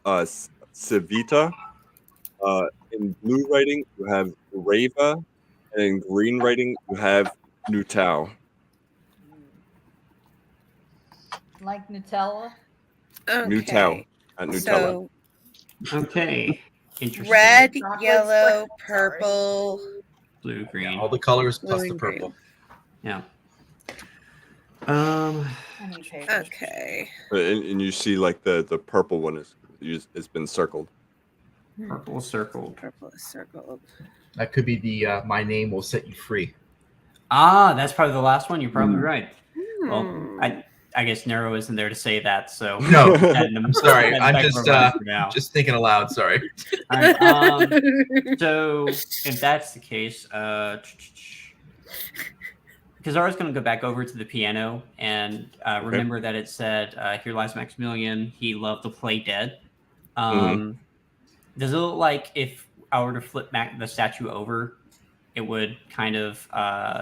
in blue writing you have Rava, and in green writing you have Nutau. Like Nutella. Nutau, not Nutella. So Okay. Interesting. red, Chocolate yellow, spread. purple. Blue, green. All the colors plus Blue the and purple. Yeah. Okay. And you see like the purple one has been circled. Purple circled. Purple is circled. That could be the my name will set you free. Ah, that's probably the last one. You're probably right. Hmm. Well, I guess Nero isn't there to say that, so No, I'm sorry. I'm just thinking aloud. Sorry. All right, so if that's the case, Kazara's going to go back over to the piano and remember that it said, "Here lies Maximilian. He loved to play dead." Does it look like if I were to flip back the statue over, it would kind of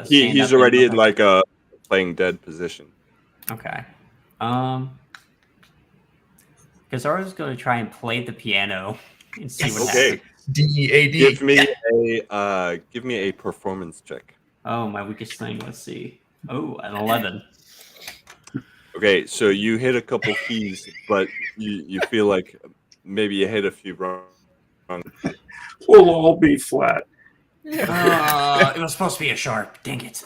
he's already in like a playing dead position. Okay. Kazara's going to try and play the piano and see what happens. D-E-A-D. Give me a performance check. Oh, my weakest thing. Let's see. Oh, an 11. Okay, so you hit a couple keys, but you feel like maybe you hit a few wrong. We'll all be flat. It was supposed to be a sharp. Dang it.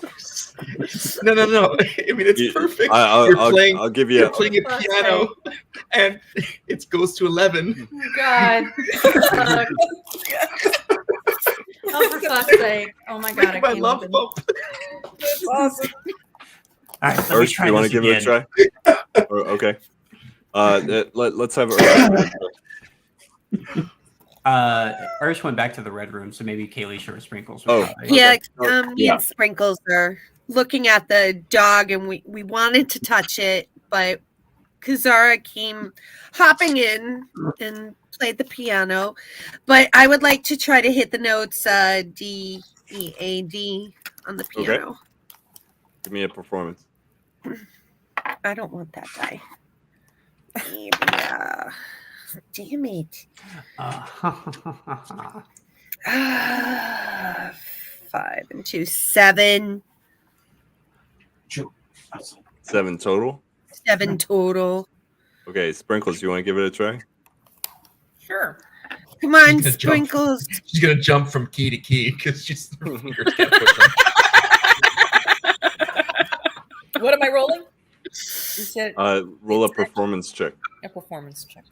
No. I mean, it's perfect. I'll give you. You're playing a piano, and it goes to 11. God. Oh, for fuck's sake. Oh, my God. My love bump. That's awesome. All right, Ursh, you want to give it a try? Okay. Let's have Ursh went back to the red room, so maybe Kaylee or Sprinkles. Me and Sprinkles are looking at the dog, and we wanted to touch it, but Kazara came hopping in and played the piano. But I would like to try to hit the notes D, E, A, D on the piano. Okay. Give me a performance. I don't want that die. Maybe, damn it. 5 and 2, 7. 7 total? 7 total. Okay, Sprinkles, you want to give it a try? Sure. Come on, Sprinkles. She's gonna jump from key to key because her fingers can't push them. What am I rolling? You said roll a performance check. a performance check.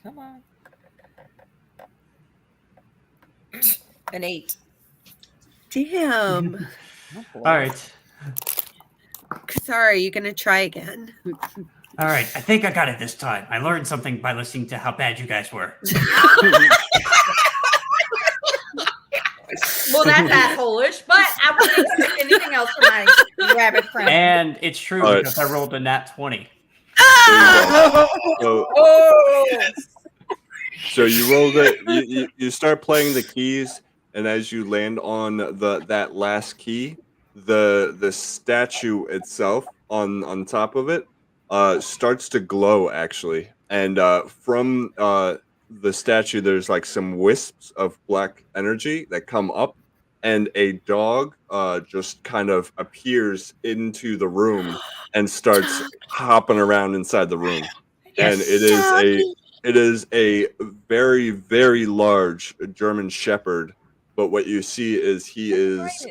Come on. An 8. Damn. All right. Sorry, you gonna try again? All right. I think I got it this time. I learned something by listening to how bad you guys were. Well, that's assholeish, but I wouldn't expect anything else from my rabbit friend. And it's true because I rolled a nat 20. So you rolled it. You start playing the keys, and as you land on that last key, the statue itself on top of it starts to glow actually, and from the statue there's like some wisps of black energy that come up, and a dog just kind of appears into the room and starts hopping around inside the room. And it is a very, very large German Shepherd, but what you see is he is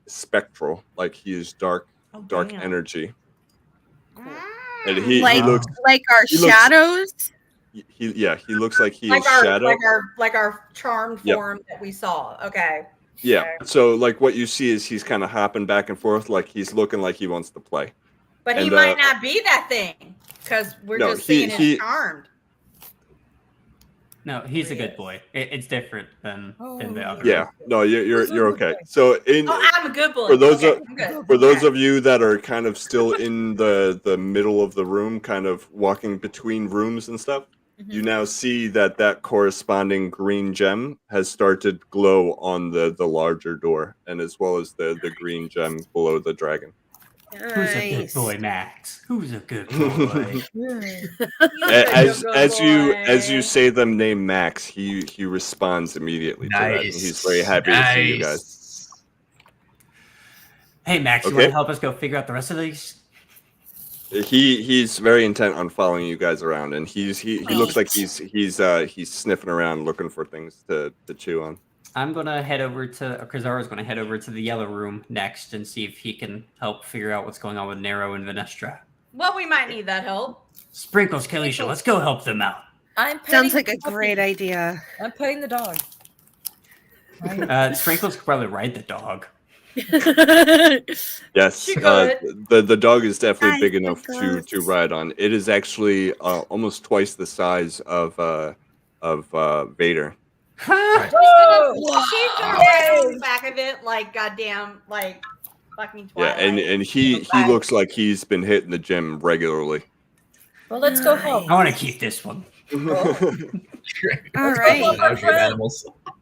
spectral, like he is dark energy. And he looks like our shadows. He looks like he is our shadow, like our charmed form that we saw. Okay. Yeah. Okay. So like what you see is he's kind of hopping back and forth, like he's looking like he wants to play. But he might not be that thing because we're just seeing his charmed. No, he's a good boy. It's different than the other. Yeah. No, you're okay. So I'm a good boy. For those of you that are kind of still in the middle of the room, kind of walking between rooms and stuff, you now see that corresponding green gem has started glow on the larger door, and as well as the green gem below the dragon. Nice. Who's a good boy, Max? Who's a good boy? as you say the name Max, he responds immediately to that, and he's very happy to see you guys. Hey Max, you want to help us go figure out the rest of these? He's very intent on following you guys around, and he looks like he's sniffing around looking for things to chew on. I'm gonna head over to Kazara's gonna head over to the yellow room next and see if he can help figure out what's going on with Nero and Venestra. Well, we might need that help. Sprinkles, Kalisha, let's go help them out. Sounds like a great idea. I'm petting the dog. Sprinkles could probably ride the dog. Yes, the dog is definitely big enough to ride on. It is actually almost twice the size of Vader. She's gonna ride on the back of it like goddamn, like fucking Twilight. Yeah, and he looks like he's been hitting the gym regularly. Well, let's go help. I want to keep this one. All right.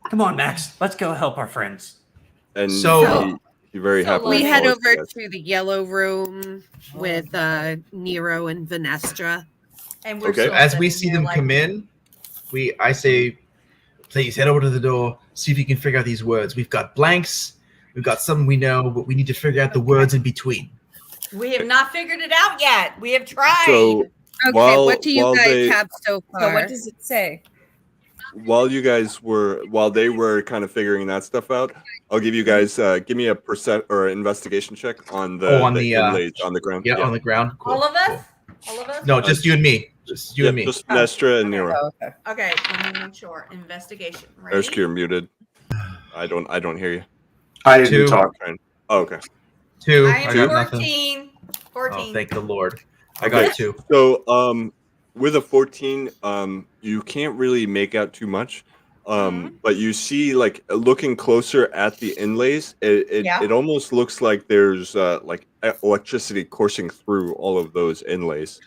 Come on, Max. Let's go help our friends. And so he very happily. We head over to the yellow room with Nero and Venestra. And we're as we see them come in, I say, please head over to the door, see if you can figure out these words. We've got blanks, we've got some we know, but we need to figure out the words in between. We have not figured it out yet. We have tried. So what do you guys have so far? So what does it say? While they were kind of figuring that stuff out, I'll give you guys give me a percent or investigation check on the inlays on the ground. Yeah, on the ground. Cool. All of us? All of us? No, just you and me. Just you and me. Just Venestra and Nero. Okay, let me make sure. Investigation. Ready? Erskine, you're muted. I don't hear you. I didn't talk. Oh, okay. 2. I am got 14. nothing. 14. Oh, thank the Lord. I got 2. So with a 14, you can't really make out too much. But you see, like looking closer at the inlays, it almost looks like there's like electricity coursing through all of those inlays,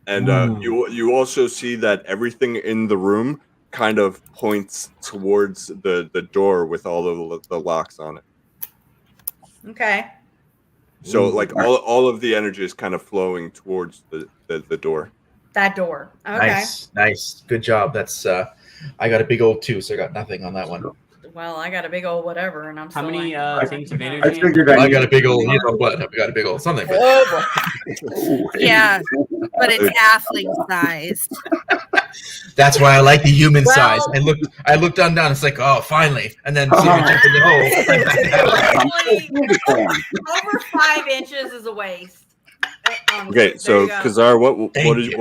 and you also see that everything in the room kind of points towards the door with all of the locks on it. Okay. So like all of the energy is kind of flowing towards the door. That door. Okay. Nice. Good job. That's I got a big old 2, so I got nothing on that one. Well, I got a big old whatever, and I'm How still many like, things of energy? I figured I got a big old, you know what? I got a big old something. But Yeah, but it's halfling sized. that's why I like the human Well- size. I looked down. It's like, oh, finally. And then see me jump in the hole. Actually, over 5 inches is a waste. Okay, so Kazar, what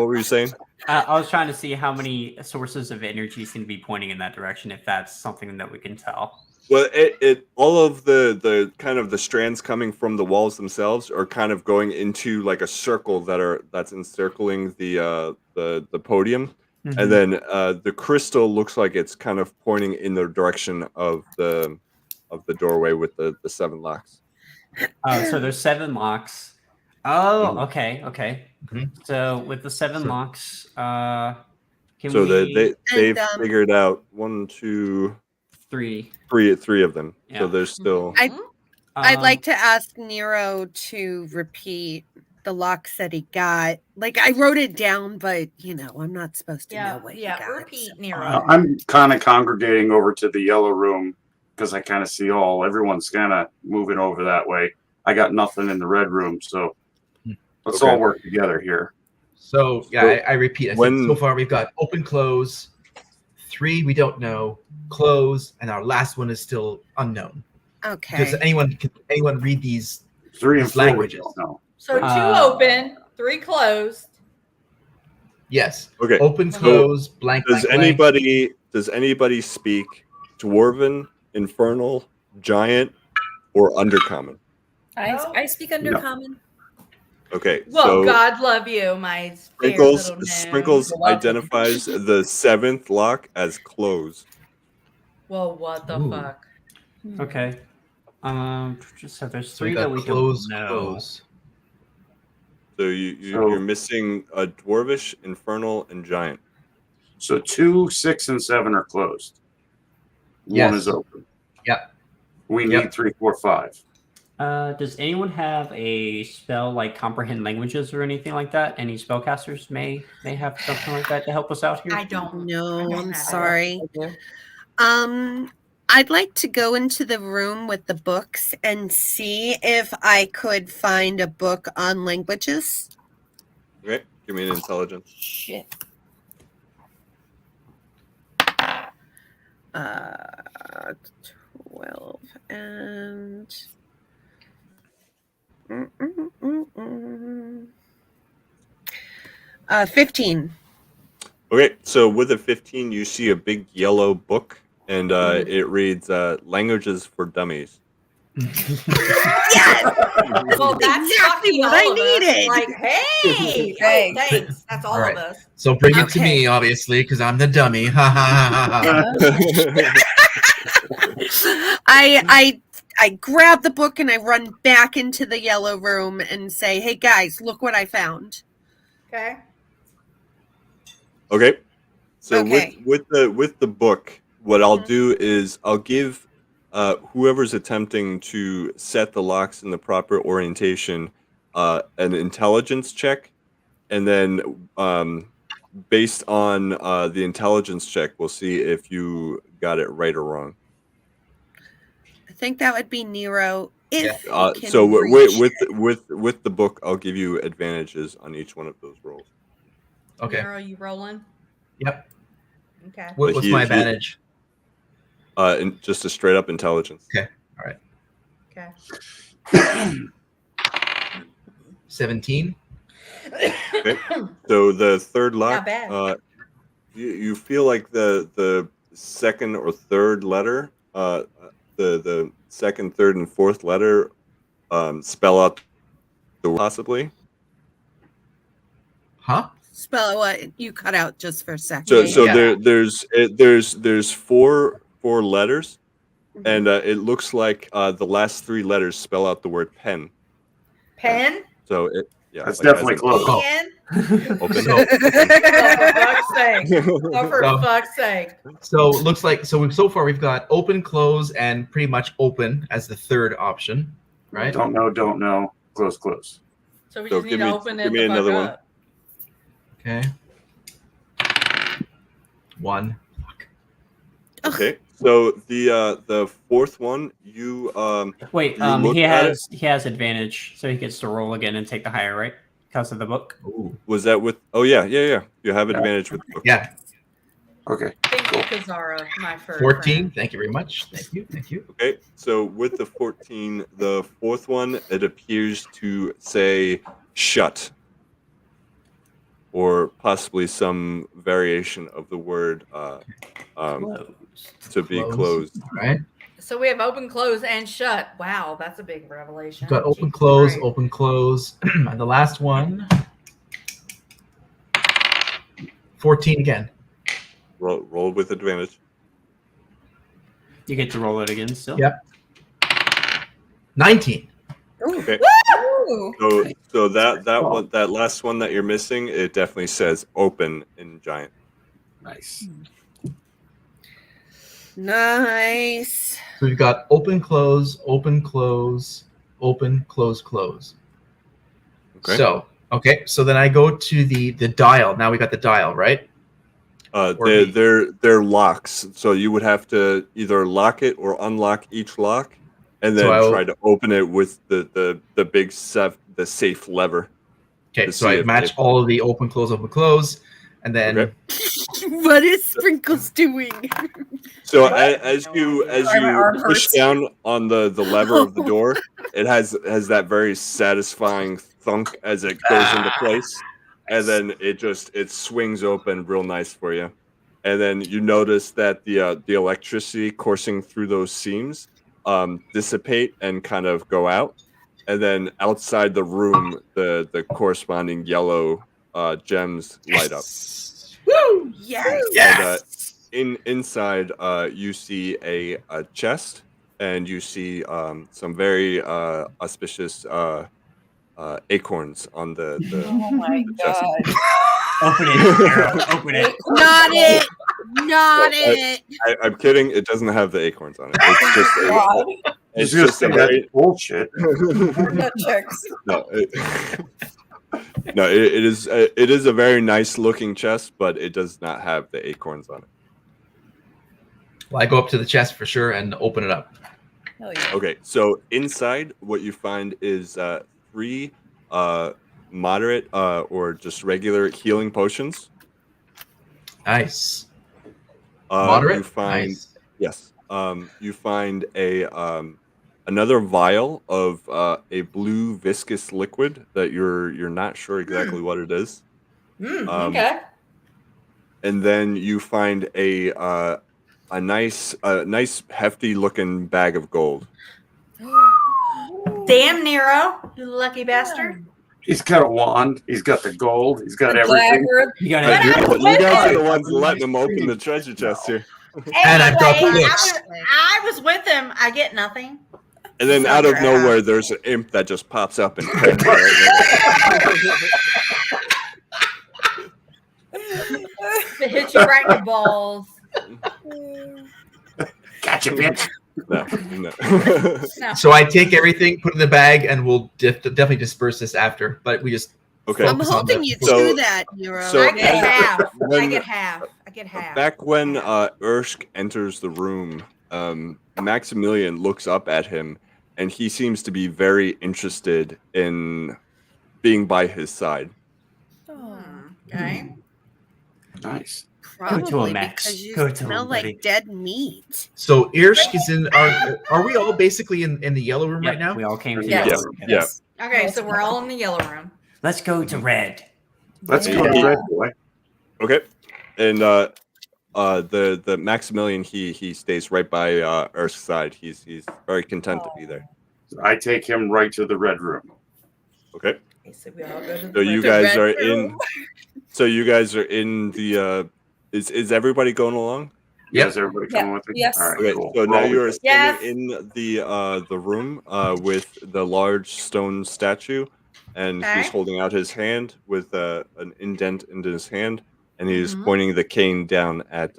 were you saying? I was trying to see how many sources of energy seem to be pointing in that direction, if that's something that we can tell. Well, it all of the kind of the strands coming from the walls themselves are kind of going into like a circle that's encircling the podium, and then the crystal looks like it's kind of pointing in the direction of the doorway with the 7 locks. So there's 7 locks. Oh, okay. So with the 7 locks, they've figured out 1, 2, 3 of them. Yeah. So there's still. I'd like to ask Nero to repeat the locks that he got. Like I wrote it down, but I'm not supposed to know what he got. Repeat, Nero. I'm kind of congregating over to the yellow room because I kind of see everyone's kind of moving over that way. I got nothing in the red room, so let's all work together here. So I repeat. I think so far we've got open, close, 3 we don't know, close, and our last one is still unknown. Okay. Does anyone read these 3 and 4 languages? No. So 2 open, 3 closed. Yes. Okay. Open, close, blank. Does blank, anybody speak Dwarven, Infernal, Giant, or Undercommon? I speak Undercommon. Okay. Well, so God love you, my spare little gnome. Sprinkles identifies the 7th lock as close. Well, what the fuck? Okay. So there's 3 we that got we close, don't know. close. So you're missing a Dwarvish, Infernal, and Giant. So 2, 6, and 7 are closed. Yes. 1 is open. Yep. We need 3, 4, 5. Does anyone have a spell like comprehend languages or anything like that? Any spellcasters may have something like that to help us out here? I don't know. I'm sorry. I'd like to go into the room with the books and see if I could find a book on languages. Okay, give me an intelligence. Shit. 12 and 15. Okay, so with a 15, you see a big yellow book, and it reads "Languages for Dummies." Yes! Well, that's exactly what I needed. Like, hey, Hey. thanks. That's all Right. of us. So bring it to me, obviously, because I'm the dummy. Ha ha ha ha. I grab the book and I run back into the yellow room and say, "Hey guys, look what I found." Okay. Okay, so Okay. with the book, what I'll do is I'll give whoever's attempting to set the locks in the proper orientation an intelligence check, and then based on the intelligence check, we'll see if you got it right or wrong. I think that would be Nero. If he can So reach with the book, I'll give you advantages on each one of those rolls. Okay. Nero, you rolling? Yep. Okay. What's my advantage? Just a straight up intelligence. Okay. All right. Okay. 17. Okay. So the third lock, Not bad. you feel like the second or third letter, the second, third, and fourth letter spell out the word possibly. Huh? spell what you cut out just for a second. So Yeah. there's four letters, and it looks like the last three letters spell out the word pen. Pen? So yeah, That's like, definitely as close. in Pen? open. So, Oh, for fuck's sake. Oh, for No. fuck's sake. so it looks like so far we've got open, close, and pretty much open as the third option, right? Don't know. Close. So we So just need give to me- open give it me the fuck another one. up. Okay. 1. Fuck. Okay, so the fourth one, you wait. you look He at has he has advantage, so he gets to roll again and take the higher, right? Because of the book. Ooh. Was that with? Oh yeah. You have advantage with the book. Yeah. Okay. Thank you, Kazara, my fur 14. friend. Thank you very much. Thank you. Okay, so with the 14, the fourth one, it appears to say shut, or possibly some variation of the word Close. to be closed. All right. So we have open, close, and shut. Wow, that's a big revelation. We've got open, Jesus close, Christ. open, close. And the last one, 14 again. Roll with advantage. You get to roll it again still. Yep. 19. Okay. Ooh. So that last one that you're missing, it definitely says open in giant. Nice. Nice. So we've got open, close, open, close, open, close, close. Okay. So then I go to the dial. Now we got the dial, right? They're locks, so you would have to either lock it or unlock each lock, and then try to open it with the big the safe lever. Okay, so I match all of the open, close, and then. Okay. What is Sprinkles doing? So as you push down on the lever of the door, it has that very satisfying thunk as it goes into place, and then it swings open real nice for you, and then you notice that the electricity coursing through those seams dissipate and kind of go out, and then outside the room the corresponding yellow gems light up. Woo! Yes. And inside, you see a chest, and you see some very auspicious acorns on the Oh my chest. god. Open it. Open it. Not it. Not it. I'm kidding. It doesn't have the acorns on it. It's just God. it's just a very bullshit. That checks. no. It is a very nice looking chest, but it does not have the acorns on it. Well, I go up to the chest for sure and open it up. Hell yeah. Okay, so inside, what you find is 3 moderate or just regular healing potions. Nice. Moderate. You find Nice. yes. You find a another vial of a blue viscous liquid that you're not sure exactly what it is. Okay. And then you find a nice hefty looking bag of gold. Damn, Nero, you lucky bastard. He's got a wand. He's got the gold. He's got The everything. dagger. You got You guys are the ones letting him open the treasure chest here. And I've got Anyway, books. I was with him. I get nothing. And then out of nowhere, there's an imp that just pops up and pecks you To hit you right in the balls. Gotcha, bitch. No. No. So I take everything, put it in the bag, and we'll definitely disperse this after. But we just Okay. I'm holding you So- to that, Nero. so- I get half. I when- get half. I get half. Back when Ersk enters the room, Maximilian looks up at him, and he seems to be very interested in being by his side. Okay. Nice. Probably Max. because you Go to smell him, like buddy. dead meat. so Irsk is in. Are we all basically in the yellow room right now? We all came to Yes. the yellow room. Yeah. Okay, so we're all in the yellow room. Let's go to red. Let's go Yeah. to Red Boy. Okay. And the Maximilian he stays right by Ersk's side. He's very content to be there. I take him right to the Red Room. Okay. Okay, so we all go to the So you The guys red are room. in. So you guys are in the. Is everybody going along? Yep. Yes, everybody Yeah. coming with me? Yes. All right, Okay, cool. so now Roll. you are Yes. standing in the room with the large stone statue, and Okay. he's holding out his hand with an indent in his hand, and he's Mhm. pointing the cane down at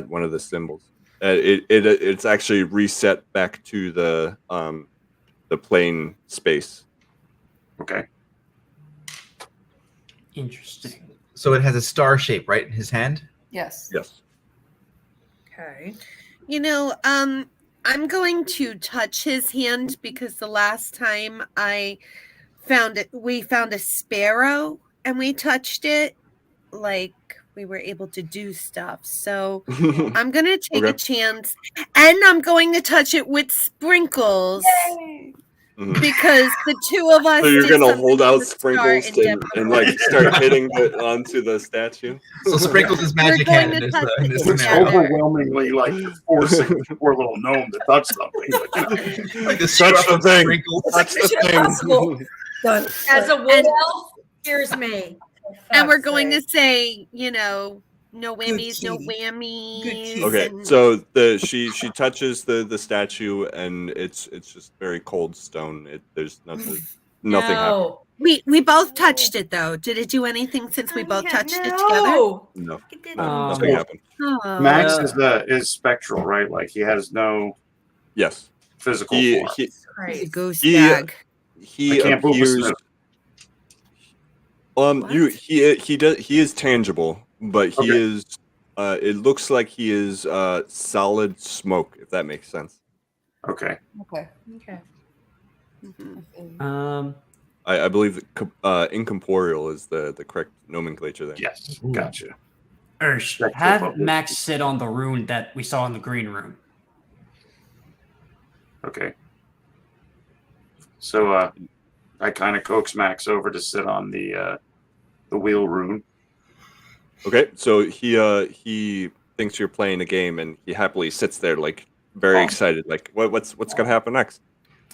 one of the symbols. It's actually reset back to the plane space. Okay. Interesting. So it has a star shape, right, in his hand. Yes. Yes. Okay. You know, I'm going to touch his hand because the last time we found a sparrow and we touched it, like we were able to do stuff. So I'm going to take a chance, and I'm going to touch it with sprinkles. Yay! Because the two of us. So you're gonna hold out sprinkles and like start hitting it onto the statue. So sprinkles is magic hand in this It's overwhelmingly like forcing the poor little gnome to touch something. Like the touch the thing. Touch the thing. As a wood elf, here's me. And we're going to say, you know, no whammies, no whammies. Okay, so she touches the statue and it's just very cold stone. There's nothing happened. We both touched it though. Did it do anything since we both touched it together? No, nothing happened. Oh. Max is spectral, right? Like he has no physical form. He's a ghost bag. He appears. He is tangible, but he is. It looks like he is solid smoke, if that makes sense. Okay. I believe that incorporeal is the correct nomenclature there. Yes, gotcha. Ursh, have Max sit on the rune that we saw in the green room. Okay. So I kind of coax Max over to sit on the wheel rune. Okay, so he thinks you're playing a game, and he happily sits there, like very excited, like what's gonna happen next?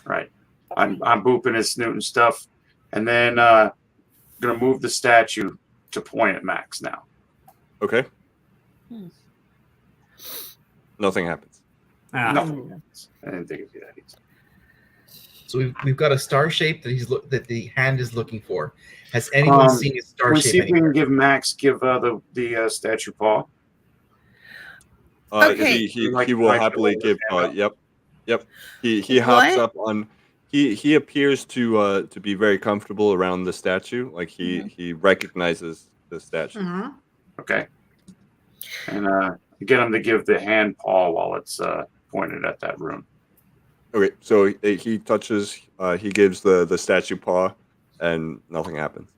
Right. I'm booping his snoot and stuff, and then gonna move the statue to point at Max now. Okay. Nothing happens. Nothing happens. I didn't think it'd be that easy. So we've got a star shape that the hand is looking for. Has anyone seen a star shape? See if we can give Max the statue paw. Okay. He will happily give. Yep. He hops up on. He appears to be very comfortable around the statue. Like he recognizes the statue. Mm-hmm. Okay. And get him to give the hand paw while it's pointed at that room. Okay, so he touches. He gives the statue paw, and nothing happens.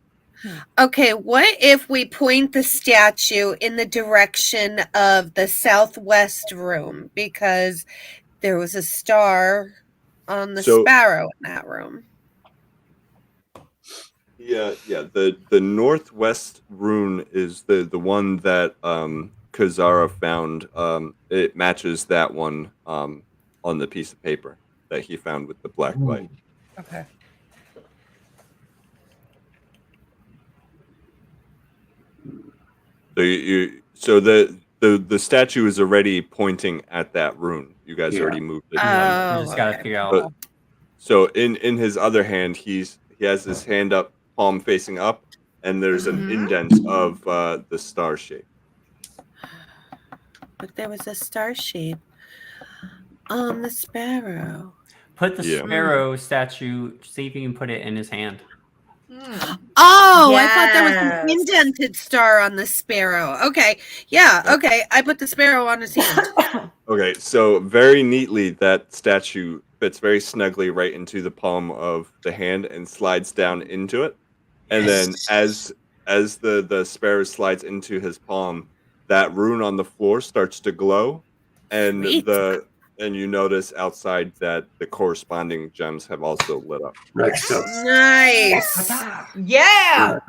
Okay, what if we point the statue in the direction of the southwest room, because there was a star on the sparrow in that room? Yeah. The northwest rune is the one that Kazara found. It matches that one on the piece of paper that he found with the black light. Okay. So the statue is already pointing at that rune. You guys already moved it. You just gotta figure out. So in his other hand, he has his hand up, palm facing up, and there's an indent of the star shape. But there was a star shape on the sparrow. Put the sparrow statue. See if you can put it in his hand. Oh, yes. I thought there was an indented star on the sparrow. Okay. Yeah. Okay. I put the sparrow on his hand. Okay. So very neatly, that statue fits very snugly right into the palm of the hand and slides down into it. And then as the sparrow slides into his palm, that rune on the floor starts to glow, and and you notice outside that the corresponding gems have also lit up. Nice. Yeah.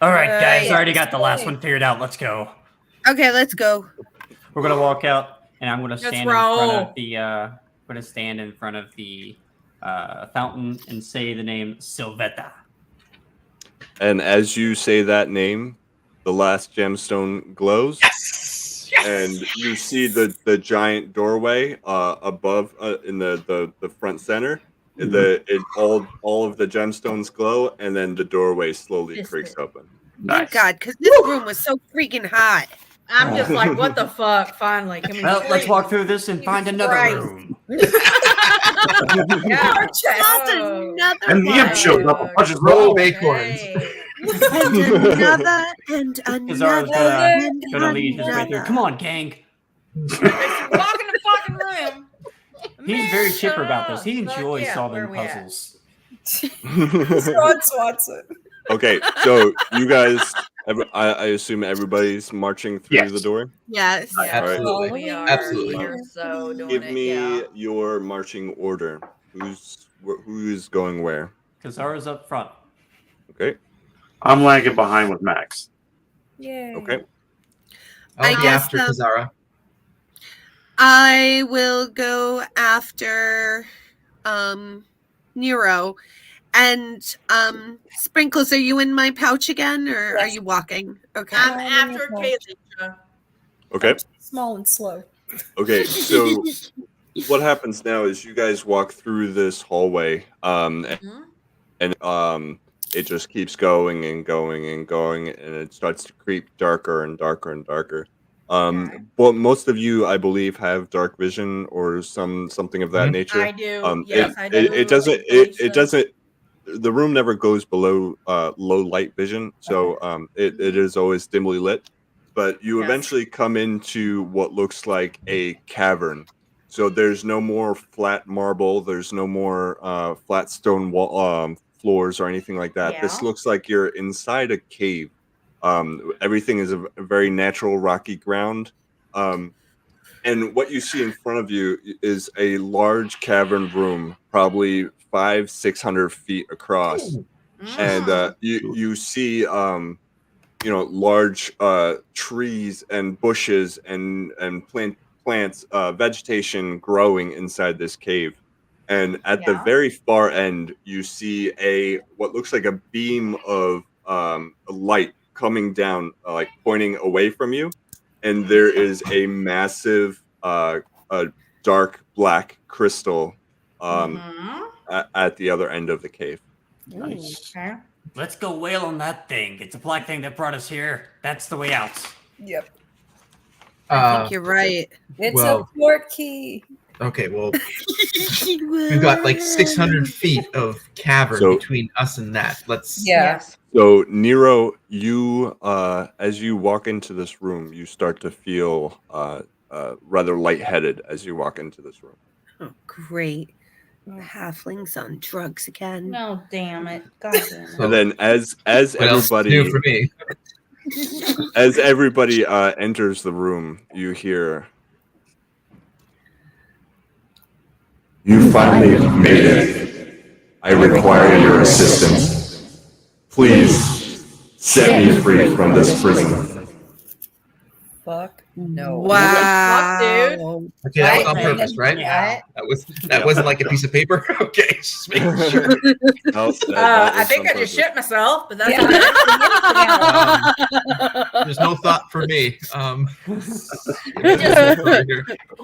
All right, guys. Already got the last one figured out. Let's go. Okay, let's go. We're gonna walk out, and I'm gonna stand in front of the. Stand in front of the fountain and say the name Sylvetta. And as you say that name, the last gemstone glows. Yes. And you see the giant doorway above in the front center. All of the gemstones glow, and then the doorway slowly creaks open. Thank God, because this room was so freaking hot. I'm just like, what the fuck? Finally, can we let's walk through this and find another room. And the imp showed up. Punches roll acorns. And another Kazara's gonna lead his way through. Come on, gang. Walk in the fucking room. He's very chipper about this. He enjoys solving where we at? puzzles. Ron Swanson. Okay, so you guys, I assume everybody's marching through the door? Yes. Absolutely. We are. Absolutely. We are so doing Give it. me Yeah. your marching order. Who's going where? Kazara's up front. Okay. I'm lagging behind with Max. Yay. Okay. I'll I be guess, after Kazara. I will go after Nero. And Sprinkles, are you in my pouch again, or are you walking? Okay. I'm after Kaylee. Okay. Small and slow. Okay. So what happens now is you guys walk through this hallway, and it just keeps going and going and going, and it starts to creep darker and darker and darker. Well, most of you, I believe, have dark vision or something of that nature. I do. Yes, I do. It doesn't. The room never goes below low light vision, so it is always dimly lit. But you eventually come into what looks like a cavern. So there's no more flat marble. There's no more flat stone wall, floors or anything like that. This looks like you're inside a cave. Everything is a very natural rocky ground. And what you see in front of you is a large cavern room, probably 500-600 feet across. And you see large trees and bushes and plants, vegetation growing inside this cave. And at the very far end, you see what looks like a beam of light coming down, like pointing away from you. And there is a massive, dark black crystal at the other end of the cave. Nice. Okay. Let's go wail on that thing. It's a black thing that brought us here. That's the way out. Yep. I think you're right. It's a port key. Okay, well, we've got like 600 feet of cavern between us and that. Let's. Yes. So Nero, you as you walk into this room, you start to feel rather lightheaded as you walk into this room. Oh, great. Halflings on drugs again. No, damn it. God damn it. And then as everybody new for me. as everybody enters the room, you hear, "You finally made it. I require your assistance. Please set me free from this prison." Fuck no. Wow. Dude. Okay, that was on purpose, right? Yeah. That wasn't like a piece of paper. Okay, just making sure. I think I just shit myself, but that's there's no thought for me. Let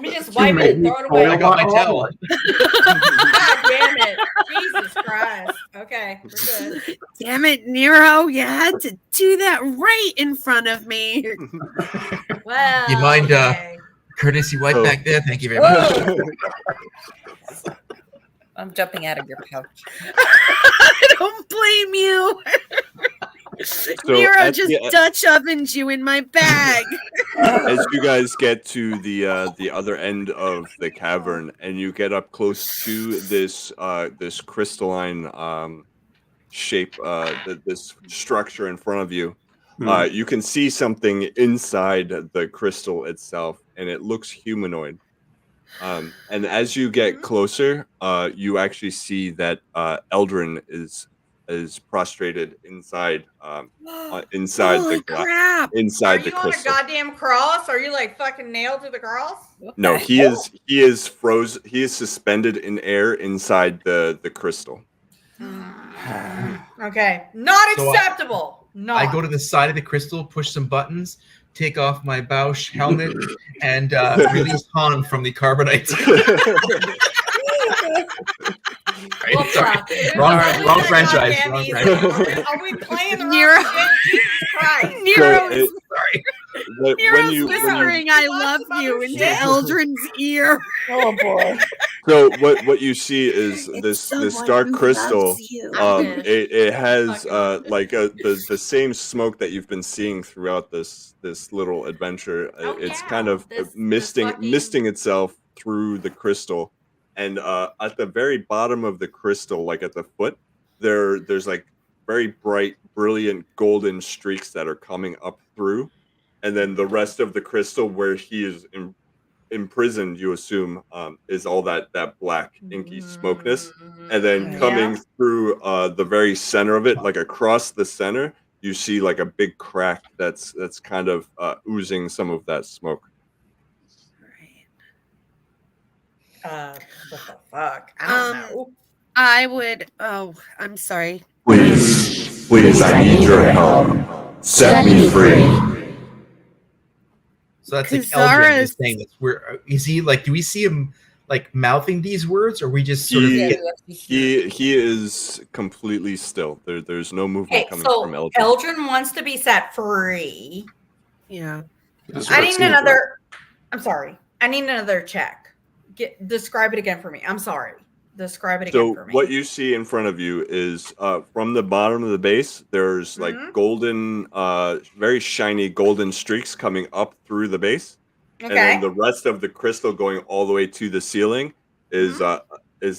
me just wipe it and throw it away. I got my towel. God damn it. Jesus Christ. Okay, we're good. Damn it, Nero. You had to do that right in front of me. Well, you mind courtesy wipe back there? Thank you very much. I'm jumping out of your pouch. I don't blame you. Nero just Dutch ovened you in my bag. As you guys get to the other end of the cavern and you get up close to this this crystalline shape, this structure in front of you, you can see something inside the crystal itself, and it looks humanoid. And as you get closer, you actually see that Eldron is prostrated inside inside Holy the crap. inside the crystal. Are you on a goddamn cross? Are you like fucking nailed to the cross? No, he is frozen. He is suspended in air inside the crystal. Okay, not acceptable. I go to the side of the crystal, push some buttons, take off my Bausch helmet, and release Han from the carbonite. Wrong franchise. Are we playing the wrong shit? Jesus Christ. Sorry. Nero's whispering "I love you" into Eldron's ear. Oh boy. So what you see is this dark crystal. It has like the same smoke that you've been seeing throughout this little adventure. It's kind of misting itself through the crystal, and at the very bottom of the crystal, like at the foot, there's like very bright, brilliant golden streaks that are coming up through, and then the rest of the crystal where he is imprisoned, you assume, is all that black inky smokeness, and then coming through the very center of it, like across the center, you see like a big crack that's kind of oozing some of that smoke. What the fuck? I don't know. I would. Oh, I'm sorry. Please, I need your help. Set me free. So that's like Eldron is saying this. Is he like? Do we see him like mouthing these words, or we just sort of? He is completely still. There's no movement coming from Eldron. Eldron wants to be set free. Yeah. I need another. I'm sorry. I need another check. Describe it again for me. I'm sorry. Describe it again for me. So what you see in front of you is from the bottom of the base, there's like golden, very shiny golden streaks coming up through the base. Okay. And then the rest of the crystal going all the way to the ceiling is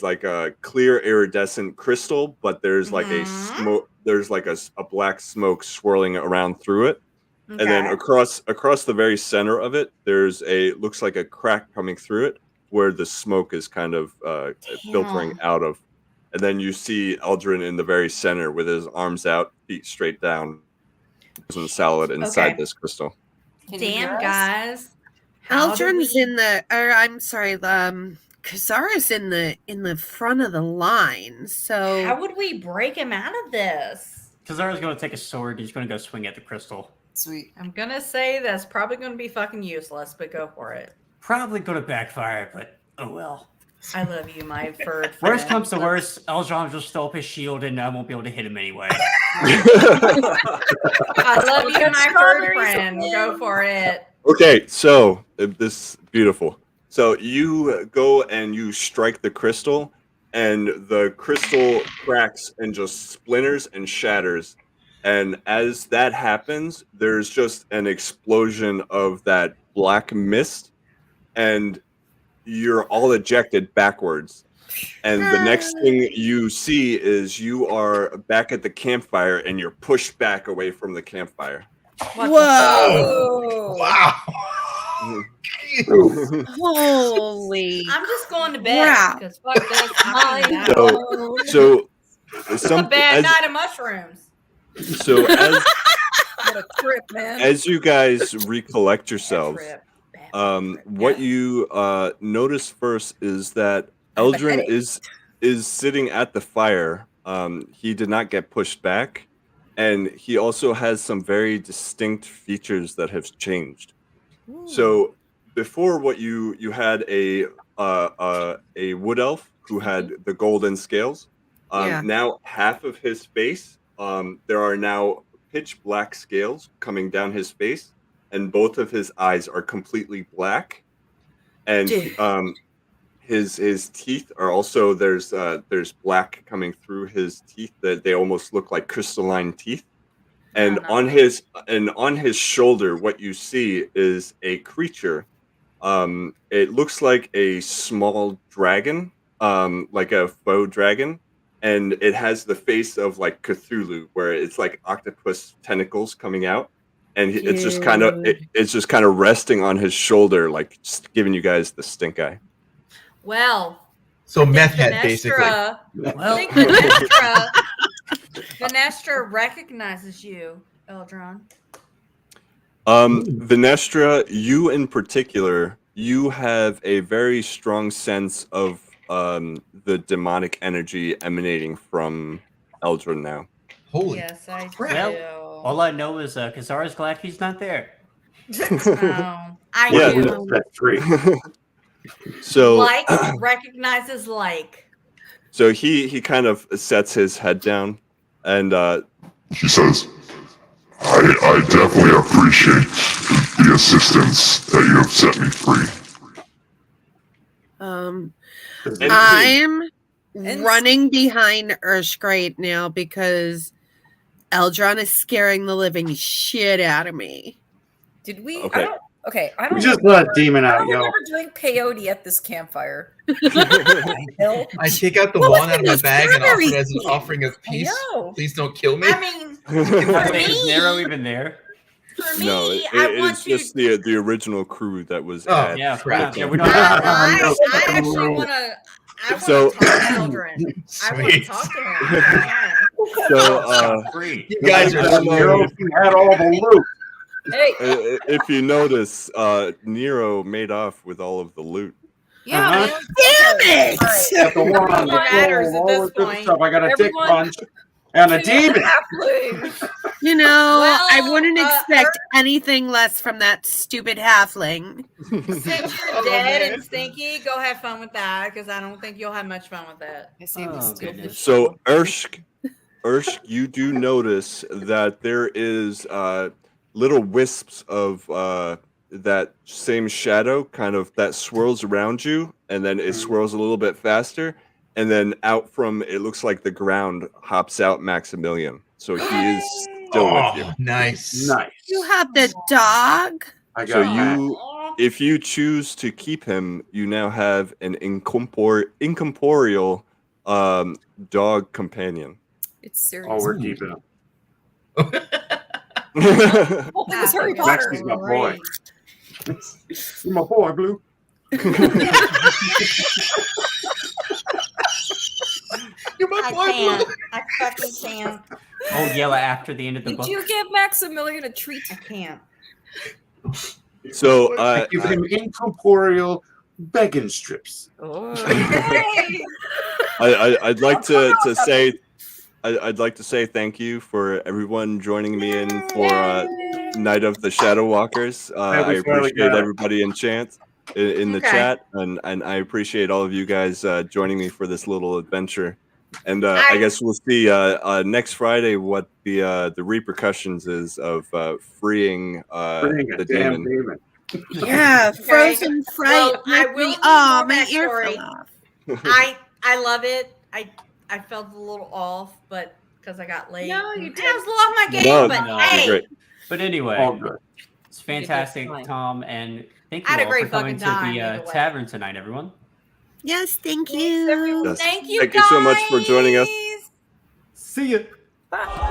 like a clear iridescent crystal, but there's like a smoke, there's like a black smoke swirling around through it. Okay. And then across the very center of it, there's looks like a crack coming through it, where the smoke is kind of filtering out of. And then you see Eldron in the very center with his arms out, feet straight down, some salad inside this crystal. Damn, guys. Eldron's I'm sorry, Kazara's in the front of the line. So how would we break him out of this? Kazara's going to take a sword. He's going to go swing at the crystal. Sweet. I'm going to say that's probably going to be fucking useless, but go for it. Probably going to backfire, but oh well. I love you, my furred friend. Worst comes to worst, Eldron will still up his shield and I won't be able to hit him anyway. I love you, my furred friend. Go for it. Okay, so this is beautiful. So you go and you strike the crystal, and the crystal cracks and just splinters and shatters. And as that happens, there's just an explosion of that black mist, and you're all ejected backwards. And the next thing you see is you are back at the campfire, and you're pushed back away from the campfire. Whoa! Wow! Holy! I'm just going to bed because fuck this. So it's a bad night of mushrooms. So what a trip, man! As you guys recollect yourselves, what you notice first is that Eldron is sitting at the fire. He did not get pushed back, and he also has some very distinct features that have changed. Ooh. So before, what you had a wood elf who had the golden scales. Now half of his face, there are now pitch black scales coming down his face, and both of his eyes are completely black, and his teeth are also there's black coming through his teeth, that they almost look like crystalline teeth. And on his shoulder, what you see is a creature. It looks like a small dragon, like a faux dragon, and it has the face of like Cthulhu, where it's like octopus tentacles coming out, and it's just kind of resting on his shoulder, like just giving you guys the stink eye. Well, so meth head basically. I think Venestra recognizes you, Eldron. Venestra, you in particular, you have a very strong sense of the demonic energy emanating from Eldron now. Holy yes, I do. Well, all I know is Kazara's glad he's not there. I do. That's great. So like recognizes like. So he kind of sets his head down, and he says, I definitely appreciate the assistance that you have set me free. I'm running behind Urshgrade now because Eldron is scaring the living shit out of me. Did we? Okay. Okay, I We don't just let a demon I out, don't yo. remember doing peyote at this campfire. I take out the What was wand out of in my the bag and offer strawberry it as an seeds? offering of peace. know. Please don't kill me. I mean, I for was like, is Nero me, even there? for me, No, I want it's to. just the original crew that was Oh, at Yeah, crap. yeah, we don't I actually want to. I want So- to talk to Eldron. I want to Sweet. talk to him. if I can. So free. You guys are Nero, so you had all the loot. Hey, if you notice, Nero made off with all of the loot. yeah, Uh-huh. man. Damn it! Got the wand, the Matters gold, at all this the good point. stuff. I got a dick Everyone- punch and a demon. Halfling. You know, Well, I wouldn't expect Earth- anything less from that stupid halfling. Since you're dead and stinky, go have fun with that because I don't think you'll have much fun with that. I say we Oh, steal the goodness. So Urshk, you do notice that there is little wisps of that same shadow kind of that swirls around you, and then it swirls a little bit faster, and then out from it looks like the ground hops out Maximilian. So he is still with you. Oh, nice. Nice. You have the dog. I So got that. if you choose to keep him, you now have an incorporeal dog companion. It's serious. Oh, we're keeping him. Oh, it was Harry That's Potter. Maxie's my boy. great. You're my boy, Blue. You're my I boy, can't. Blue. I fucking can't. Oh, yell after the end of the Did book. you give Maximilian a treat? I can't. So I give him incorporeal begging strips. Oh. I'd like to say I'd like to say thank you for everyone joining me in for Night of the Shadow Walkers. I we finally appreciate got it. everybody in the Okay. chat, and I appreciate all of you guys joining me for this little adventure. And I guess we'll see next Friday what the repercussions is of freeing Bring a the damn demon. demon. Yeah, frozen fright. Well, I will need oh, more my ear backstory. fell off. I love it. I felt a little off, but because I got late. No, you And did. I was a little off my game, No, but no, hey, Great. But anyway, All good. it's fantastic, fine. Tom, and thank I you had a all great for coming fucking time to either the way. tavern tonight, everyone. Yes, thank Thanks, you. everyone. Yes. thank you Thank guys. you so much for joining us. See you. Bye.